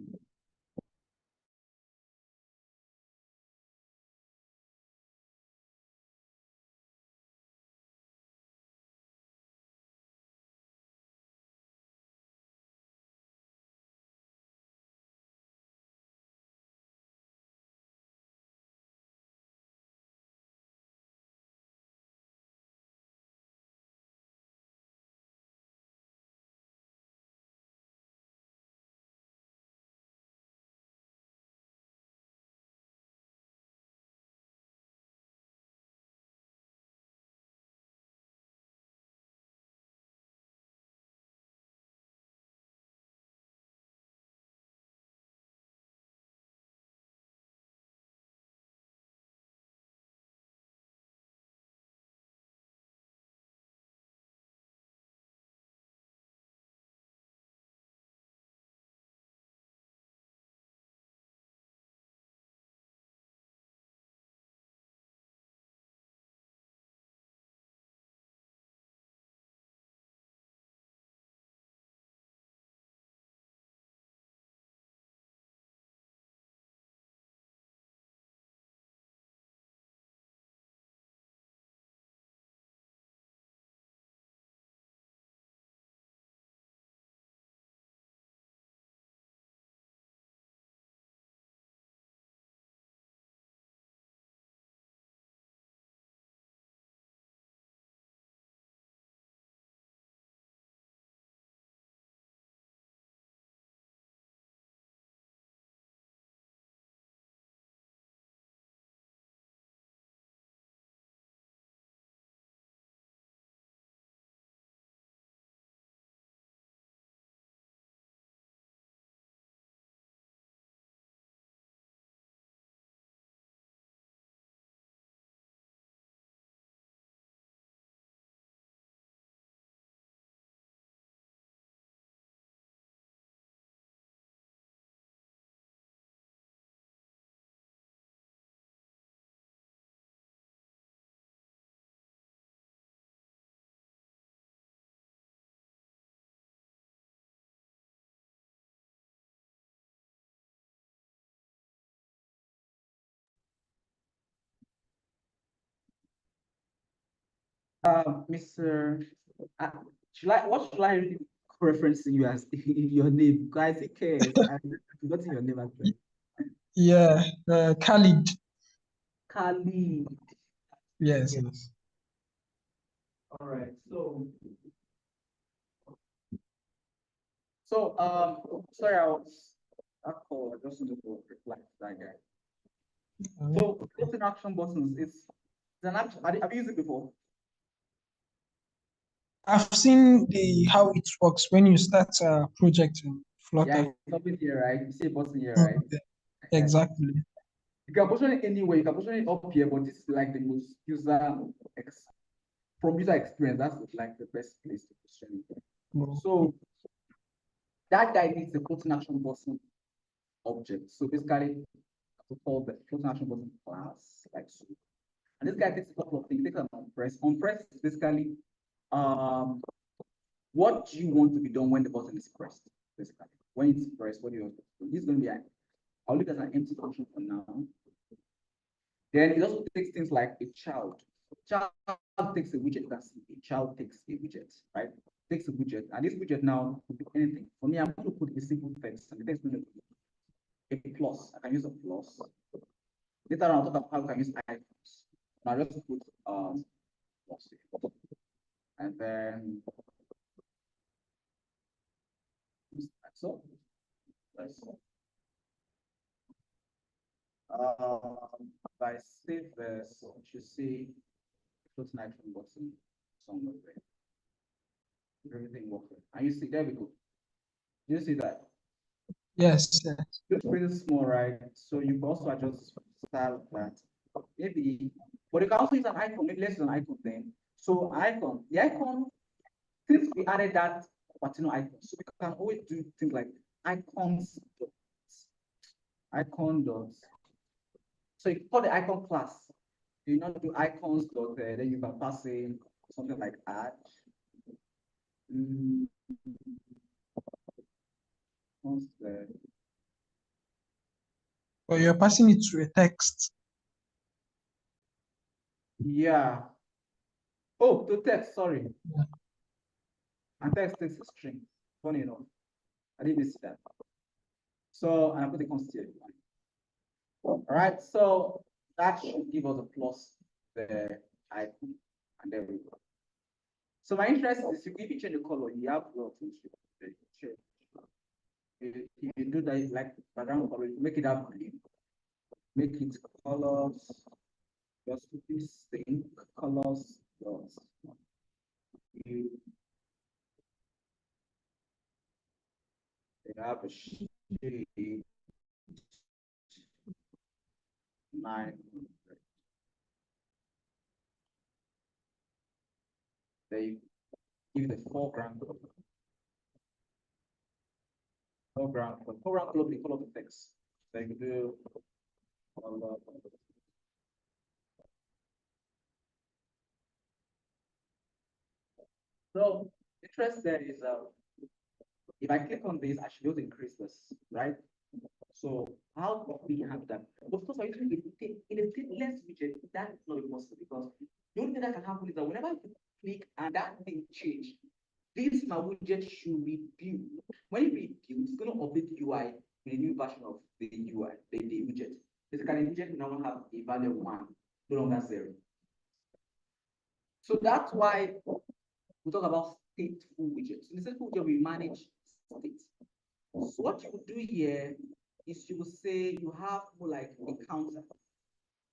S1: Mr. What should I reference you as your name? Guys, it cares. I've forgotten your name actually.
S3: Yeah. Khalid.
S1: Khalid.
S3: Yes. Yes.
S1: All right. Sorry, I call. I just need to reply to that guy. So, floating action buttons is an action. Have you used it before?
S3: I've seen how it works when you start a project in
S1: Yeah,
S3: Flutter.
S1: it's up in here, right? You see a button here,
S3: Mm,
S1: right?
S3: exactly.
S1: You can position it anywhere. You can position it up here, but this is like the most from user experience. That's like the best place to position it.
S3: Mm.
S1: So that guy needs the floating action button object. So basically, to call the floating action button class, like so. And this guy takes a couple of things. Take an on press. On press is basically what do you want to be done when the button is pressed? Basically, when it's pressed, what do you want to do? This is going to be I'll leave it as an empty function for now. Then it also takes things like a child. Child takes a widget. You can see a child takes a widget, right? Takes a widget, and this widget now could be anything. For me, I'm going to put a simple text, and the text is going to be a plus. I can use a plus. Later on, I'll talk about how you can use icons. Now just put plus, and then so. If I save this, you should see floating action button somewhere there. Everything working. And you see, there we go. You see that?
S3: Yes.
S1: Looks pretty small, right? So you can also adjust style of that. Maybe, but you can also use an icon. Maybe let's use an icon then. So the icon, since we added that particular icon, so we can always do things like icons dots, icon dots. So you call the icon class. You not do icons dot there, then you can pass in something like add.
S3: But you're passing it to a text.
S1: Yeah. Oh, to text, sorry.
S3: Yeah.
S1: And text takes a string. Funny enough. I didn't see that. So, and I put the constant. All right, so that should give us a plus the icon. And there we go. So my interest is if you change the color, you have a lot of things to change. If you do that, like background color, make it up green. Make it colors, just put this thing, colors, dots. You have a shade 900. They give the foreground color. Foreground color, the color of the text. They can do color. So interest there is if I click on this, I should be able to increase this, right? So how do we have that? Of course, in a stateless widget, that is not possible because the only thing that can happen is that whenever you click and that thing change, this my widget should be built. When it rebuilds, it's going to update the UI with a new version of the UI, the widget. Basically, the widget will now have a value of 1, no longer 0. So that's why we talk about stateful widgets. In the stateful widget, we manage state. So what you would do here is you will say you have more like a counter.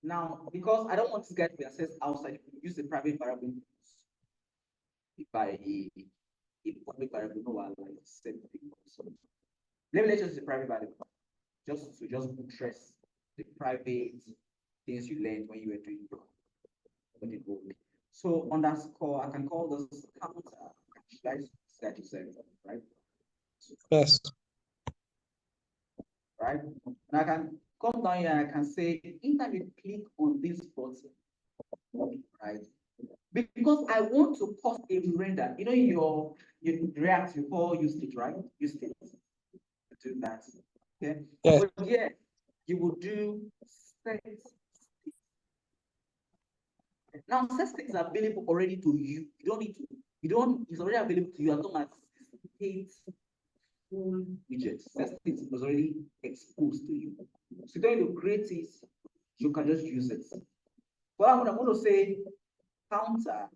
S1: Now, because I don't want this guy to be accessed outside, you use the private variable by a public variable, no, like set so let me use the private variable just to buttress the private things you learned when you were doing your so underscore, I can call this counter -37, right?
S3: Yes.
S1: Right? And I can come down here and I can say, anytime you click on this button, right? Because I want to post a render. You know, your React, you call use state, right? Use state. Do that. Okay.
S3: Yes.
S1: But yeah, you will do set state. Now, set state is available already to you. You don't need to, it's already available to you as long as state full widget. Set state was already exposed to you. So you don't need to create it, you can just use it. But I'm going to say counter.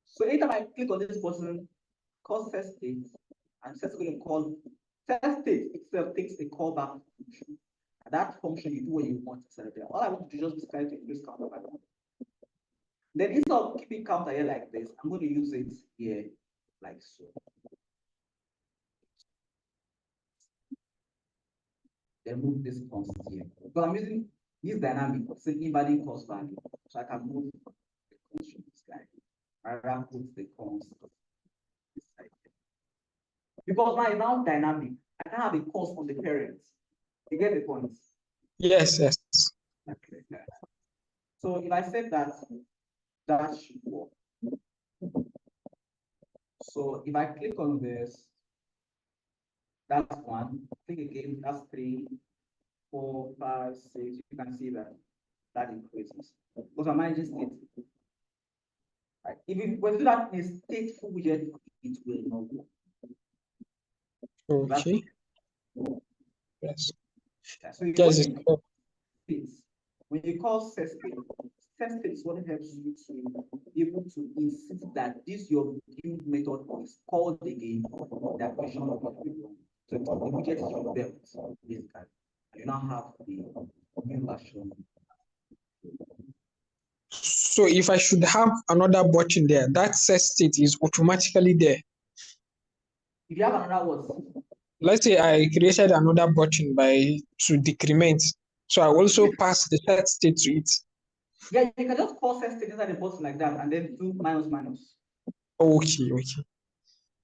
S1: So anytime I click on this button, call set state, and set going to call set state itself takes a callback function. And that function, you do what you want to set it there. All I want to do is just basically to increase counter by 1. Then instead of keeping counter here like this, I'm going to use it here like so. Then move this const here. But I'm using this dynamic, say invalid cost value. So I can move the const from this guy. I rather put the const this side. Because now dynamic. I can have a cost on the parent. You get the point?
S3: Yes, yes.
S1: Okay. So if I say that should work. So if I click on this, that's 1. Click again, that's 3, 4, 5, 6. You can see that increases. Because I'm managing state. Right. If you were to do that in a stateful widget, it will not work.
S3: Okay. Yes.
S1: Yeah, so you
S3: Yes.
S1: when you call set state is what helps you to be able to insist that this your build method is called again that version of the people. So the widget is your belt, basically. You now have the new version.
S3: So if I should have another button there, that set state is automatically there.
S1: If you have another word,
S3: Let's say I created another button to decrement. So I also pass the set state to it.
S1: Yeah, you can just call set state inside the button like that and then do minus.
S3: Okay.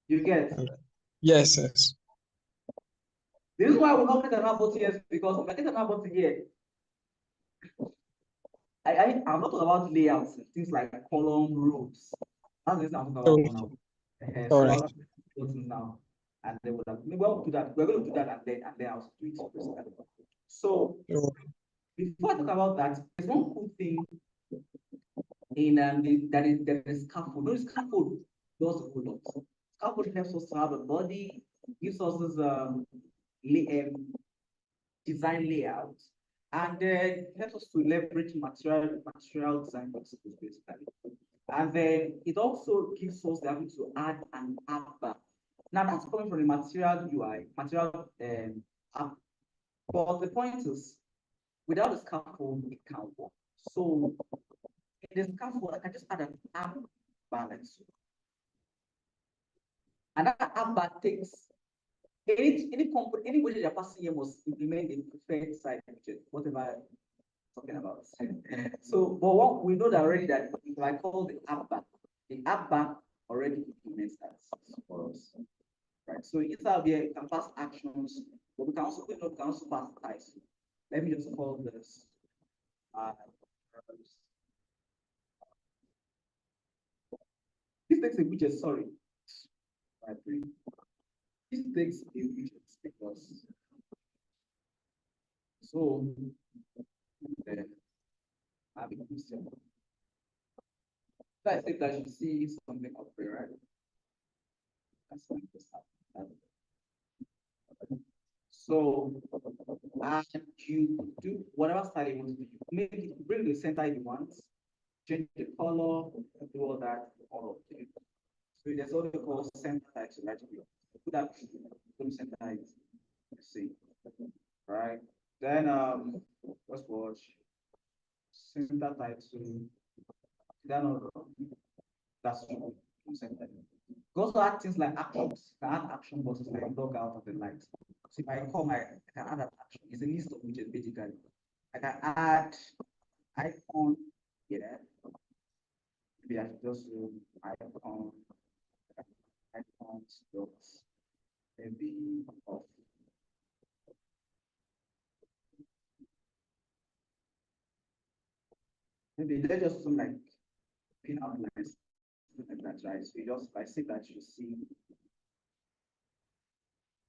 S1: You get?
S3: Yes, yes.
S1: The reason why we don't create another button here is because if I get another button here, I'm not talking about layouts, things like column, rows. That's the reason I'm talking about now.
S3: All right.
S1: Now, and they would have maybe we'll do that. We're going to do that and then I'll do it. So before I talk about that, there's one cool thing in that is scaffold. No, scaffold does a whole lot. Scaffold helps us to have a body, gives us this design layout, and helps us to leverage material design principles basically. And then it also gives us the ability to add an app bar. Now that's coming from the material UI, material app. But the point is, without the scaffold, it can't work. So in the scaffold, I can just add an app bar like so. And that app bar takes any component, any widget you're passing here must implement a preferred side widget, whatever I'm talking about. So, but what we know that already that if I call the app bar already implements that for us. Right. So inside here, you can pass actions, but we can also pass types. Let me just call this. This takes a widget, sorry. This takes a widget because so I have a question. So I think I should see something up there, right? That's like this. So, and you do whatever style you want to do. Make it, bring the center you want, change the color, do all that, all of it. So there's what we call center types, right? Put that center types. Let's see. Right. Then let's watch center types. Then that's true. Center. You also add things like actions. You can add action buttons like log out of the lights. So if I come, I can add an action. It's a list of widgets basically. I can add icon here. Maybe I should just do icons dots maybe off. Maybe let's just do like pin outlines like that, right? So you just I see that you see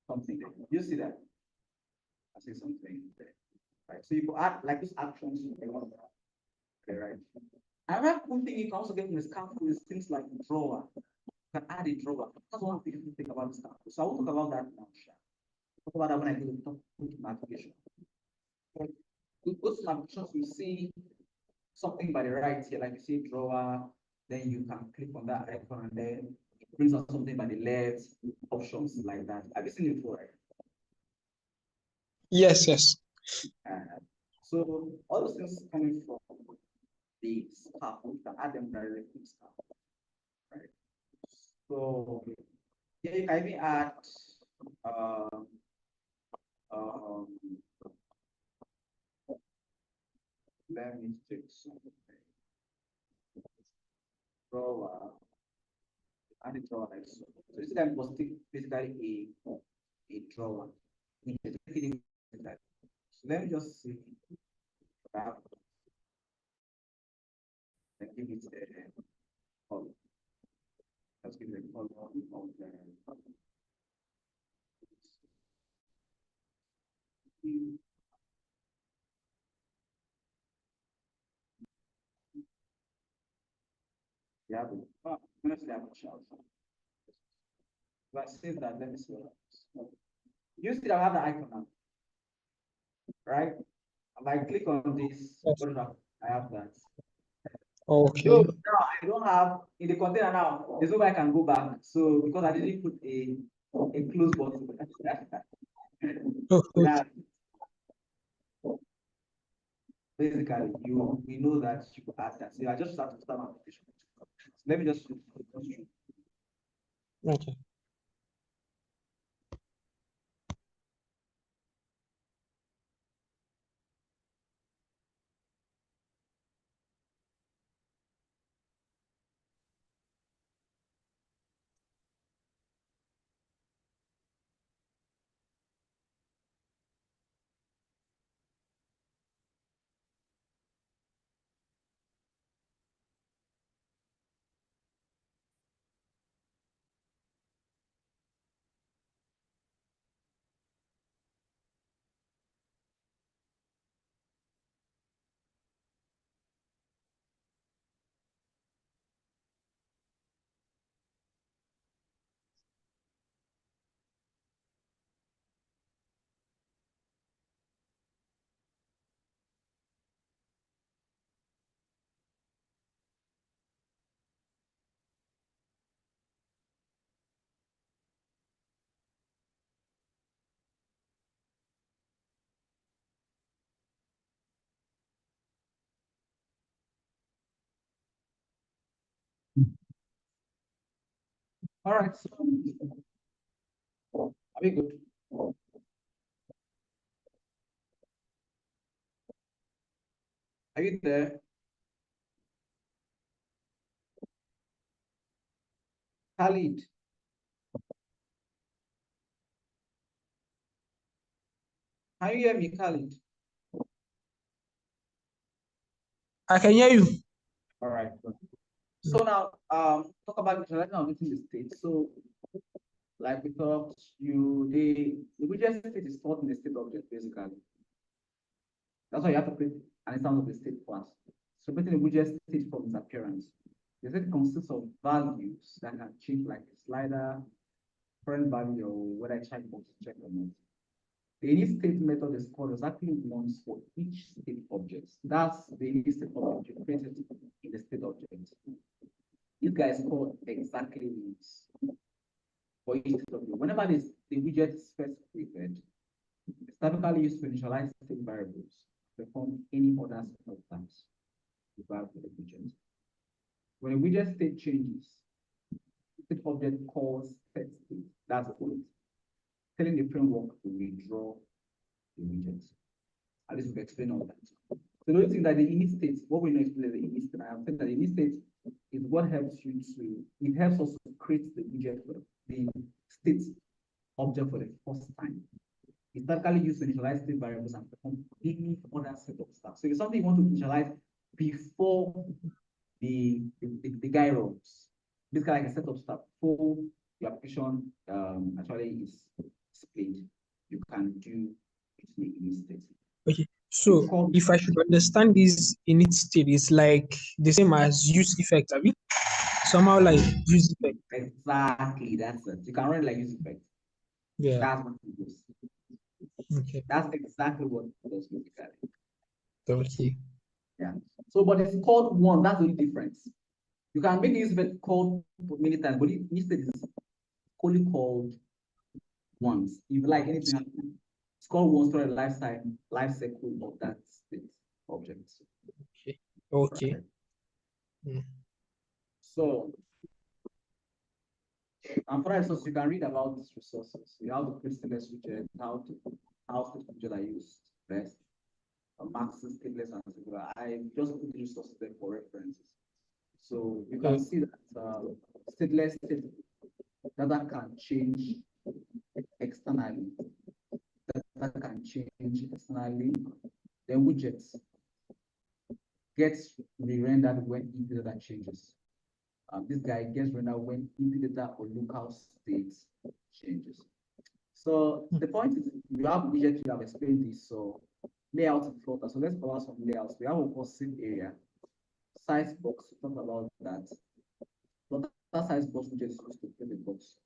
S1: something there. You see that? I see something there. Right. So you can add like these actions you want to okay, right? Another cool thing you can also get from the scaffold is things like drawer. You can add a drawer. That's one beautiful thing about the scaffold. So I will talk about that now. Talk about that when I go to navigation. We go to navigations, you see something by the right here, like you see drawer, then you can click on that icon and then it brings up something by the left, options like that. Have you seen it before, right?
S3: Yes.
S1: So all those things coming from the scaffold, you can add them directly to the scaffold, right? So yeah, you can even add um, um, let me take something. Drawer and a drawer like so. So this guy was basically a drawer. So let me just see that and give it a color. Let's give it a color of the yeah, honestly, I have a shout. But save that, let me see what happens. You see, I have the icon now, right? If I click on this,
S3: Yes.
S1: what do I have that?
S3: Okay.
S1: No, now I don't have in the container now. There's no way I can go back. So because I didn't put a close button.
S3: Okay.
S1: That basically we know that you could add that. So I just start to start my application. So let me just
S3: Okay.
S1: all right. So are we good? Are you there? Khalid, can you hear me, Khalid?
S3: I can hear you.
S1: All right. Good. So now talk about visualizing within the state. So like we talked, the widget state is stored in the state object basically. That's why you have to create an instance of the state class. So creating the widget state from its appearance. The state consists of values that can change like a slider, current value, or whether a checkbox is checked or not. The init state method is called exactly once for each state object. That's the init state object created in the state object. This guy is called exactly once for each state object. Whenever the widget is first created, it's typically used to initialize state variables, perform any other set of tasks required for the widget. When a widget state changes, the state object calls set state. That's it. Telling the framework to withdraw the widget. At least we've explained all that. So the only thing that the init state, what we know explain the init state, I have said that the init state is what helps you to, it helps us to create the widget for the state object for the first time. It's typically used to initialize state variables and perform any other set of stuff. So if something you want to initialize before the guy runs, basically like a set of stuff before the application actually is displayed, you can do it in the init state.
S3: Okay. So if I should understand this init state is like the same as use effect, have you? Somehow like use effect.
S1: Exactly, that's it. You can run it like use effect.
S3: Yeah.
S1: That's what it is.
S3: Okay.
S1: That's exactly what it does basically.
S3: Okay.
S1: Yeah. So, but it's called one. That's the only difference. You can make use effect called many times, but instead it's only called once. If you like anything, it's called once for a life cycle of that state object.
S3: Okay. Okay.
S1: Right.
S3: Mm.
S1: So, and for instance, you can read about these resources. You have the stateless widget, how stateless widget are used best, Max's stateless and similar. I just put the resources there for references. So you can see that stateless data can change externally. Data can change externally. Then widgets gets re-rendered when input data changes. This guy gets rendered when input data or local state changes. So the point is, you have widgets, you have explained this. So layout and filter. So let's cover some layouts. We have a positive area, size box. Talk about that. But that size box widget is used to fill the box.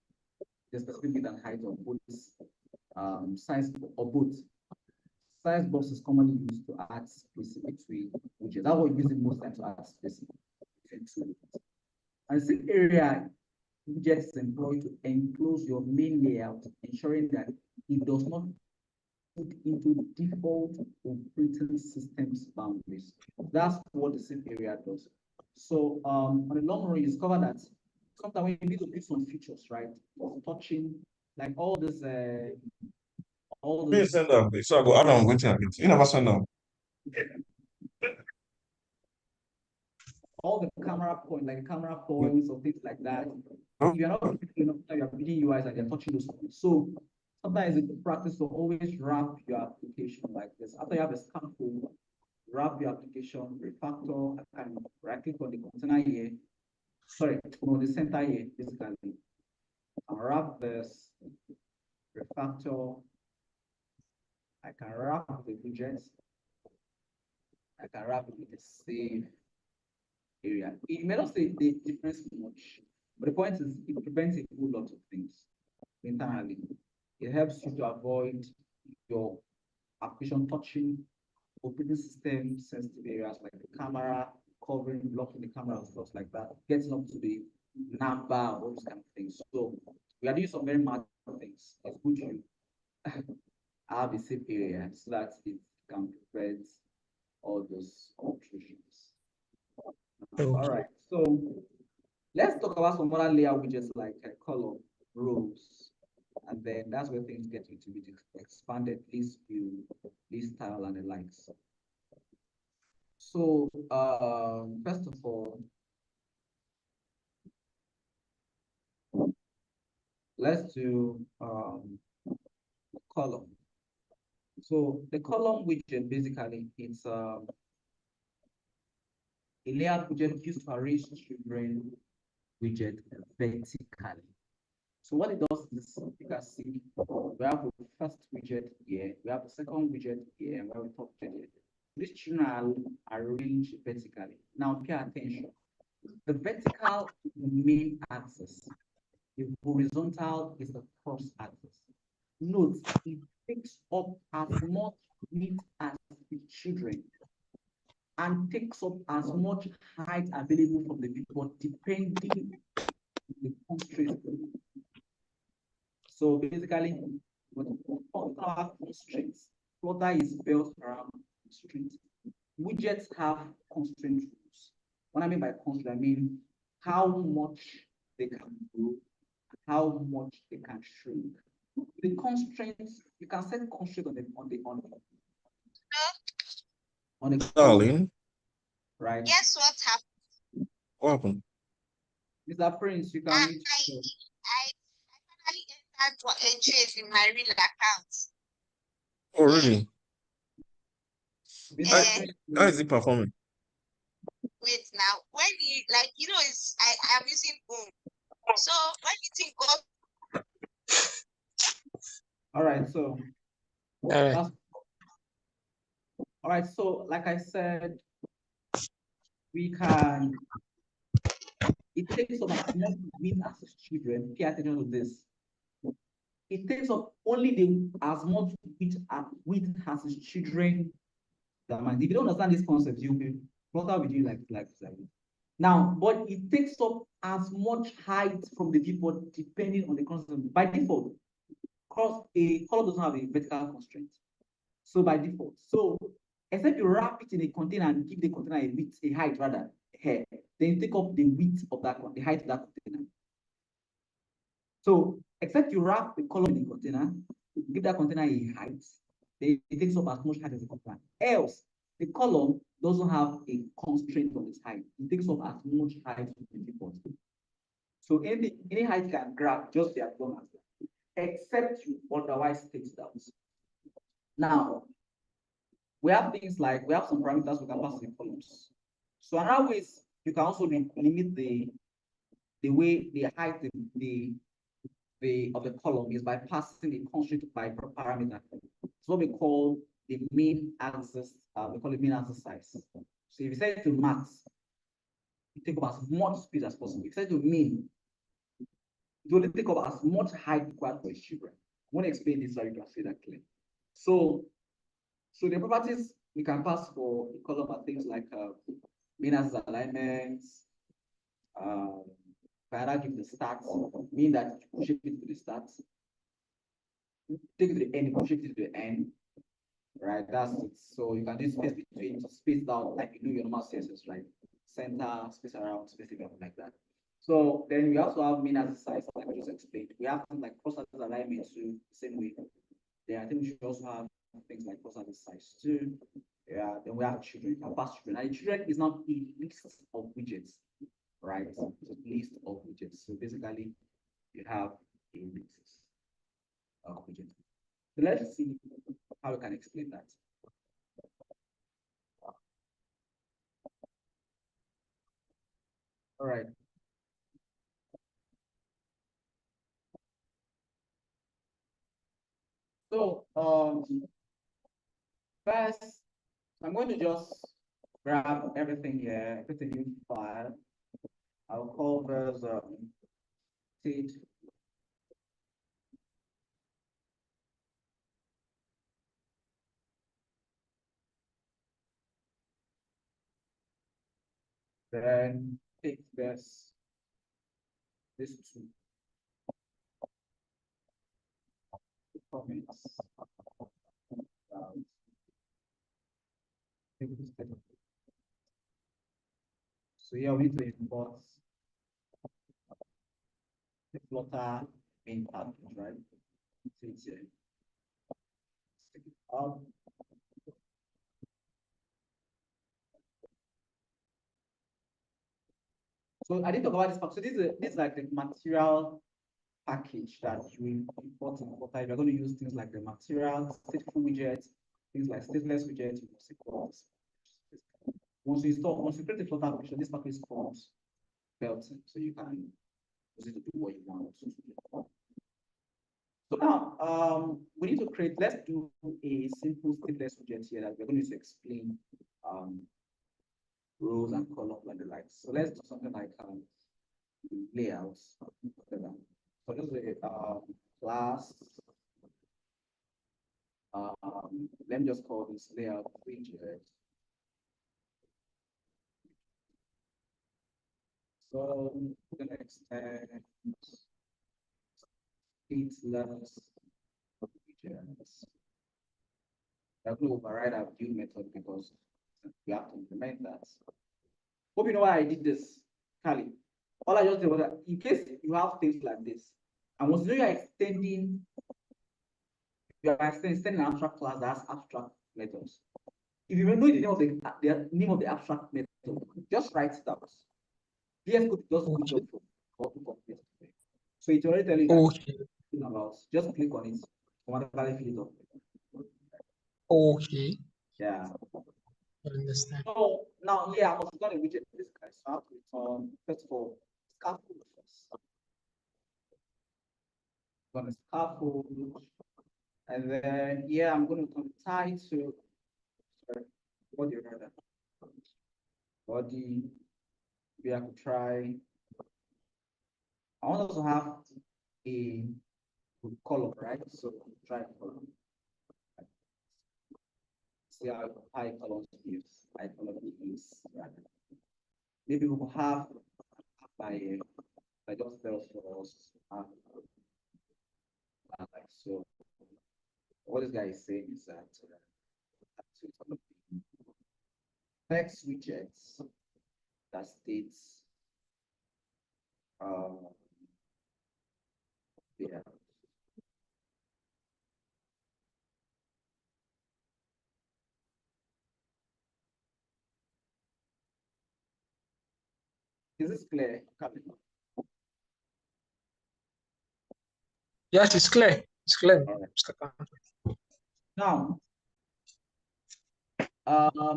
S1: The specific width and height of both size or both. Size box is commonly used to add space between widgets. That's what we use it most times to add space between two widgets. And the area widget is employed to enclose your main layout, ensuring that it does not put into default operating systems boundaries. That's what the same area does. So on the long run, you discover that sometimes when you need to build some features, right? Touching like all this
S2: Please send them. So I go add on waiting a bit. You never send them.
S1: all the camera point, like camera points or things like that. If you're not you're building UIs and you're touching those points. So sometimes it's a practice to always wrap your application like this. After you have a scaffold, wrap your application, refactor, and right click on the container here. Sorry, on the center here, basically. And wrap this refactor. I can wrap the widgets. I can wrap it with the save area. It may not say the difference much, but the point is it prevents a whole lot of things internally. It helps you to avoid your application touching operating system sensitive areas like the camera, covering, blocking the camera and stuff like that, getting up to the number, all those kind of things. So we are doing some very mad things. It's good to have a safe area so that it can prevent all those obtrusions. All right, so let's talk about some other layout widgets like column, rows, and then that's where things get into be expanded list view, list style, and the likes. So first of all, let's do column. So the column widget basically it's a layout widget used to arrange children widget vertically. So what it does is, you can see, we have the first widget here, we have the second widget here, and we have the top widget here. These children are arranged vertically. Now pay attention. The vertical is the main axis. The horizontal is the cross axis. Note, it takes up as much width as the children and takes up as much height available from the viewport depending on the constraints. So basically, what our constraints, Flutter is built around constraints. Widgets have constraint rules. What I mean by constraint, I mean how much they can grow, how much they can shrink. The constraints, you can set constraint on the
S2: Darling,
S1: right?
S4: Guess what happened?
S2: what happened?
S1: Mr. Prince, you can
S4: I
S1: read.
S4: finally entered what entries in my real account.
S2: Oh, really?
S1: Mr.
S4: Eh,
S1: Prince,
S2: How is it performing?
S4: Wait now, when you it's I'm using Boom. So when you think God,
S1: all right, so
S3: All right.
S1: that's all right. So, like I said, we can. It takes up as much width as children. Pay attention to this. It takes up only as much width as his children. If you don't understand this concept, you'll be brought up with you like now. But it takes up as much height from the viewport depending on the constraint. By default, a column doesn't have a vertical constraint. So by default, so except you wrap it in a container and give the container a width, a height rather, here, then you take up the width of that one, the height of that container. So except you wrap the column in the container, give that container a height, then it takes up as much height as the container. Else, the column doesn't have a constraint on its height. It takes up as much height as it wants. So any height can grab just as long as that, except you otherwise state that. Now, we have things like, we have some parameters we can pass in columns. So another way is you can also limit the way the height of the column is by passing the constraint by parameter. It's what we call the mean axis, we call it mean axis size. So if you set it to max, you take up as much space as possible. If you set it to mean, it will take up as much height required for a children. I want to explain this so you can see that clearly. So the properties we can pass for a column are things like mean axis alignments, Para give the stats, mean that you push it to the stats. Take it to the end, push it to the end. Right, that's it. So you can do space between, space down, like you do your normal CSS, right? Center, space around, space like that. So then we also have mean as a size, like I just explained. We have things like cross axis alignment too, the same way. Then I think we should also have things like cross axis size too. Yeah, then we have children, past children. And children is not a list of widgets, right? It's a list of widgets. So basically, you have a list of widgets. So let's see how we can explain that. All right. So first, I'm going to just grab everything here, put a new file. I'll call this state. Then take this two comments. So here we need to import the Flutter main package, right? So it's here. Stick it up. So I didn't talk about this package. So this is like the material package that you import in Flutter. You're going to use things like the material, stateful widgets, things like stateless widgets, once you create the Flutter application, this package is called Built-in, so you can use it to do what you want to do. So now we need to create, let's do a simple stateless widget here that we're going to explain rows and columns and the like. So let's do something like layouts. So this is a class. Let me just call this layout widget. So we're gonna extend stateless widgets. I'm going to override our view method because we have to implement that. Hope you know why I did this, Kali. All I just did was that in case you have things like this, and once you know you're extending an abstract class that has abstract methods. If you know the name of the abstract method, just write it out. VS Code does a good job for so it's already telling you about, just click on it, automatically fill it up.
S3: Okay.
S1: Yeah.
S3: I understand.
S1: So now, yeah, I was going to widget this guy. So I have to return, first of all, scaffold first. I'm going to scaffold. And then, yeah, I'm going to return title. Sorry, body rather. Body. Maybe I could try. I want to also have a column, right? So try column. See how high columns gives, high column gives, right? Maybe we will have by just tells for us like so. What this guy is saying is that next widgets. that states yeah. Is this clear, Captain?
S3: Yes, it's clear. It's clear.
S1: All right.
S3: Mr. Kante.
S1: Now,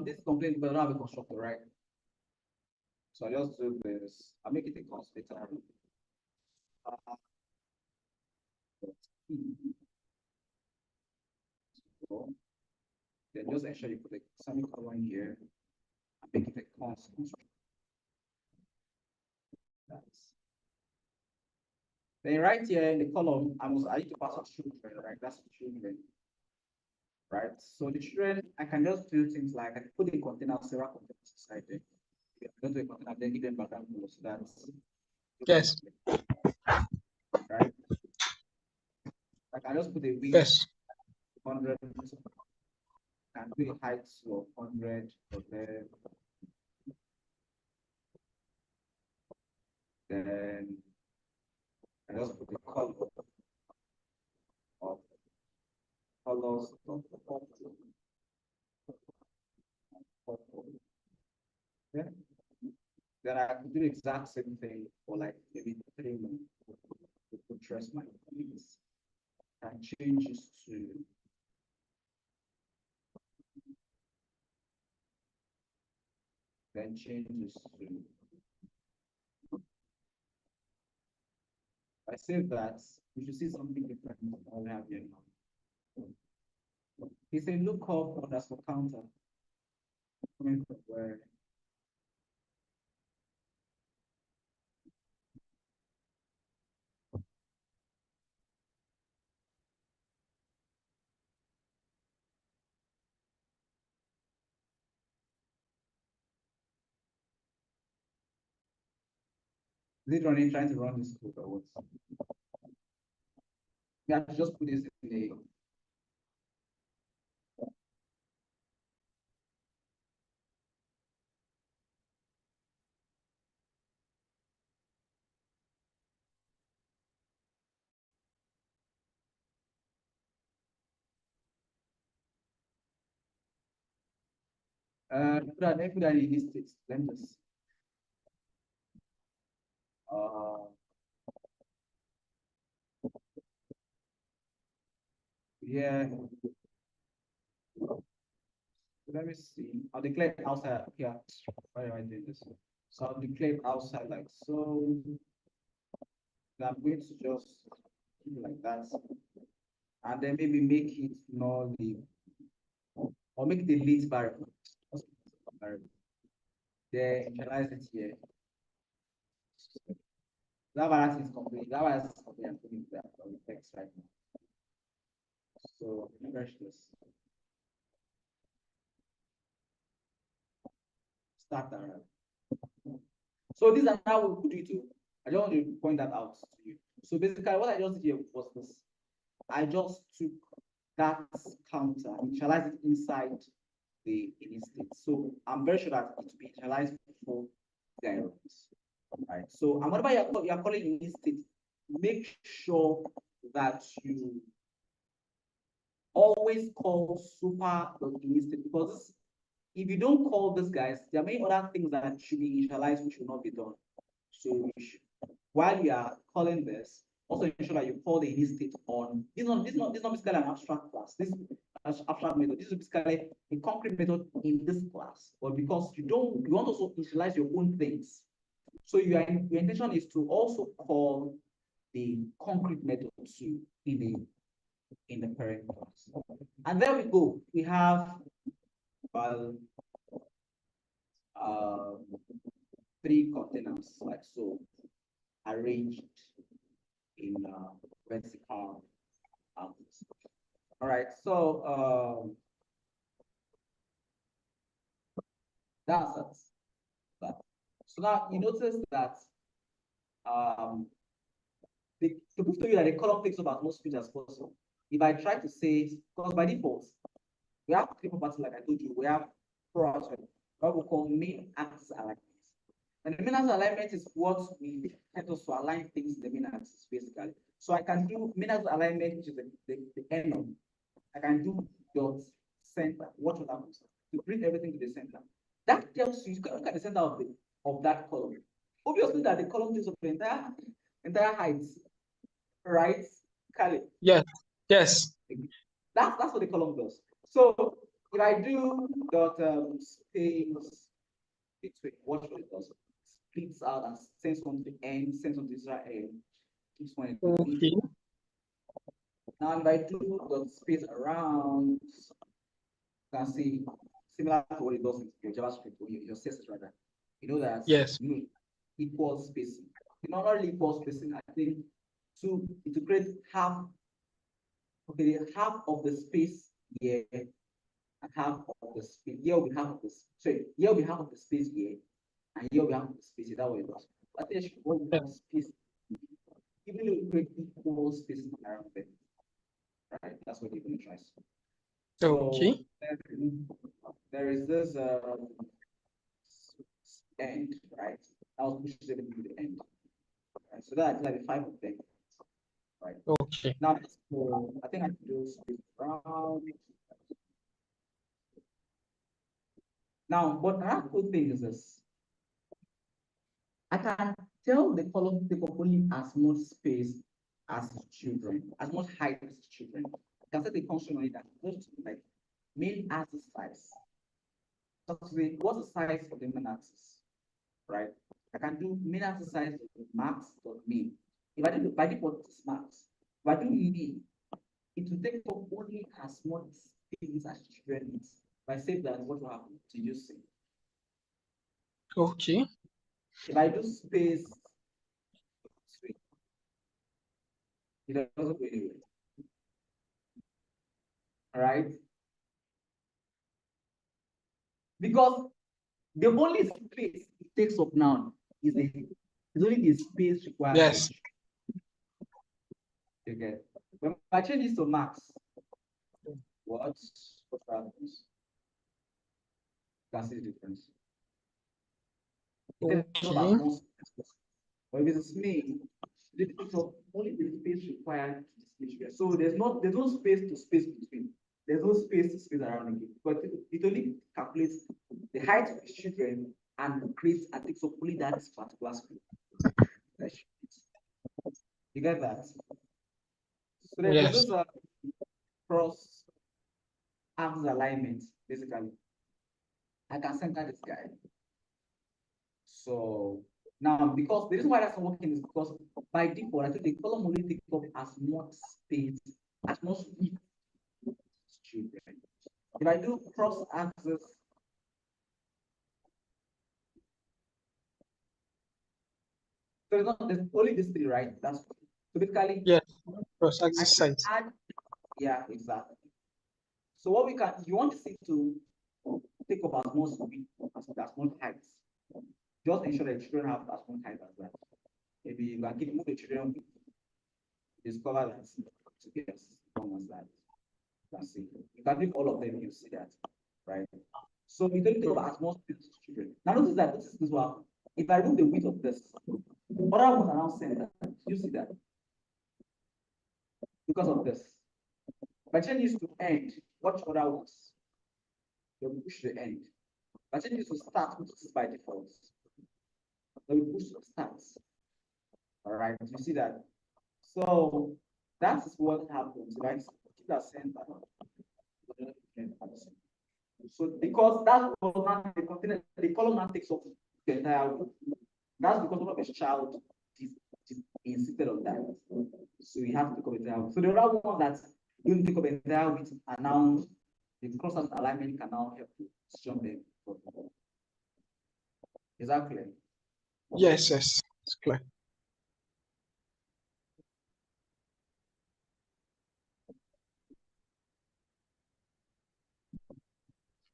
S1: this is complete, but I don't have a constructor, right? So I just do this. I make it a constant. So then just ensure you put a semicolon here and make it a constant. Then right here in the column, I need to pass out children, right? That's the children. Right? So the children, I can just do things like I can put in container, several containers inside there. Go to a container, then give them background color. So that's
S3: Yes.
S1: right. I can just put a width
S3: Yes.
S1: 100 and put a height of 100 for them. Then I just put the color of colors of the purple. Yeah. Then I can do the exact same thing for like maybe 3 months to trust my colleagues and change this to then change this to I save that you should see something different than what we have here now. It's a lookup underscore counter. Where is it running trying to run this code or what? Yeah, just put this in the put that in this text. Let me just yeah. Let me see. I'll declare it outside here. Why am I doing this? So I'll declare it outside like so. I'm going to just do like that. And then maybe make it null or make the list variable. Then initialize it here. That variance is complete. That variance is complete. I'm putting that on the text right now. So refresh this. Start that. So these are how we put it to. I just want to point that out to you. So basically, what I just did here was this. I just took that counter, initialized it inside the init. So I'm very sure that it will be initialized before the errors. Right. So and whatever you're calling init, make sure that you always call super init because if you don't call these guys, there are many other things that should be initialized which will not be done. So while you are calling this, also ensure that you call the init state on. This is not basically an abstract class. This abstract method. This is basically a concrete method in this class. But because you want to also initialize your own things. So your intention is to also call the concrete method too in the parent class. And there we go. We have three containers like so arranged in vertical angles. All right, so that's it. So now you notice that to prove to you that the column takes up as much space as possible. If I try to say, because by default, we have three properties like I told you, we have properties what we call main axis alignment. And the main axis alignment is what we help us to align things in the main axis, basically. So I can do main axis alignment, which is the end of. I can do dot center. Watch what happens to bring everything to the center. That tells you can look at the center of that column. Obviously, that the column takes up the entire height, right, Kali?
S3: Yes. Yes.
S1: That's what the column does. So if I do dot space between, watch what it does. Splits out and sends on the end, sends on the Israel. Keeps one.
S3: Okay.
S1: Now if I do dot space around, you can see similar to what it does in your JavaScript or your CSS rather. You know that
S3: Yes.
S1: Equal spacing. Normally equal spacing, I think, to create half of the space here and half of the space. Here will be half of the here will be half of the space here, and here will be half of the space here. That way it does. I think I should go with space. Even though we create equal spacing around them. Right? That's what you're going to try.
S3: Okay.
S1: So there is this end, right? I'll push it to the end. Right? So that's like 5 of them. Right.
S3: Okay.
S1: Now, I think I can do space around. Now, but another cool thing is this. I can tell the column to take up only as much space as children, as much height as children. I can set a function on it that goes to like main axis size. So today, what's the size of the main axis? Right? I can do main axis size max.min. If I do by default, it's max. If I do min, it will take up only as much space as children needs. If I save that, what will happen to you see?
S3: Okay.
S1: If I do space, it doesn't go anywhere. All right? Because the only space it takes up now is only the space required.
S3: Yes.
S1: Okay. When I change this to max, what happens? You can see the difference.
S3: Okay.
S1: But if it's me, it takes up only the space required to display. So there's no space to space between. There's no space to space around again. But it only calculates the height of the children and creates and takes up only that particular space. You get that? So there's
S3: Yes.
S1: this cross axis alignment, basically. I can center this guy. So now, because the reason why that's not working is because by default, I think the column only takes up as much space, as much width as children. If I do cross axis, so there's only this 3, right? That's so basically,
S3: yes, cross axis size.
S1: Yeah, exactly. So what we can, you want to see to take up as much width as much height. Just ensure that children have as much height as that. Maybe you can move the children, discover that yes, as that. You can see. You can take all of them, you see that, right? So we don't take up as much space as children. Now notice that this is what if I remove the width of this, other ones around center, you see that? Because of this. If I change this to end, watch other ones. They'll push the end. If I change this to start, which is by default, they will push to start. All right, you see that? So that is what happens, right? Keep that center. So because that was not the column now takes up the entire width. That's because one of his child is insisted on that. So you have to take up the entire width. So the other one that you take up the entire width and now the cross alignment can now help you jump in. Is that clear?
S3: Yes, yes, it's clear.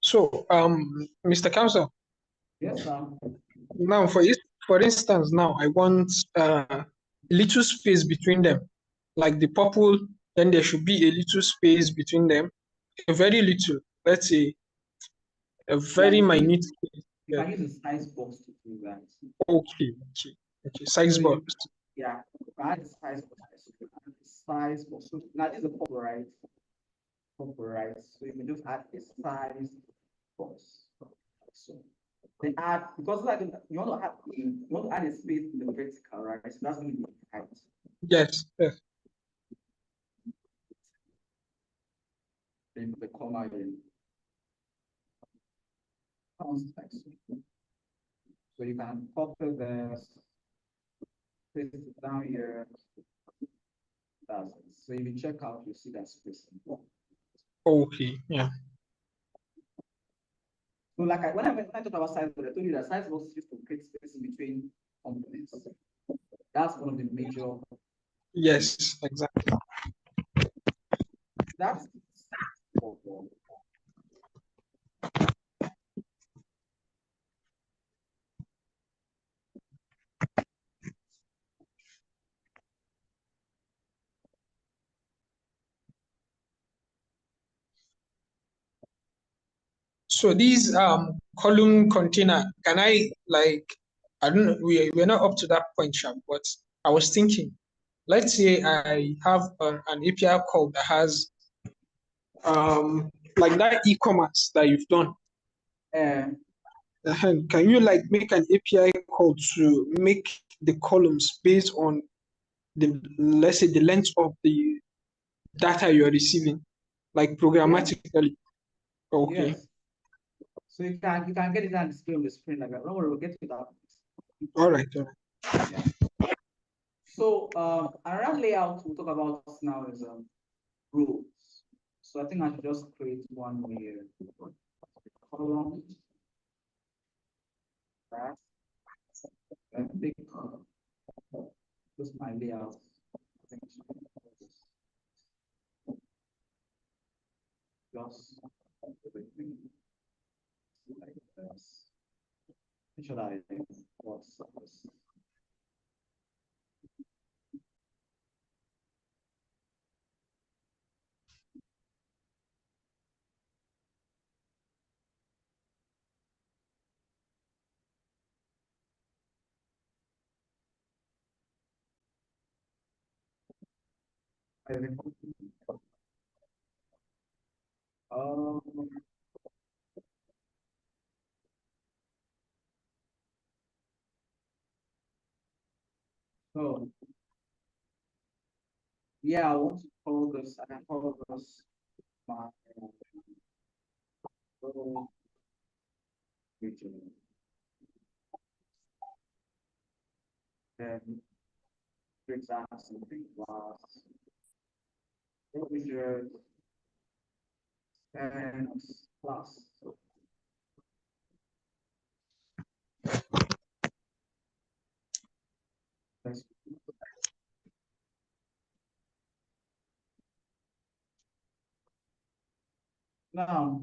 S3: So, Mr. Counsel.
S1: Yes, sir.
S3: Now, for instance, now I want little space between them, like the purple. Then there should be a little space between them, a very little. Let's say a very minute space.
S1: You
S3: Yeah.
S1: can use a size box to do that.
S3: Okay. Size
S1: So
S3: box.
S1: yeah, you can add the size box. So you can add the size box. So now this is a purple, right? Purple, right? So you can just add a size box. So then add, because like you want to add a space in the vertical, right? So that's going to be height.
S3: Yes.
S1: Then the comma in. So you can copy this, paste it down here. That's it. So if you check out, you see that spacing.
S3: Okay. Yeah.
S1: So like when I talk about size box, I told you that size box is used to create space in between components. That's one of the major.
S3: Yes. Exactly.
S1: That's
S3: So these column container, can I like, I don't know, we're not up to that point, Sham, but I was thinking, let's say I have an API call that has like that e-commerce that you've done. Can you like make an API call to make the columns based on the, let's say, the length of the data you're receiving, like programmatically? Okay.
S1: yes. So you can get it on display on the screen like that. Don't worry, we'll get to that.
S3: All right.
S1: Yeah. So around layout we'll talk about now is rules. So I think I should just create one here. Column. That. And pick just my layout. Just everything like this. Should I what's this? Um, so yeah, I want to call this, I can call this my little region. Then for example, something class region and class. That's now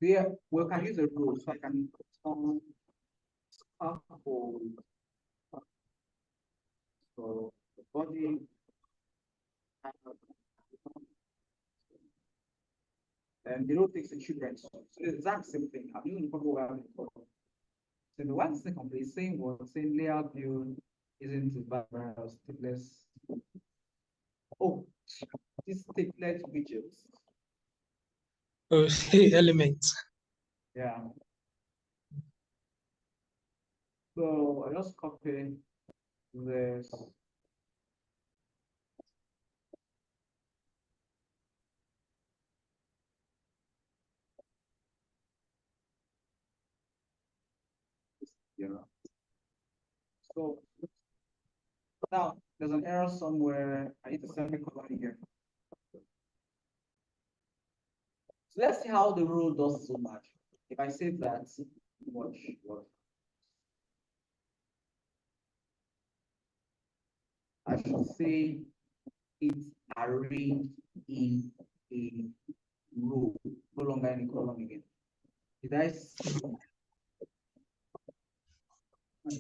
S1: here we can use a rule so I can turn scaffold. So the body and the rule takes the children. So it's the exact same thing. I'm using the program before. So the one second is saying what saying layout view isn't variable stateless. Oh, this stateless widgets.
S3: Okay, elements.
S1: Yeah. So I just copy this. Yeah. So now there's an error somewhere. I need to semicolon here. So let's see how the rule does so much. If I say that, watch what I should say it's arranged in a row, no longer in a column again. Did I see? All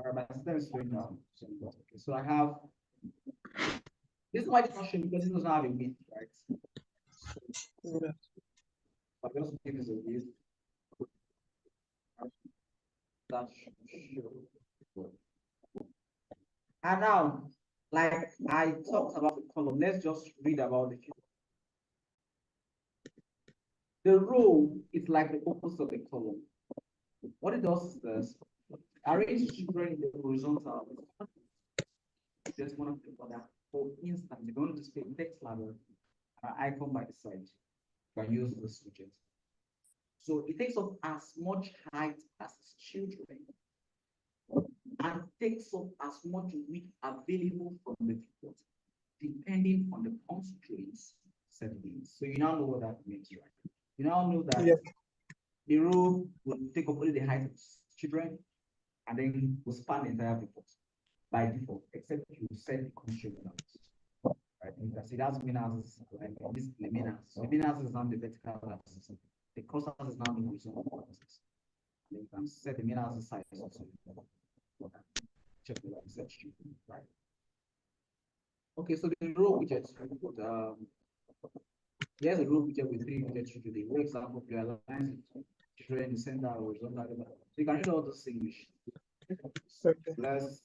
S1: right, my system is slowing down. Okay, so I have this is why it's not showing because it doesn't have a width, right?
S3: Yeah.
S1: But just give this a width. That should show. And now, like I talked about the column, let's just read about the children. The row is like the opposite of the column. What it does is this: arrange children in the horizontal. Just one of the other. For instance, if you want to display text label, an icon by the side, you can use this widget. So it takes up as much height as its children and takes up as much width available from the viewport, depending on the constraints set in. So you now know what that means, right? You now know that
S3: Yeah.
S1: the row will take up only the height of children and then will span the entire viewport by default, except you set the constraint values. Right? You can see that's main axis, like this is the main axis. The main axis is now the vertical axis. The cross axis is now the horizontal axis. Then you can set the main axis size also. Check the set right? Okay, so the row widgets. Here's a row widget with 3 widgets to the for example, you align children in the center horizontal. So you can read all those English.
S3: Okay.
S1: Let's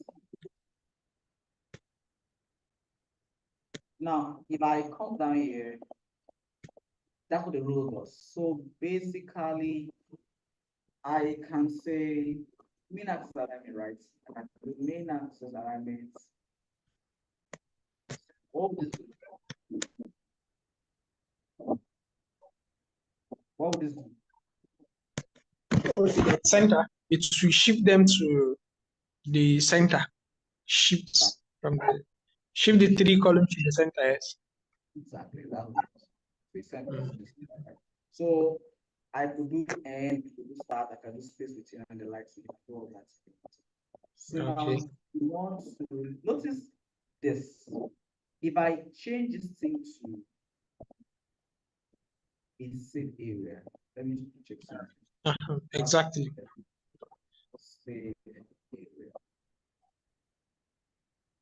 S1: now if I come down here, that's what the rule does. So basically, I can say main axis alignment, right? I can do main axis alignment. What would this do? What would this do?
S3: Okay, the center, it will shift them to the center. Shifts from the shift the 3 columns to the center. Yes.
S1: Exactly. That would be right? So I could do end, I could do start, I can do space between and the likes to do all that. So now
S3: Okay.
S1: you want to notice this. If I change this thing to a safe area, let me check something.
S3: Exactly.
S1: Safe area.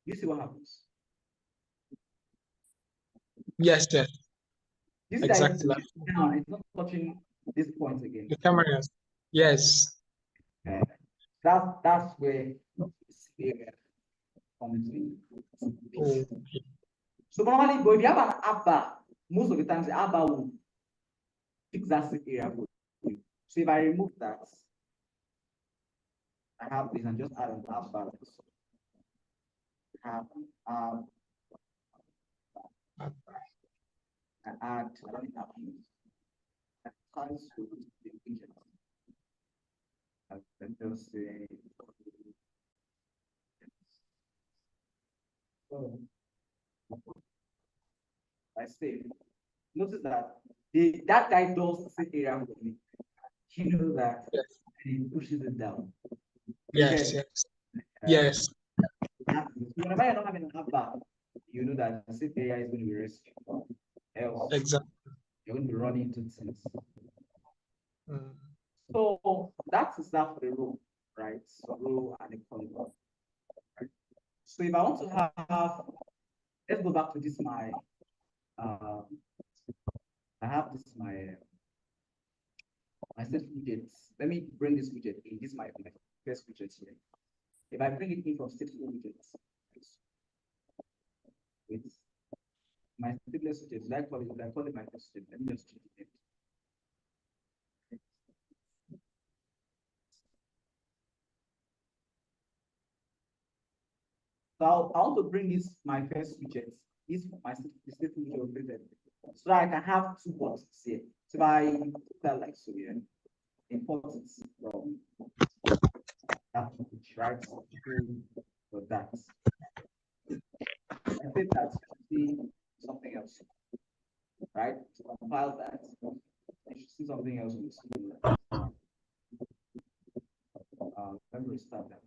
S1: You see what happens?
S3: Yes, yes.
S1: You see that
S3: Exactly.
S1: it's not touching this point again.
S3: The cameras. Yes.
S1: That's where this area comes in.
S3: Okay.
S1: So normally, but if you have an app bar, most of the times the app bar will fix that safe area for you. So if I remove that, I have this and just add an app bar. Have and add, I don't think I've used. Ties to the region. Let us say. So, I say, notice that that guy does the same area for me. You know that
S3: Yes.
S1: he pushes it down.
S3: Yes.
S1: Okay.
S3: Yes. Yes.
S1: Whenever you're not having an app bar, you know that the same area is going to be restricted. Else,
S3: Exactly.
S1: you're going to be running into things.
S3: Mm.
S1: So that is that for the row, right? So row and the column. Right? So if I want to have, let's go back to this my, I have this my set widgets. Let me bring this widget in. This is my first widget here. If I bring it in from stateful widgets, with my stateless widget, I call it my first widget. Let me just change it. So I want to bring this my first widget, this my stateful widget operated, so that I can have 2 boxes here. So if I put that like so here, import it from that which right for that. I think that's see something else. compile that, you should see something else on the screen. Let me restart that.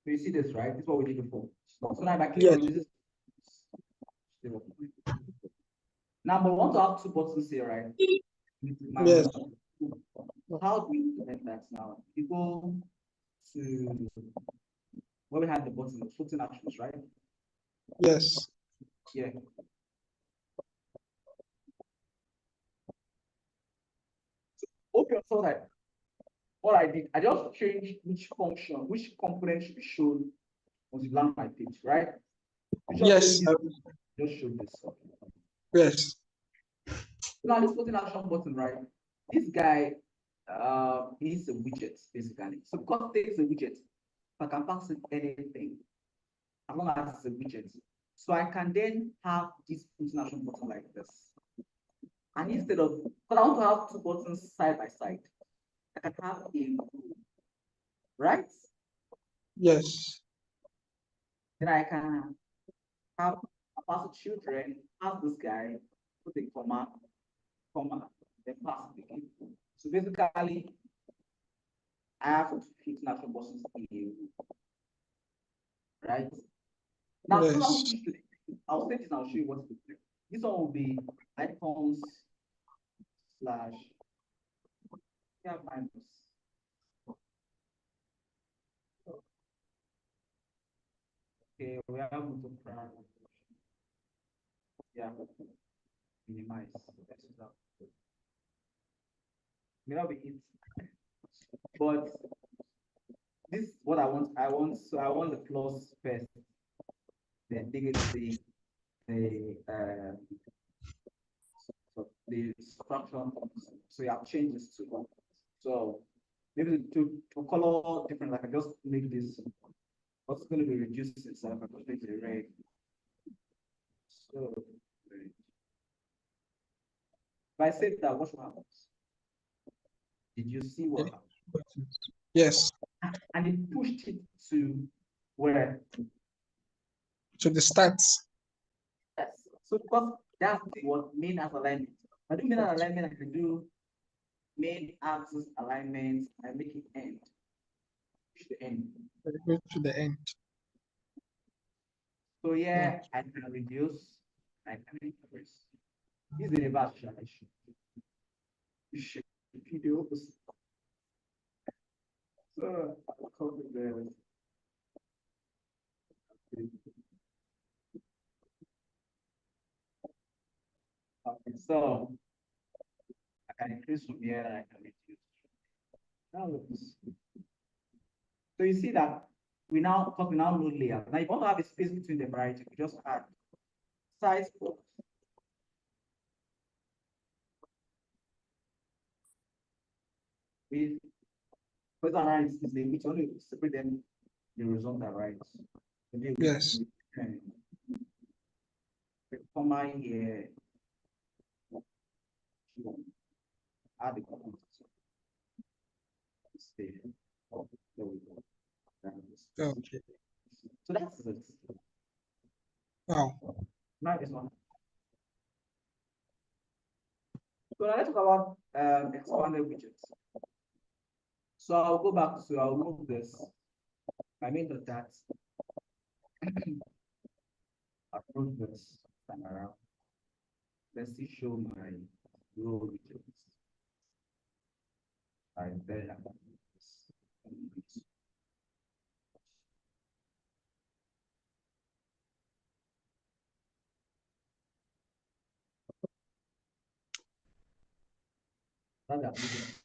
S1: So you see this, right? This is what we did before. So now if I click
S3: Yes.
S1: on this, now but we want to have two buttons here, right?
S3: Yes.
S1: So how do we implement that now? You go to where we had the button, the floating actions, right?
S3: Yes.
S1: Yeah. Hope you saw that what I did, I just changed which function, which component should be shown once you land my page, right?
S3: Yes.
S1: Just show this.
S3: Yes.
S1: Now this floating action button, right? This guy is a widget, basically. So because it is a widget, I can pass it anything as long as it's a widget. So I can then have this floating action button like this. And instead of, because I want to have two buttons side by side, I can have a right?
S3: Yes.
S1: Then I can have a pass to children, pass this guy, put a comma, then pass it again. So basically, I have to fit natural buttons in, right? Now,
S3: Yes.
S1: so I'll say this and I'll show you what to do. This one will be icons slash yeah, minus. Okay, we have to try. Yeah, minimize. This is up. May not be it, but this is what I want. I want the plus first, then dig into the the structure. So you have changes to. So maybe to color different, like I just make this. What's going to be reduced itself? I'm going to make it red. So if I say that, what happens? Did you see what happened?
S3: Yes.
S1: And it pushed it to where?
S3: So the stats.
S1: Yes. So because that's what main as alignment. I do main as alignment, I can do main axis alignment and make it end. Push the end.
S3: Go to the end.
S1: So yeah, I can reduce, I can increase. This is the reverse issue. You should video. So I'll copy the okay, so I can increase from here and I can reduce. Now looks. So you see that we now, because we now know layout. Now you want to have a space between the variety, we just add size box. With first line is the which only separate them the horizontal, right?
S3: Yes.
S1: The comma here. Add the comma. Stay. Oh, there we go.
S3: Okay.
S1: So that's it.
S3: Wow.
S1: Now this one. So now let's talk about expanded widgets. So I'll go back to I'll move this. I mean that I'll move this time around. Let's see show my row widgets. And then I can move this. That's a widget.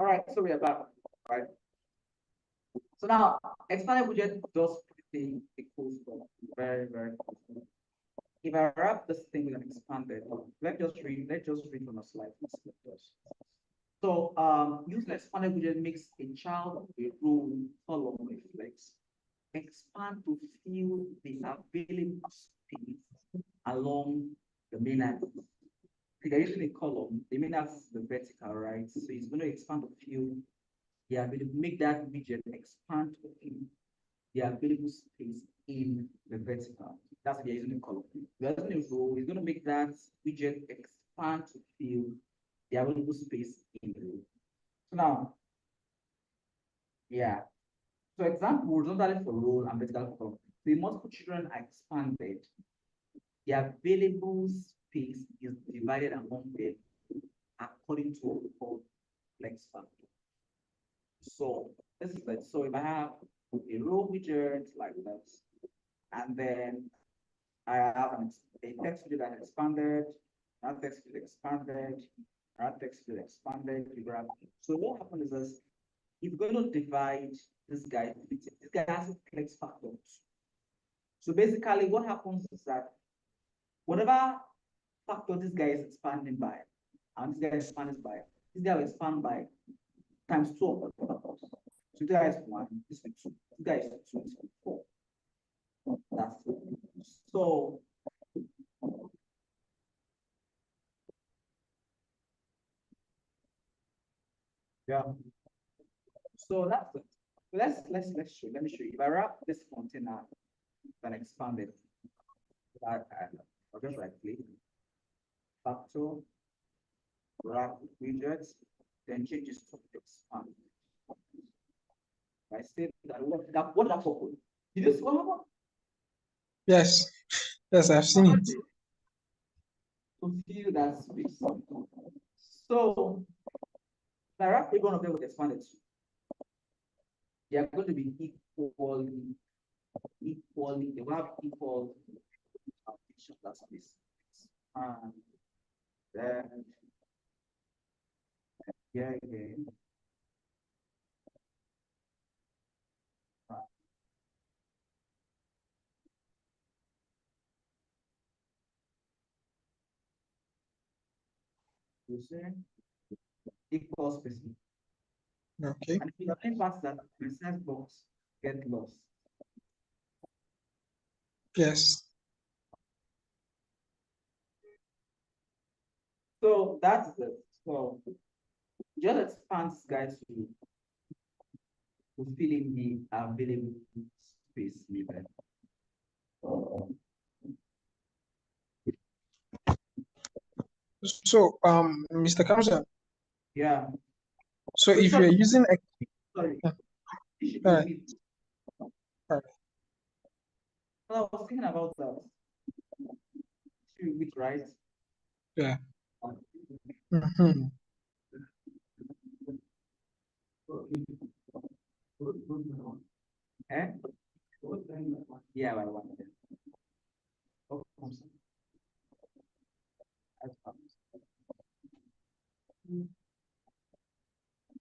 S1: All right, so we are back, right? So now, expanded widget does pretty a cool stuff. Very, very cool. If I wrap this thing with an expanded, let's just read from a slide. Let's see what it does. So using expanded widget makes a child a row column reflex expand to fill the available space along the main axis. If you're using a column, the main axis is the vertical, right? So it's going to expand to fill the available, make that widget expand to fill the available space in the vertical. That's if you're using a column. If you're using a row, it's going to make that widget expand to fill the available space in the row. So now, yeah. So example, horizontally for row and vertical for column. The multiple children are expanded. The available space is divided among them according to what we call flex factor. So this is it. So if I have a row widget like this, and then I have a text widget that expanded, that text widget expanded, that text widget expanded. So what happens is this, it's going to divide this guy. This guy has a flex factor. So basically, what happens is that whatever factor this guy is expanding by, and this guy expands by, this guy will expand by times 2 of the factors. So this guy is 1, this is 2, this guy is 2, this is 4. That's it. So yeah. So that's it. Let's show. Let me show you. If I wrap this container and expand it, I'll just right click, factor, wrap widgets, then change this to expand. I say that what that purple. Did you see what happened?
S3: Yes, yes, I've seen it.
S1: To fill that space. So the wrap we're going to be with expanded. They are going to be equally, they will have equal partition of that space. And then here again. You see, equal spacing.
S3: Okay.
S1: And if you have any parts that the size box get lost.
S3: Yes.
S1: So that's it. So just expand this guy to fill in the available space given.
S3: So, Mr. Kamsa,
S1: Yeah.
S3: so if you're using a
S1: Sorry.
S3: all right.
S1: I was thinking about that. With right?
S3: Yeah. Mm-hmm.
S1: Eh? Yeah, I want it.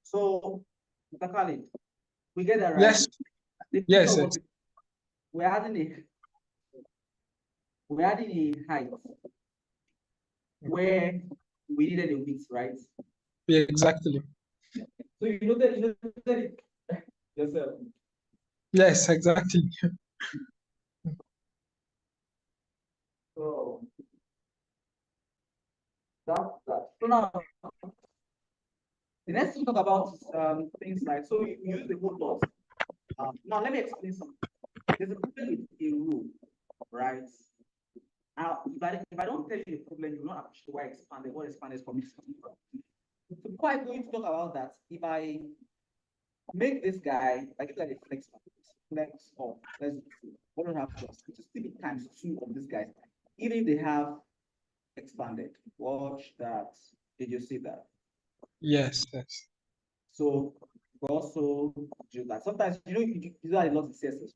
S1: So, Mr. Khalid, we get that right?
S3: Yes. Yes. Yes.
S1: We're adding a height where we needed a width, right?
S3: Yeah, exactly.
S1: So you know that it yourself.
S3: Yes, exactly.
S1: So that's that. So now the next thing to talk about is things like, so you use the whole lot. Now let me explain something. There's a problem with a rule, right? Now, if I don't tell you the problem, you will not appreciate what expanded from is coming from. So before I go into talk about that, if I make this guy like a flex of let's do 1.5 plus, which is still be times 2 of this guy, even if they have expanded. Watch that. Did you see that?
S3: Yes. Yes.
S1: So we also do that. Sometimes you do that a lot in CSS.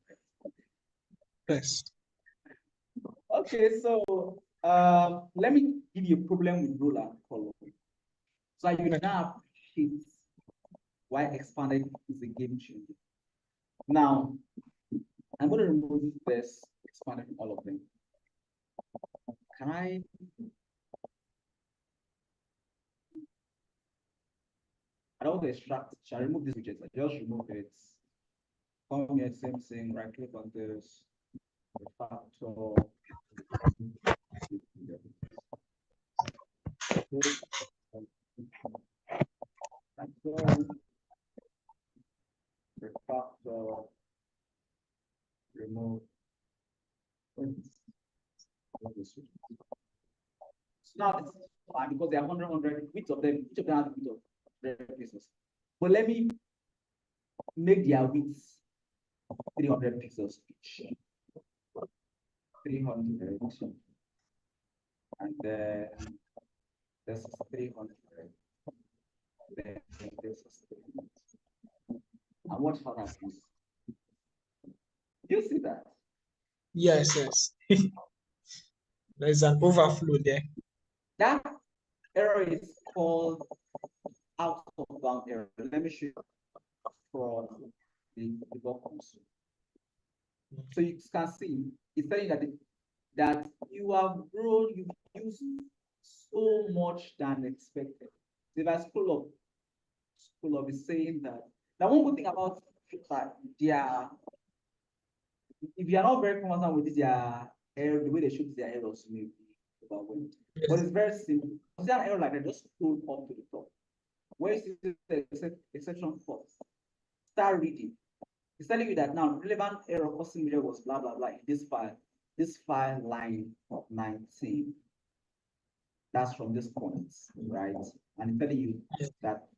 S3: Yes.
S1: Okay, so let me give you a problem with ruler and column. So you now appreciate why expanded is a game changer. Now, I'm going to remove this expanded from all of them. Can I? I don't want to extract. Shall I remove this widget? I just remove it. Come here, same thing. Right click on this. Refactor. Refactor. Remove. So now it's fine because they are 100, each of them has a width of 100 pixels. But let me make their width 300 pixels each. 300. And then this is 300. Then this is 300. And what happens? You see that?
S3: Yes, yes. There's an overflow there.
S1: That error is called out of bound error. Let me show you from the debug console. So you can see it's telling that you have grown, you've used so much than expected. So if I scroll up is saying that. Now, one good thing about their, if you are not very conversant with their error, the way they show their errors, you may be overwhelmed. But it's very simple. If there's an error like that, just scroll up to the top. Where is the exception false? Start reading. It's telling you that now relevant error causing media was blah blah blah in this file line 19. That's from this point, right? And it's telling you that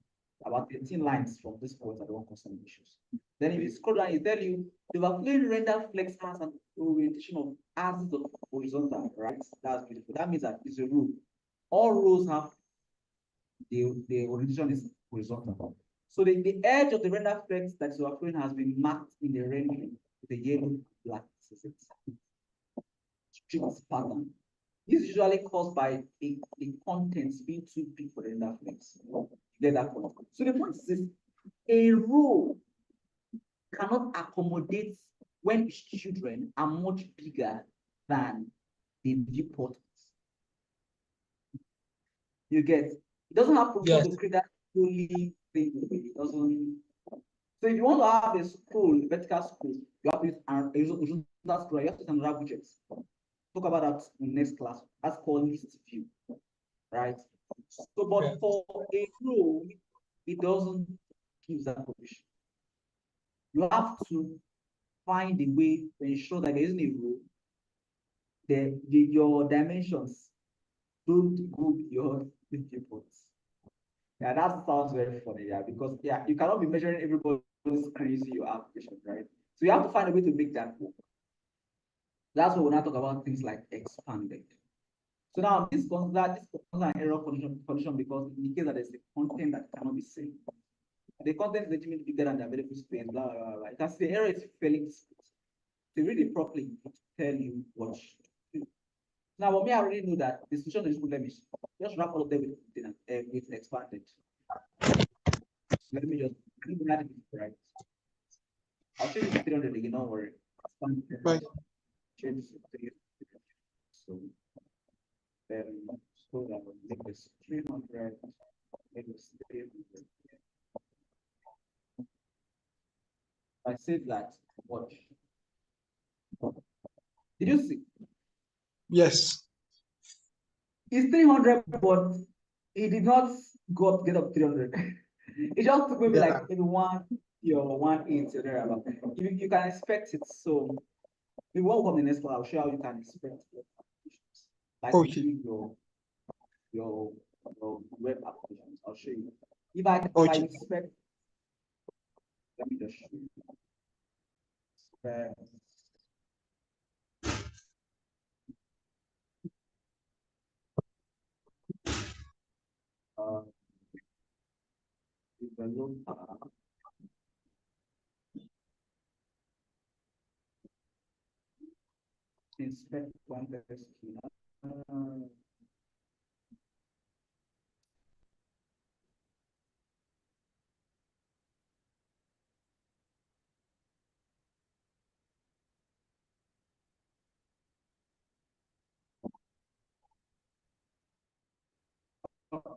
S1: about 18 lines from this point are the one causing issues. Then if you scroll down, it tell you the overflowing render flex has an orientation of axis of horizontal, right? That's beautiful. That means that it's a rule. All rules have the orientation is horizontal. So the edge of the render flex that is overflowing has been marked in the rendering with a yellow black strips pattern. This is usually caused by the contents being too big for the render flex. You get that point? So the point is a row cannot accommodate when its children are much bigger than the viewport. You get it doesn't have to create that fully thing. It doesn't. So if you want to have a scroll, vertical scroll, you have to use that scroll. You have to use another widget. Talk about that in next class. That's called list view, right? So, but for a row, it doesn't give that position. You have to find a way to ensure that there isn't a row. Your dimensions don't go beyond the viewports. Yeah, that sounds very funny, yeah, because you cannot be measuring everybody's screen in your application, right? So you have to find a way to make that work. That's what we're not talking about things like expanded. So now this considers an error condition because it indicates that there's a content that cannot be saved. The content is legitimately bigger than the available space, blah, blah, blah. That's the error is failing space. To read it properly, to tell you what you should do. Now, for me, I already know that the solution is good. Let me just wrap all of them with expanded. Let me just add it right. I'll change it to 300 again, don't worry.
S3: Right.
S1: Change it to 300. So then scroll down, make this 300, make this 300. I said that, watch. Did you see?
S3: Yes.
S1: It's 300, but it did not get up 300. It just took maybe like maybe 180 or 180 there. You can expect it. So we will come in the next class. I'll show how you can expect it. Like your web applications. I'll show you. If I expect, let me just show you. Developer. Inspect context key.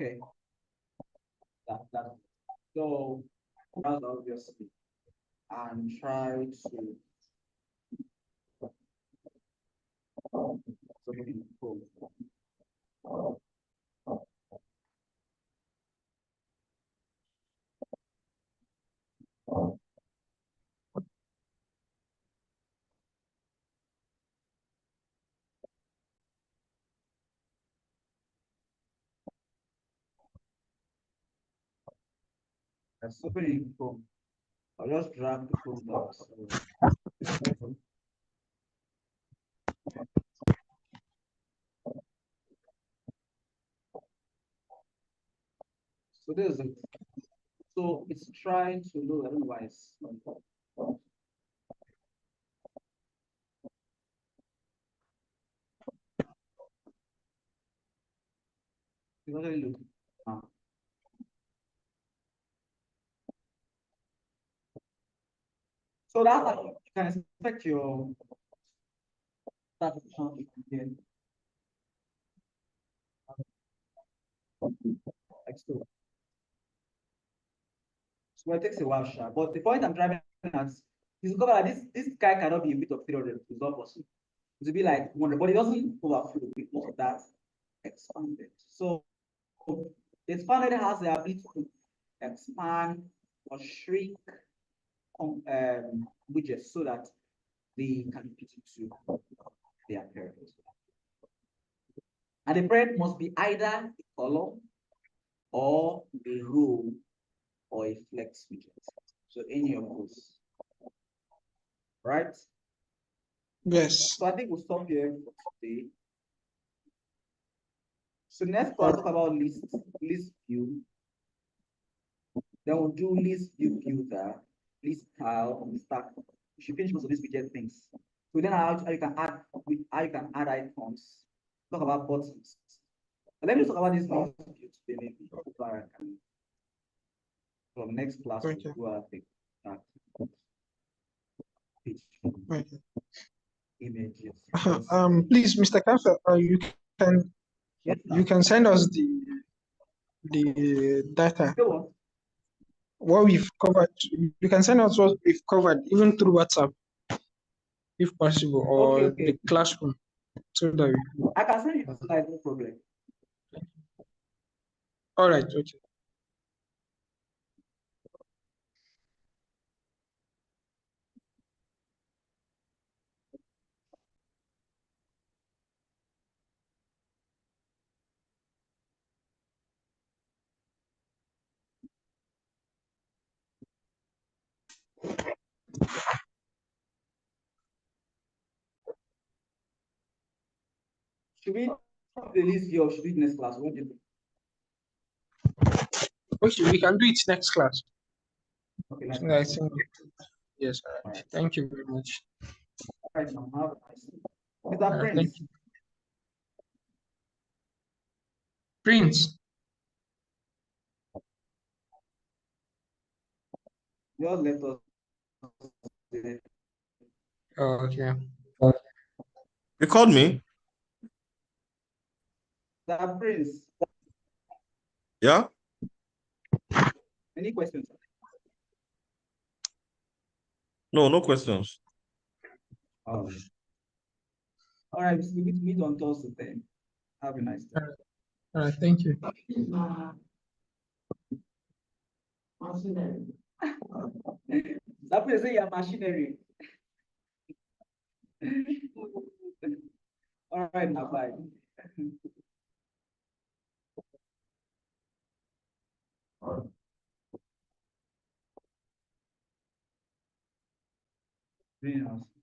S1: Okay. That. So that's obviously, and try to. So improve. That's super improve. I'll just drag the code down. So this is it. So it's trying to load, I don't know why it's already loading. So that's how you can expect your start to count again. Like so. So it takes a while, sure. But the point I'm driving at is discover that this guy cannot be a bit of 300. It's not possible. It will be like 100, but it doesn't overflow because of that expanded. So the expanded has the ability to expand or shrink widgets so that they can fit into their parent. And the parent must be either a column or a row or a flex widget. So any of those. Right?
S3: Yes.
S1: So I think we'll stop here for today. So next class talk about list view. Then we'll do list view filter, list style, list stack. You should finish most of these widget things. So then how you can add icons. Talk about buttons. But let me talk about this list view today, maybe. From next class,
S3: Okay.
S1: we'll go at the page
S3: Okay.
S1: images.
S3: Please, Mr. Kafka, can
S1: Yes,
S3: you can send us the data
S1: go on.
S3: what we've covered. You can send us what we've covered even through WhatsApp, if possible, or
S1: Okay.
S3: the classroom, so that we.
S1: I can send you the slide, no problem.
S3: All right. Okay.
S1: Should we the list view or should we do next class? What do you think?
S3: Okay, we can do it next class.
S1: Okay, next
S3: I
S1: class.
S3: think yes. All
S1: All
S3: right.
S1: right.
S3: Thank you very much.
S1: All right, now have a nice day.
S3: All
S1: Mr.
S3: right,
S1: Prince,
S3: thank you. Prince.
S1: just let us.
S3: Oh, okay.
S2: You called me?
S1: Mr. Prince,
S2: Yeah?
S1: any questions?
S2: No, no questions.
S1: All right, we meet on Thursday then. Have a nice day.
S3: All right. Thank you.
S1: Mr. Prince, say you're machinery. All right, now bye. Greenhouse.